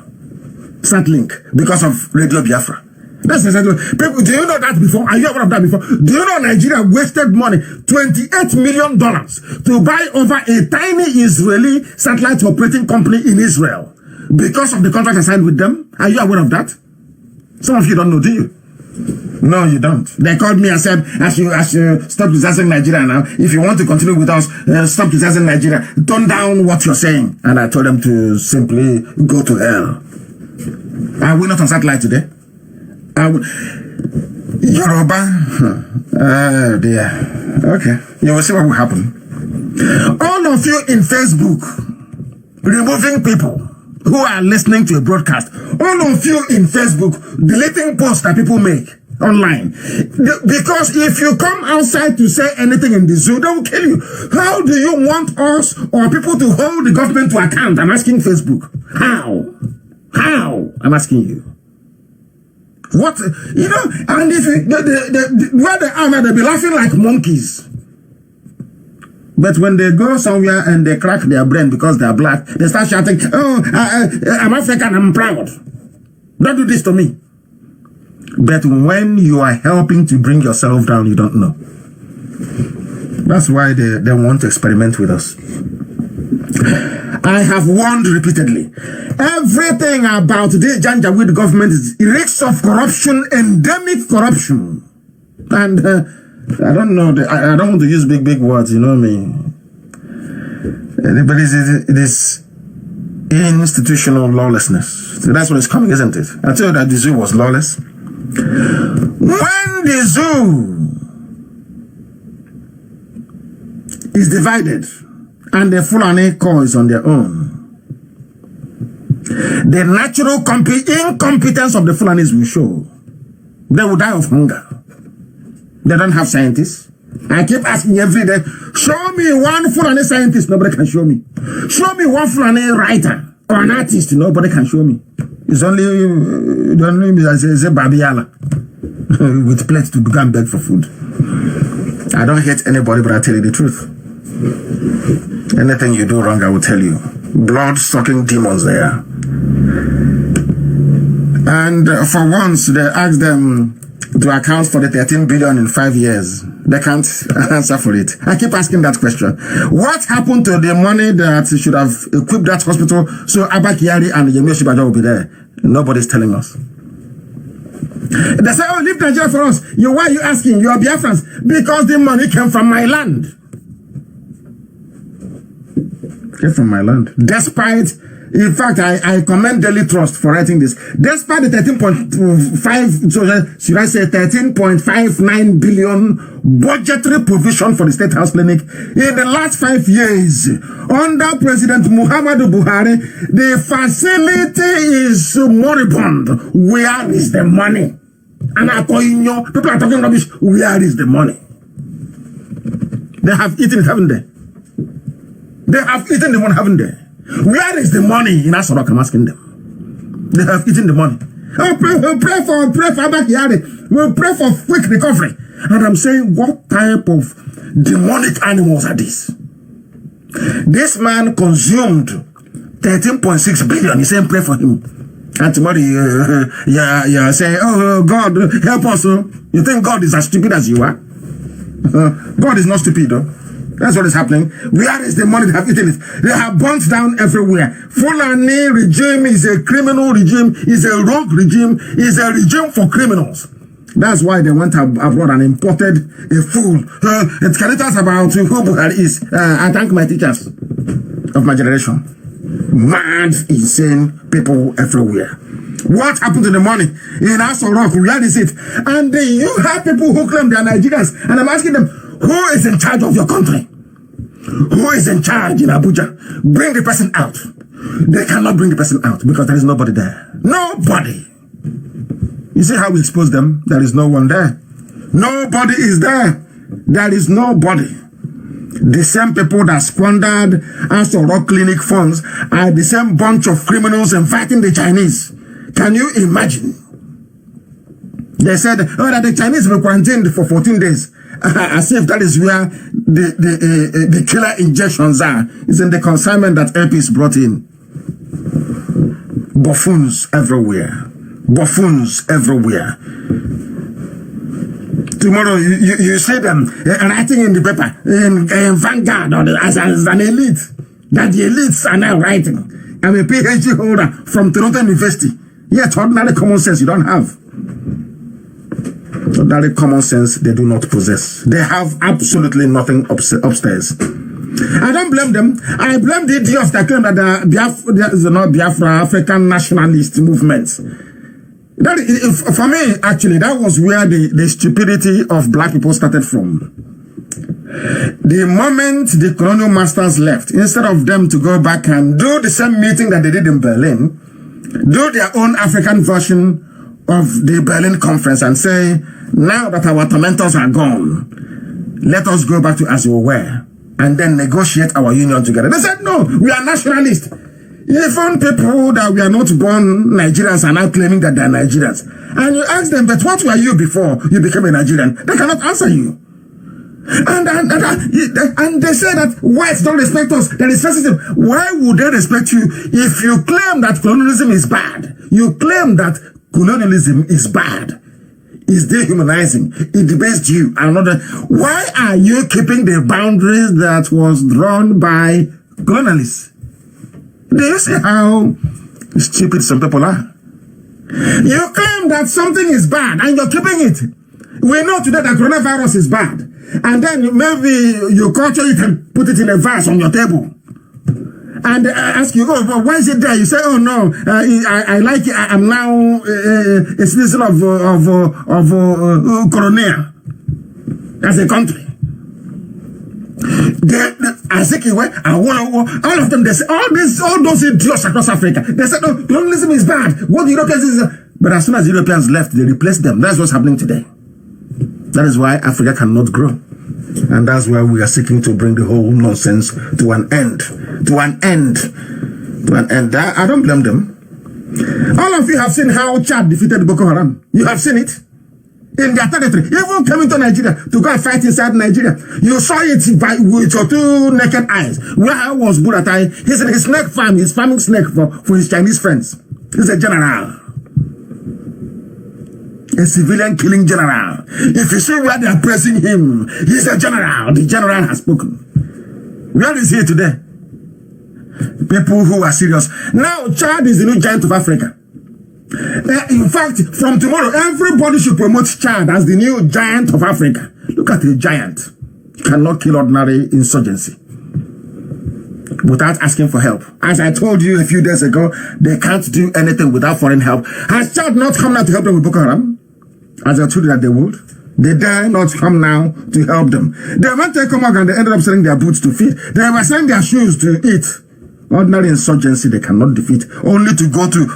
Satlink, because of Radio Biafra. That's exactly. People, do you know that before? Are you aware of that before? Do you know Nigeria wasted money, $28 million, to buy over a tiny Israeli satellite operating company in Israel because of the contract I signed with them? Are you aware of that? Some of you don't know, do you? No, you don't. They called me and said, as you stop criticizing Nigeria now, if you want to continue with us, stop criticizing Nigeria, tone down what you're saying. And I told them to simply go to hell. Are we not on satellite today? Yoruba? Oh dear. Okay. You will see what will happen. All of you in Facebook, removing people who are listening to a broadcast, all of you in Facebook, deleting posts that people make online. Because if you come outside to say anything in the zoo, they will kill you. How do you want us or people to hold the government to account? I'm asking Facebook. How? How? I'm asking you. What? You know, and if where they are now, they'll be laughing like monkeys. But when they go somewhere and they crack their brain because they're black, they start shouting, oh, I'm African, I'm proud. Don't do this to me. But when you are helping to bring yourself down, you don't know. That's why they want to experiment with us. I have warned repeatedly. Everything about this Janjaweed government is reeks of corruption, endemic corruption. And I don't know, I don't want to use big words, you know me. But it is institutional lawlessness. So that's what is coming, isn't it? I told you that the zoo was lawless. When the zoo is divided and the Fulani core is on their own, the natural incompetence of the Fulanis will show. They will die of hunger. They don't have scientists. I keep asking every day, show me one Fulani scientist. Nobody can show me. Show me one Fulani writer or an artist. Nobody can show me. It's only Babiala with plates to go and beg for food. I don't hate anybody, but I tell you the truth. Anything you do wrong, I will tell you. Blood-sucking demons there. And for once, they asked them to account for the 13 billion in 5 years. They can't answer for it. I keep asking that question. What happened to the money that should have equipped that hospital so Abba Kyari and Yemi Osinbajo will be there? Nobody's telling us. They say, oh, leave Nigeria for us. Why are you asking? You are Biafrans. Because the money came from my land. Came from my land. Despite, in fact, I commend Daily Trust for writing this. Despite the 13.5, should I say 13.59 billion budgetary provision for the State House Clinic in the last 5 years, under President Muhammadu Buhari, the facility is moribund. Where is the money? And people are talking rubbish. Where is the money? They have eaten it, haven't they? They have eaten the money, haven't they? Where is the money in Asorok? I'm asking them. They have eaten the money. Oh, pray for Abakari. We'll pray for quick recovery. And I'm saying, what type of demonic animals are these? This man consumed 13.6 billion. He's saying, pray for him. And tomorrow, you're saying, oh, God, help us. You think God is as stupid as you are? God is not stupid, though. That's what is happening. Where is the money they have eaten it? They have burnt down everywhere. Fulani regime is a criminal regime, is a rogue regime, is a regime for criminals. That's why they went abroad and imported a fool. Can you tell us about who Buhari is? I thank my teachers of my generation. Mad, insane people everywhere. What happened to the money in Aso Rock? Where is it? And you have people who claim they are Nigerians. And I'm asking them, who is in charge of your country? Who is in charge in Abuja? Bring the person out. They cannot bring the person out because there is nobody there. Nobody. You see how we expose them? There is no one there. Nobody is there. There is nobody. The same people that squandered Aso Rock Clinic funds are the same bunch of criminals inviting the Chinese. Can you imagine? They said, oh, that the Chinese were quarantined for 14 days. As if that is where the killer injections are. It's in the consignment that APs brought in. Buffoons everywhere. Buffoons everywhere. Tomorrow you see them writing in the paper, in Vanguard, or as an elite, that the elites are now writing. I'm a PhD holder from Toronto University. Yet ordinary common sense you don't have. Ordinary common sense they do not possess. They have absolutely nothing upstairs. I don't blame them. I blame the idiots that claim that the Biafra African nationalist movement. For me, actually, that was where the stupidity of black people started from. The moment the colonial masters left, instead of them to go back and do the same meeting that they did in Berlin, do their own African version of the Berlin conference and say, now that our tormentors are gone, let us go back to as we were and then negotiate our union together. They said, no, we are nationalists. Even people that were not born Nigerians are now claiming that they are Nigerians. And you ask them, but what were you before you became a Nigerian? They cannot answer you. And they say that whites don't respect us. There is racism. Why would they respect you if you claim that colonialism is bad? You claim that colonialism is bad. It's dehumanizing. It debased you. Why are you keeping the boundaries that was drawn by colonialists? Do you see how stupid some people are? You claim that something is bad and you're keeping it. We know today that coronavirus is bad. And then maybe you culture it and put it in a vase on your table. And ask you, oh, well, why is it there? You say, oh no, I like it. I'm now a citizen of Coronia as a country. All of them, they say, all those idiots across Africa, they said, no, colonialism is bad. What the Europeans is, but as soon as Europeans left, they replaced them. That's what's happening today. That is why Africa cannot grow. And that's why we are seeking to bring the whole nonsense to an end. I don't blame them. All of you have seen how Chad defeated Boko Haram. You have seen it. In their territory. Even coming to Nigeria to go and fight inside Nigeria. You saw it with your two naked eyes. Where was Buratai? He's in his snake farm. He's farming snake for his Chinese friends. He's a general. A civilian killing general. If you see where they are pressing him, he's a general. The general has spoken. Where is he today? People who are serious. Now, Chad is the new giant of Africa. In fact, from tomorrow, everybody should promote Chad as the new giant of Africa. Look at the giant. Cannot kill ordinary insurgency without asking for help. As I told you a few days ago, they can't do anything without foreign help. Has Chad not come now to help them with Boko Haram? As I told you that they would. They dare not come now to help them. They went to come out and they ended up selling their boots to feed. They were selling their shoes to eat. Ordinary insurgency they cannot defeat. Only to go to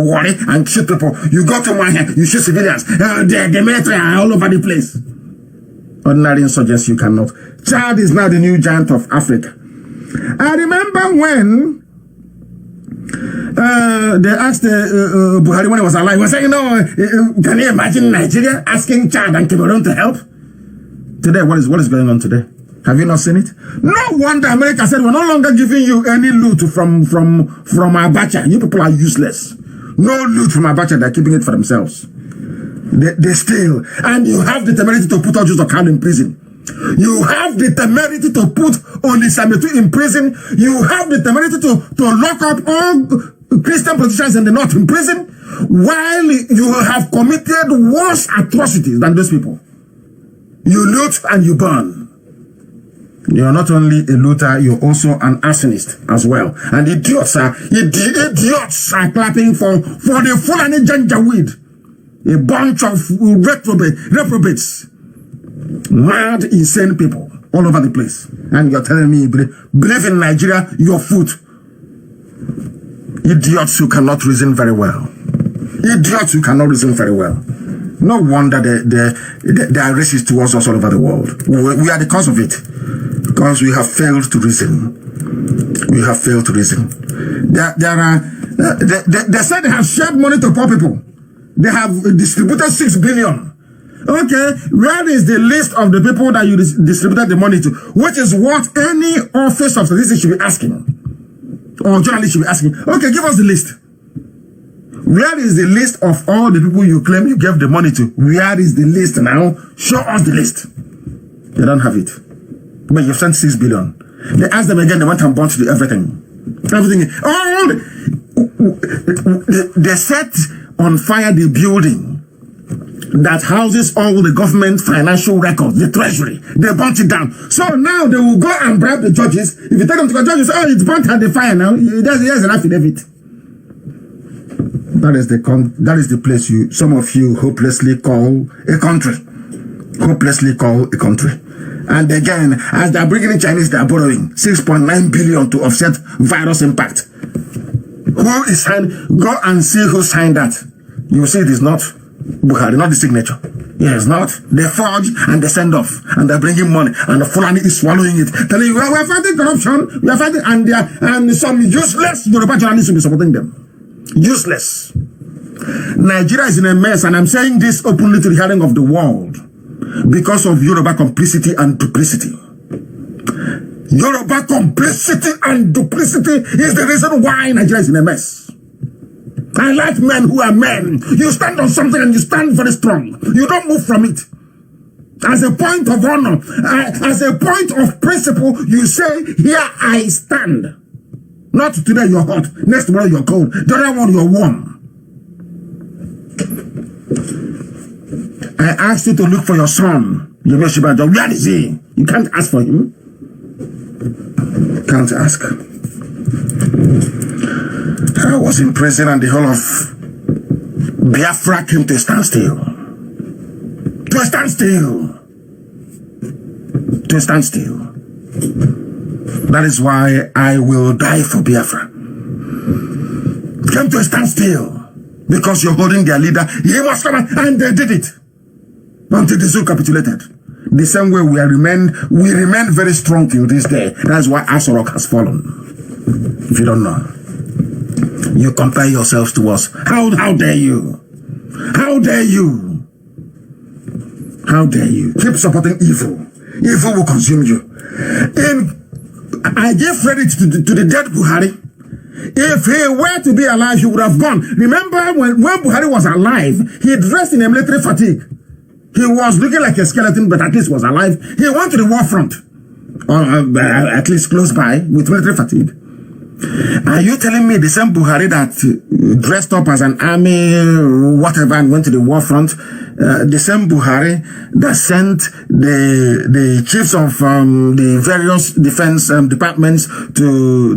worry and shoot people. You go to Mahia, you shoot civilians. The military are all over the place. Ordinary insurgency you cannot. Chad is now the new giant of Africa. I remember when they asked Buhari when he was alive, he was saying, can you imagine Nigeria asking Chad and Cameroon to help? Today, what is going on today? Have you not seen it? No wonder America said, we're no longer giving you any loot from Abacha. You people are useless. No loot from Abacha, they're keeping it for themselves. They steal. And you have the temerity to put Ojuzo Kanu in prison. You have the temerity to put Olisametu in prison. You have the temerity to lock up all Christian politicians in the north in prison, while you have committed worse atrocities than those people. You loot and you burn. You're not only a looter, you're also an arsonist as well. And idiots are clapping for the Fulani Janjaweed. A bunch of reprobates. Mad, insane people all over the place. And you're telling me, believe in Nigeria, your foot. Idiots who cannot reason very well. Idiots who cannot reason very well. No wonder they are racist towards us all over the world. We are the cause of it. Because we have failed to reason. We have failed to reason. They said they have shared money to poor people. They have distributed 6 billion. Okay, where is the list of the people that you distributed the money to? Which is what any office of statistics should be asking. Or journalist should be asking. Okay, give us the list. Where is the list of all the people you claim you gave the money to? Where is the list now? Show us the list. They don't have it. But you've sent 6 billion. They asked them again, they went and bought everything. Everything. They set on fire the building that houses all the government financial records, the treasury. They burnt it down. So now they will go and bribe the judges. If you take them to the judges, it's burnt at the fire now. There's an affidavit. That is the place some of you hopelessly call a country. Hopelessly call a country. And again, as they're bringing in Chinese, they're borrowing 6.9 billion to offset virus impact. Who is signed? Go and see who signed that. You will see it is not Buhari, not the signature. Yes, not. They forge and they send off. And they're bringing money. And the Fulani is swallowing it. Telling you, we're fighting corruption. We are fighting. And some useless Yoruba journalists will be supporting them. Useless. Nigeria is in a mess. And I'm saying this openly to the hearing of the world. Because of Yoruba complicity and duplicity. Yoruba complicity and duplicity is the reason why Nigeria is in a mess. I like men who are men. You stand on something and you stand very strong. You don't move from it. As a point of honor, as a point of principle, you say, here I stand. Not today you're hot, next tomorrow you're cold, the other one you're warm. I asked you to look for your son. Where is he? You can't ask for him. Can't ask. I was in prison and the whole of Biafra came to a standstill. To a standstill. To a standstill. That is why I will die for Biafra. Came to a standstill. Because you're holding their leader. He must come and they did it. Until the zoo capitulated. The same way we remain very strong till this day. That's why Aso Rock has fallen. If you don't know. You compare yourselves to us. How dare you? How dare you? How dare you? Keep supporting evil. Evil will consume you. And I give credit to the dead Buhari. If he were to be alive, he would have gone. Remember when Buhari was alive, he dressed in a military fatigue. He was looking like a skeleton, but at least was alive. He went to the war front, or at least close by, with military fatigue. Are you telling me the same Buhari that dressed up as an army, whatever, and went to the war front, the same Buhari that sent the chiefs of the various defense departments to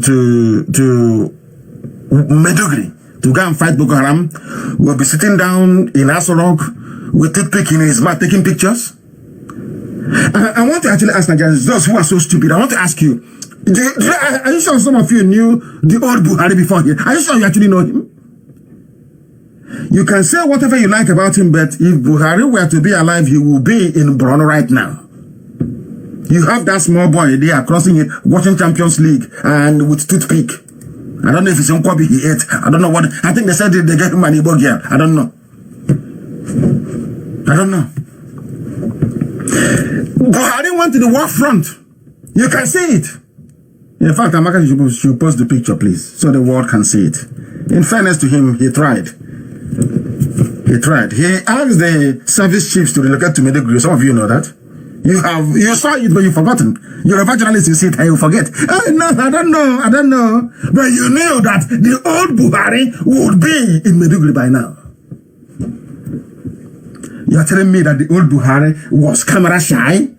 Maiduguri to go and fight Boko Haram, will be sitting down in Aso Rock with toothpick in his mouth taking pictures? I want to actually ask Nigerians, those who are so stupid, I want to ask you, are you sure some of you knew the old Buhari before here? Are you sure you actually know him? You can say whatever you like about him, but if Buhari were to be alive, he will be in Borno right now. You have that small boy there crossing it, watching Champions League and with toothpick. I don't know if it's Nkwobi he ate. I don't know what. I think they said they gave him an Igbo girl. I don't know. I don't know. Buhari went to the war front. You can see it. In fact, Amaka should post the picture, please, so the world can see it. In fairness to him, he tried. He tried. He asked the service chiefs to relocate to Maiduguri. Some of you know that. You saw it, but you've forgotten. You're a journalist, you see it and you forget. Oh, no, I don't know. But you knew that the old Buhari would be in Maiduguri by now. You're telling me that the old Buhari was camera shy?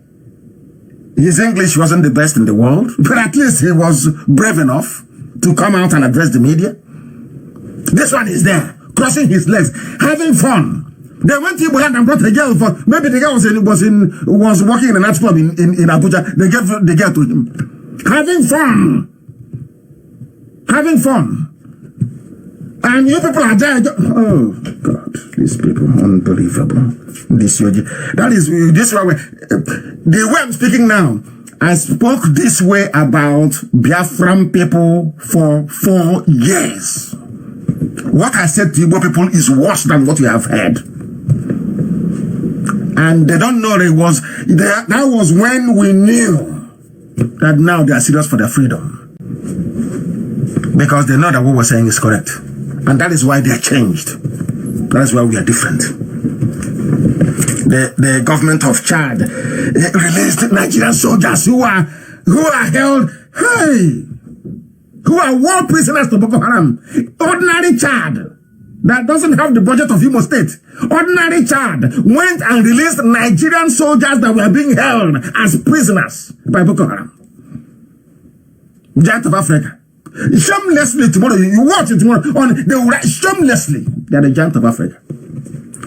His English wasn't the best in the world, but at least he was brave enough to come out and address the media. This one is there, crossing his legs, having fun. They went to Ibuland and brought a girl for, maybe the girl was working in a night club in Abuja. They gave the girl to him. Having fun. And you people are there. Oh God, these people, unbelievable. That is this way. The way I'm speaking now, I spoke this way about Biafran people for 4 years. What I said to Igbo people is worse than what you have heard. And they don't know that was when we knew that now they are serious for their freedom. Because they know that what we're saying is correct. And that is why they are changed. That is why we are different. The government of Chad released Nigerian soldiers who are held, who are war prisoners to Boko Haram. Ordinary Chad that doesn't have the budget of Imo State. Ordinary Chad went and released Nigerian soldiers that were being held as prisoners by Boko Haram. Giant of Africa. Shamelessly tomorrow, you watch it tomorrow, they will write shamelessly. They are the giant of Africa.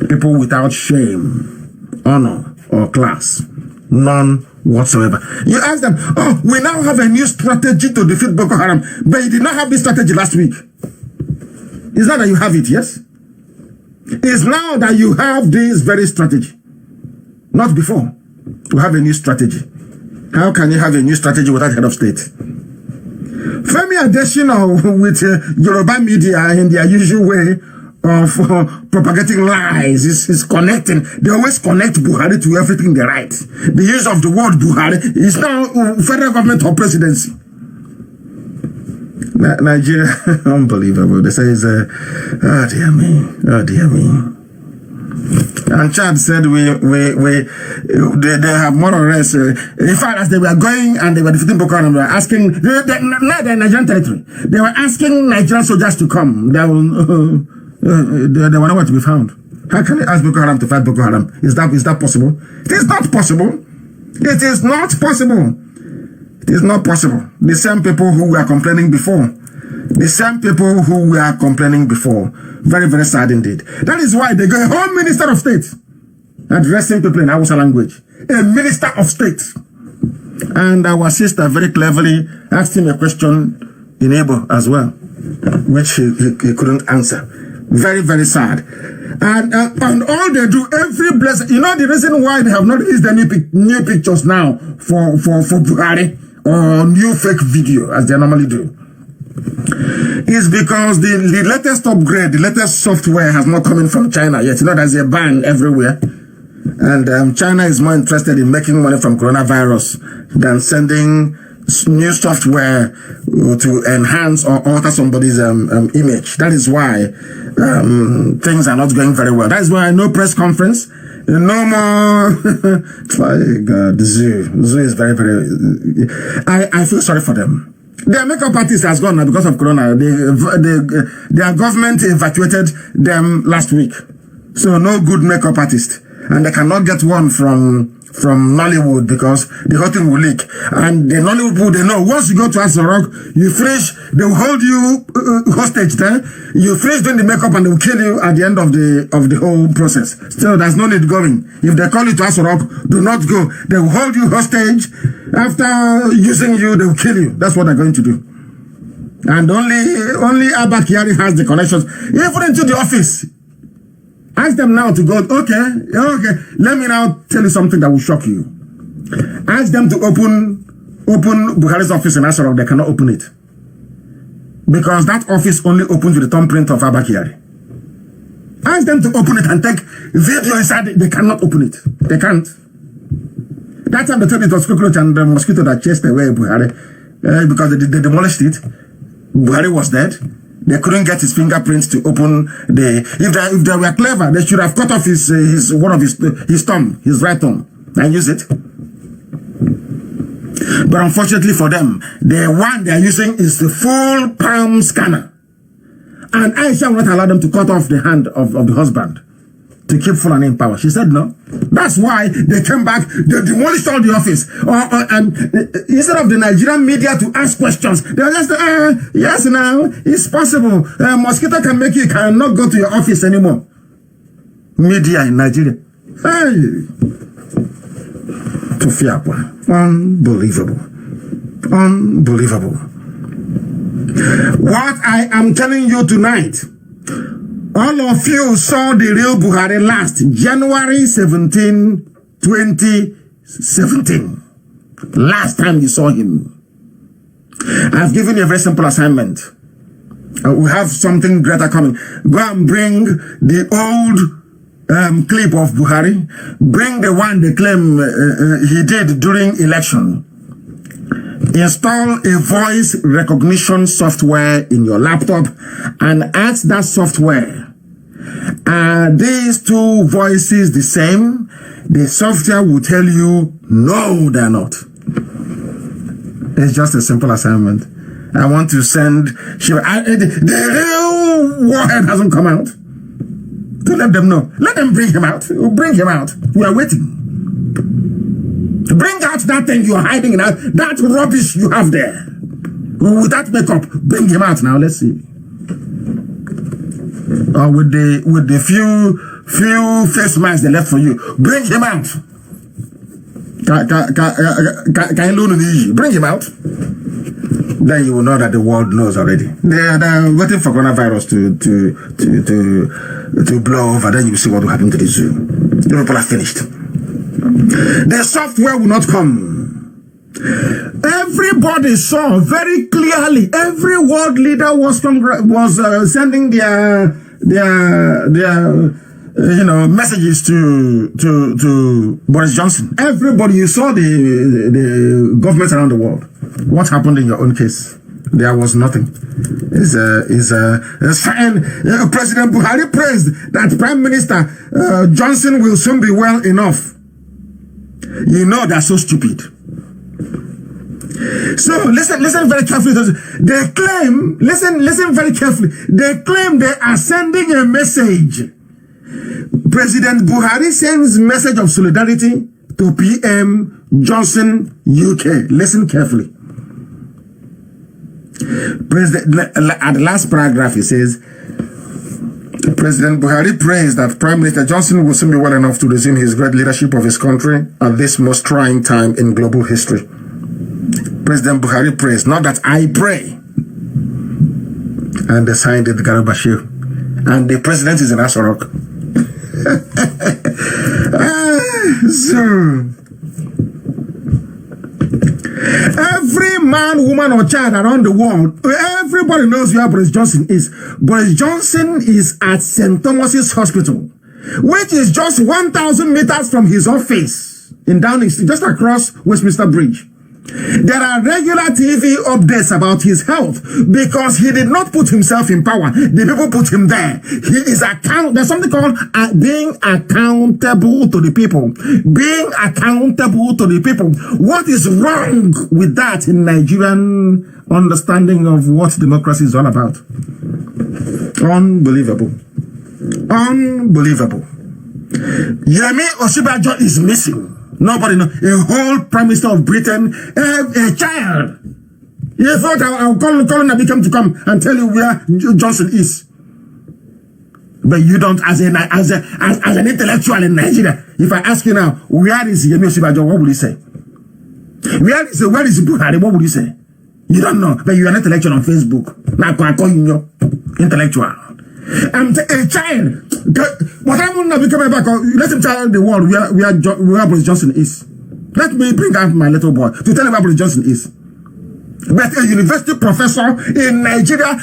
People without shame, honor, or class. None whatsoever. You ask them, oh, we now have a new strategy to defeat Boko Haram, but you did not have this strategy last week. It's not that you have it, yes? It's now that you have this very strategy. Not before. You have a new strategy. How can you have a new strategy without head of state? Femi Adesina with Yoruba media in their usual way of propagating lies is connecting. They always connect Buhari to everything they write. The use of the word Buhari is now federal government or presidency. Nigeria, unbelievable. They say oh dear me. And Chad said they have more or less. In fact, as they were going and they were defeating Boko Haram, they were asking, not the Nigerian territory, they were asking Nigerian soldiers to come. They were nowhere to be found. How can they ask Boko Haram to fight Boko Haram? Is that possible? It is not possible. It is not possible. It is not possible. The same people who were complaining before. Very, very sad indeed. That is why they got a whole minister of state addressing people in Hausa language. A minister of state. And our sister very cleverly asked him a question in Igbo as well, which he couldn't answer. Very, very sad. And all they do, every blessing, you know the reason why they have not released the new pictures now for Buhari or new fake video as they normally do, is because the latest upgrade, the latest software has not come in from China yet. You know, there's a ban everywhere. And China is more interested in making money from coronavirus than sending new software to enhance or alter somebody's image. That is why things are not going very well. That is why no press conference, no more. My God, Zoo is very, very. I feel sorry for them. Their makeup artist has gone now because of corona. Their government evacuated them last week. So no good makeup artist. And they cannot get one from Nollywood because the whole thing will leak. And the Nollywood people, they know once you go to Aso Rock, you finish, they will hold you hostage there. You finish doing the makeup and they will kill you at the end of the whole process. Still, there's no need going. If they call you to Aso Rock, do not go. They will hold you hostage. After using you, they will kill you. That's what they're going to do. And only Abba Kyari has the connections, even into the office. Ask them now to go, okay, let me now tell you something that will shock you. Ask them to open Buhari's office in Aso Rock. They cannot open it. because that office only opens with the thumbprint of Abba Kyari. Ask them to open it and take video inside. They cannot open it. They can't. That time they told it was cockroach and the mosquito that chased away Buhari because they demolished it. Buhari was dead. They couldn't get his fingerprints to open the. If they were clever, they should have cut off his thumb, his right thumb, and use it. But unfortunately for them, the one they are using is the full palm scanner. And Aisha will not allow them to cut off the hand of the husband to keep Fulani in power. She said no. That's why they came back, they demolished all the office. And instead of the Nigerian media to ask questions, they were just, yes, now, it's possible. Mosquito can make you cannot go to your office anymore. Media in Nigeria. Hey. To fear. Unbelievable. Unbelievable. What I am telling you tonight, all of you saw the real Buhari last January 17, 2017. Last time you saw him. I've given you a very simple assignment. We have something greater coming. Go and bring the old clip of Buhari. Bring the one they claim he did during election. Install a voice recognition software in your laptop and ask that software, are these two voices the same? The software will tell you, no, they're not. It's just a simple assignment. I want to send, the real warhead hasn't come out. To let them know. Let them bring him out. Bring him out. We are waiting. Bring out that thing you are hiding in that rubbish you have there. With that makeup, bring him out now. Let's see. With the few face masks they left for you, bring him out. Bring him out. Then you will know that the world knows already. They're waiting for coronavirus to blow over. Then you will see what will happen to the zoo. The people are finished. The software will not come. Everybody saw very clearly. Every world leader was sending their messages to Boris Johnson. Everybody, you saw the governments around the world. What happened in your own case? There was nothing. President Buhari praised that Prime Minister Johnson will soon be well enough. You know they're so stupid. So listen very carefully. They claim, listen very carefully. They claim they are sending a message. President Buhari sends message of solidarity to PM Johnson UK. Listen carefully. At the last paragraph, he says, President Buhari prays that Prime Minister Johnson will soon be well enough to resume his great leadership of his country at this most trying time in global history. President Buhari prays, not that I pray. And they signed it, Garibashir. And the president is in Asorok. Every man, woman, or child around the world, everybody knows where Boris Johnson is. Boris Johnson is at St. Thomas's Hospital, which is just 1,000 meters from his office in Downing Street, just across Westminster Bridge. There are regular TV updates about his health because he did not put himself in power. The people put him there. He is there's something called being accountable to the people. Being accountable to the people. What is wrong with that in Nigerian understanding of what democracy is all about? Unbelievable. Unbelievable. Yemi Osinbajo is missing. Nobody knows. A whole Prime Minister of Britain, a child. You thought I'll call Nabi to come and tell you where Johnson is. But you don't, as an intellectual in Nigeria. If I ask you now, where is Yemi Osinbajo, what will you say? Where is Buhari, what will you say? You don't know, but you are an intellectual on Facebook. Now I call you intellectual. I'm a child. What happened now? Coming back? Let him tell the world where Boris Johnson is. Let me bring out my little boy to tell him where Boris Johnson is. But a university professor in Nigeria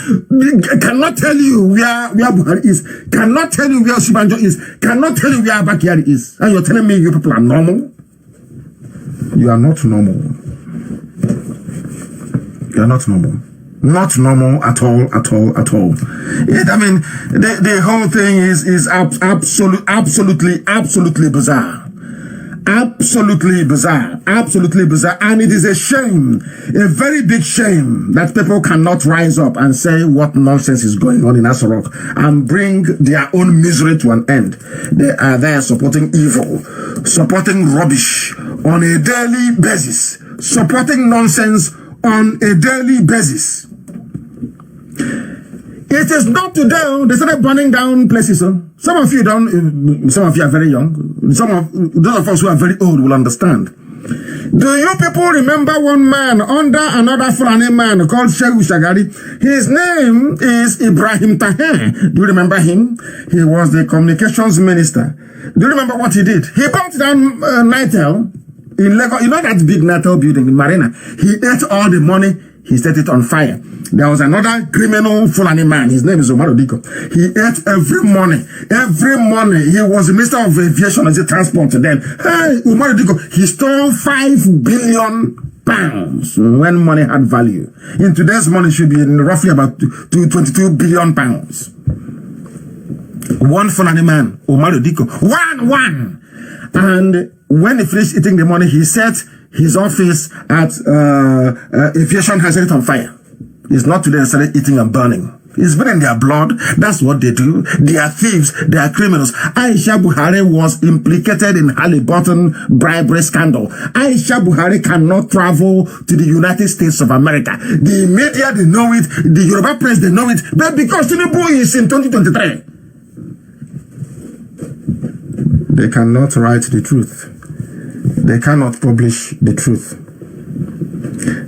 cannot tell you where Buhari is, cannot tell you where Shibanjo is, cannot tell you where Abakari is. And you're telling me you people are normal? You are not normal. You are not normal. Not normal at all. I mean, the whole thing is absolutely bizarre. Absolutely bizarre, and it is a shame, a very big shame, that people cannot rise up and say what nonsense is going on in Aso Rock and bring their own misery to an end. They are there supporting evil, supporting rubbish on a daily basis, supporting nonsense on a daily basis. It is not today they started burning down places. Some of you don't. Some of you are very young. Those of us who are very old will understand. Do you people remember one man under another Fulani man called Shehu Shagari? His name is Ibrahim Taher. Do you remember him? He was the communications minister. Do you remember what he did? He burnt down Nitel in Lagos. You know that big Nitel building in Marina? He ate all the money. He set it on fire. There was another criminal Fulani man. His name is Omar Odiko. He ate every morning. Every morning. He was the Minister of Aviation and Transport then. Hey, Omar Odiko, he stole £5 billion when money had value. In today's money, it should be roughly about 22 billion pounds. One Fulani man, Omar Odiko. One. And when he finished eating the money, he set his office at Aviation has set it on fire. It's not today they started eating and burning. It's been in their blood. That's what they do. They are thieves. They are criminals. Aisha Buhari was implicated in Halliburton bribery scandal. Aisha Buhari cannot travel to the United States of America. The media, they know it. The Yoruba press, they know it. But because Tinubu is in 2023, they cannot write the truth. They cannot publish the truth.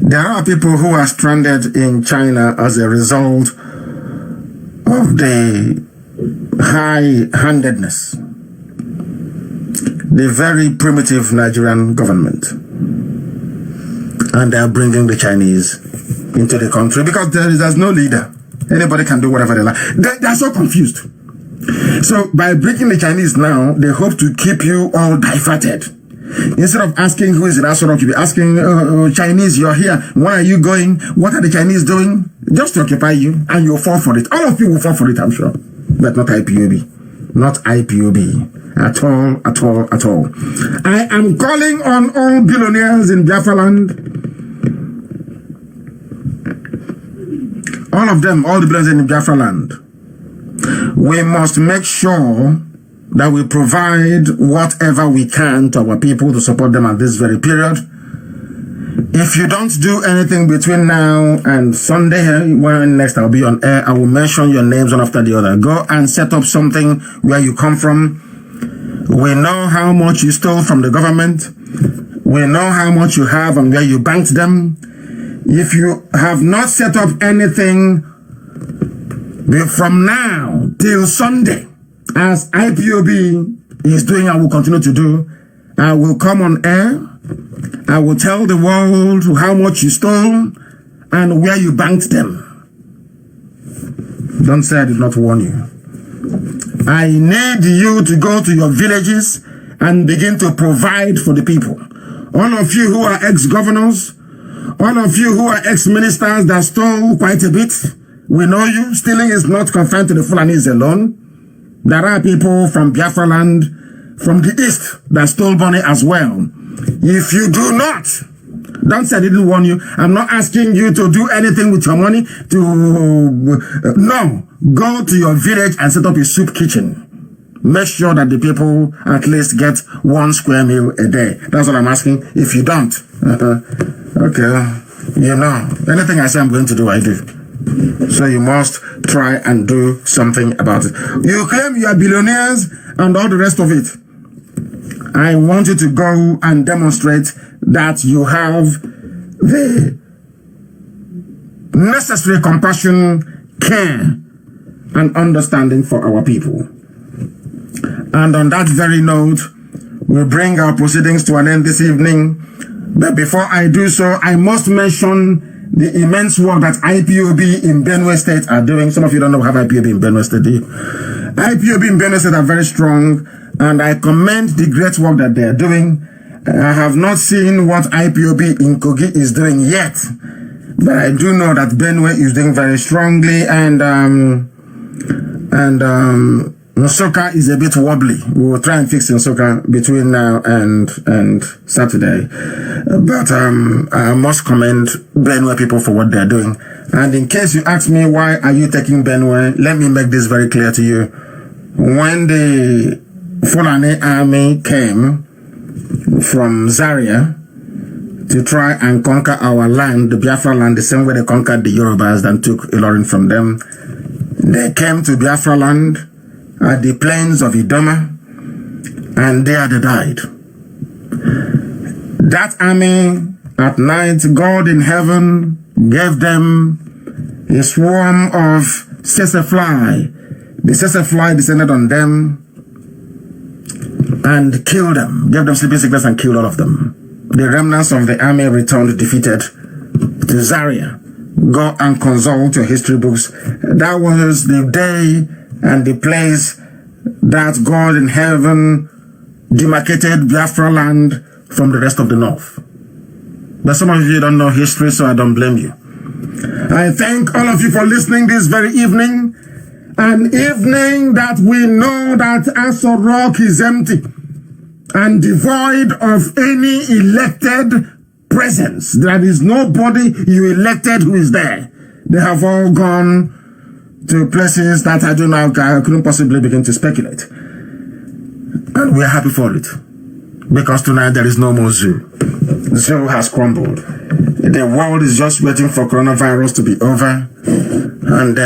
There are people who are stranded in China as a result of the high-handedness, the very primitive Nigerian government. And they are bringing the Chinese into the country because there's no leader. Anybody can do whatever they like. They are so confused. So by bringing the Chinese now, they hope to keep you all diverted. Instead of asking who is in Aso Rock, you be asking Chinese, you're here. Where are you going? What are the Chinese doing? Just to occupy you, and you'll fall for it. All of you will fall for it, I'm sure. But not IPOB. Not IPOB. At all. I am calling on all billionaires in Biafra land. All of them, all the billionaires in Biafra land. We must make sure that we provide whatever we can to our people to support them at this very period. If you don't do anything between now and Sunday, when next I'll be on air, I will mention your names one after the other. Go and set up something where you come from. We know how much you stole from the government. We know how much you have and where you banked them. If you have not set up anything from now till Sunday, as IPOB is doing and will continue to do, I will come on air. I will tell the world how much you stole and where you banked them. Don't say I did not warn you. I need you to go to your villages and begin to provide for the people. All of you who are ex-governors, all of you who are ex-ministers that stole quite a bit, we know you. Stealing is not confined to the Fulanis alone. There are people from Biafra land, from the east, that stole money as well. If you do not, don't say I didn't warn you. I'm not asking you to do anything with your money. No, go to your village and set up a soup kitchen. Make sure that the people at least get 1 square meal a day. That's what I'm asking. If you don't, okay, you know, anything I say I'm going to do, I do. So you must try and do something about it. You claim you are billionaires and all the rest of it. I want you to go and demonstrate that you have the necessary compassion, care, and understanding for our people. And on that very note, we bring our proceedings to an end this evening. But before I do so, I must mention the immense work that IPOB in Benue State are doing. Some of you don't know how IPOB in Benue State do. IPOB in Benue State are very strong, and I commend the great work that they are doing. I have not seen what IPOB in Kogi is doing yet, but I do know that Benue is doing very strongly, and Nsukka is a bit wobbly. We will try and fix Nsukka between now and Saturday. But I must commend Benue people for what they are doing. And in case you ask me why are you taking Benue, let me make this very clear to you. When the Fulani army came from Zaria to try and conquer our land, the Biafra land, the same way they conquered the Yorubas and took Ilorin from them, they came to Biafra land at the plains of Idoma, and there they died. That army, at night, God in heaven gave them a swarm of sassafly. The sassafly descended on them and killed them, gave them sleeping sickness and killed all of them. The remnants of the army returned defeated to Zaria. Go and consult your history books. That was the day and the place that God in heaven demarcated Biafra land from the rest of the north. But some of you don't know history, so I don't blame you. I thank all of you for listening this very evening. An evening that we know that Aso Rock is empty and devoid of any elected presence. There is nobody you elected who is there. They have all gone to places that I do not, I couldn't possibly begin to speculate. And we are happy for it. Because tonight there is no more zoo. The zoo has crumbled. The world is just waiting for coronavirus to be over. And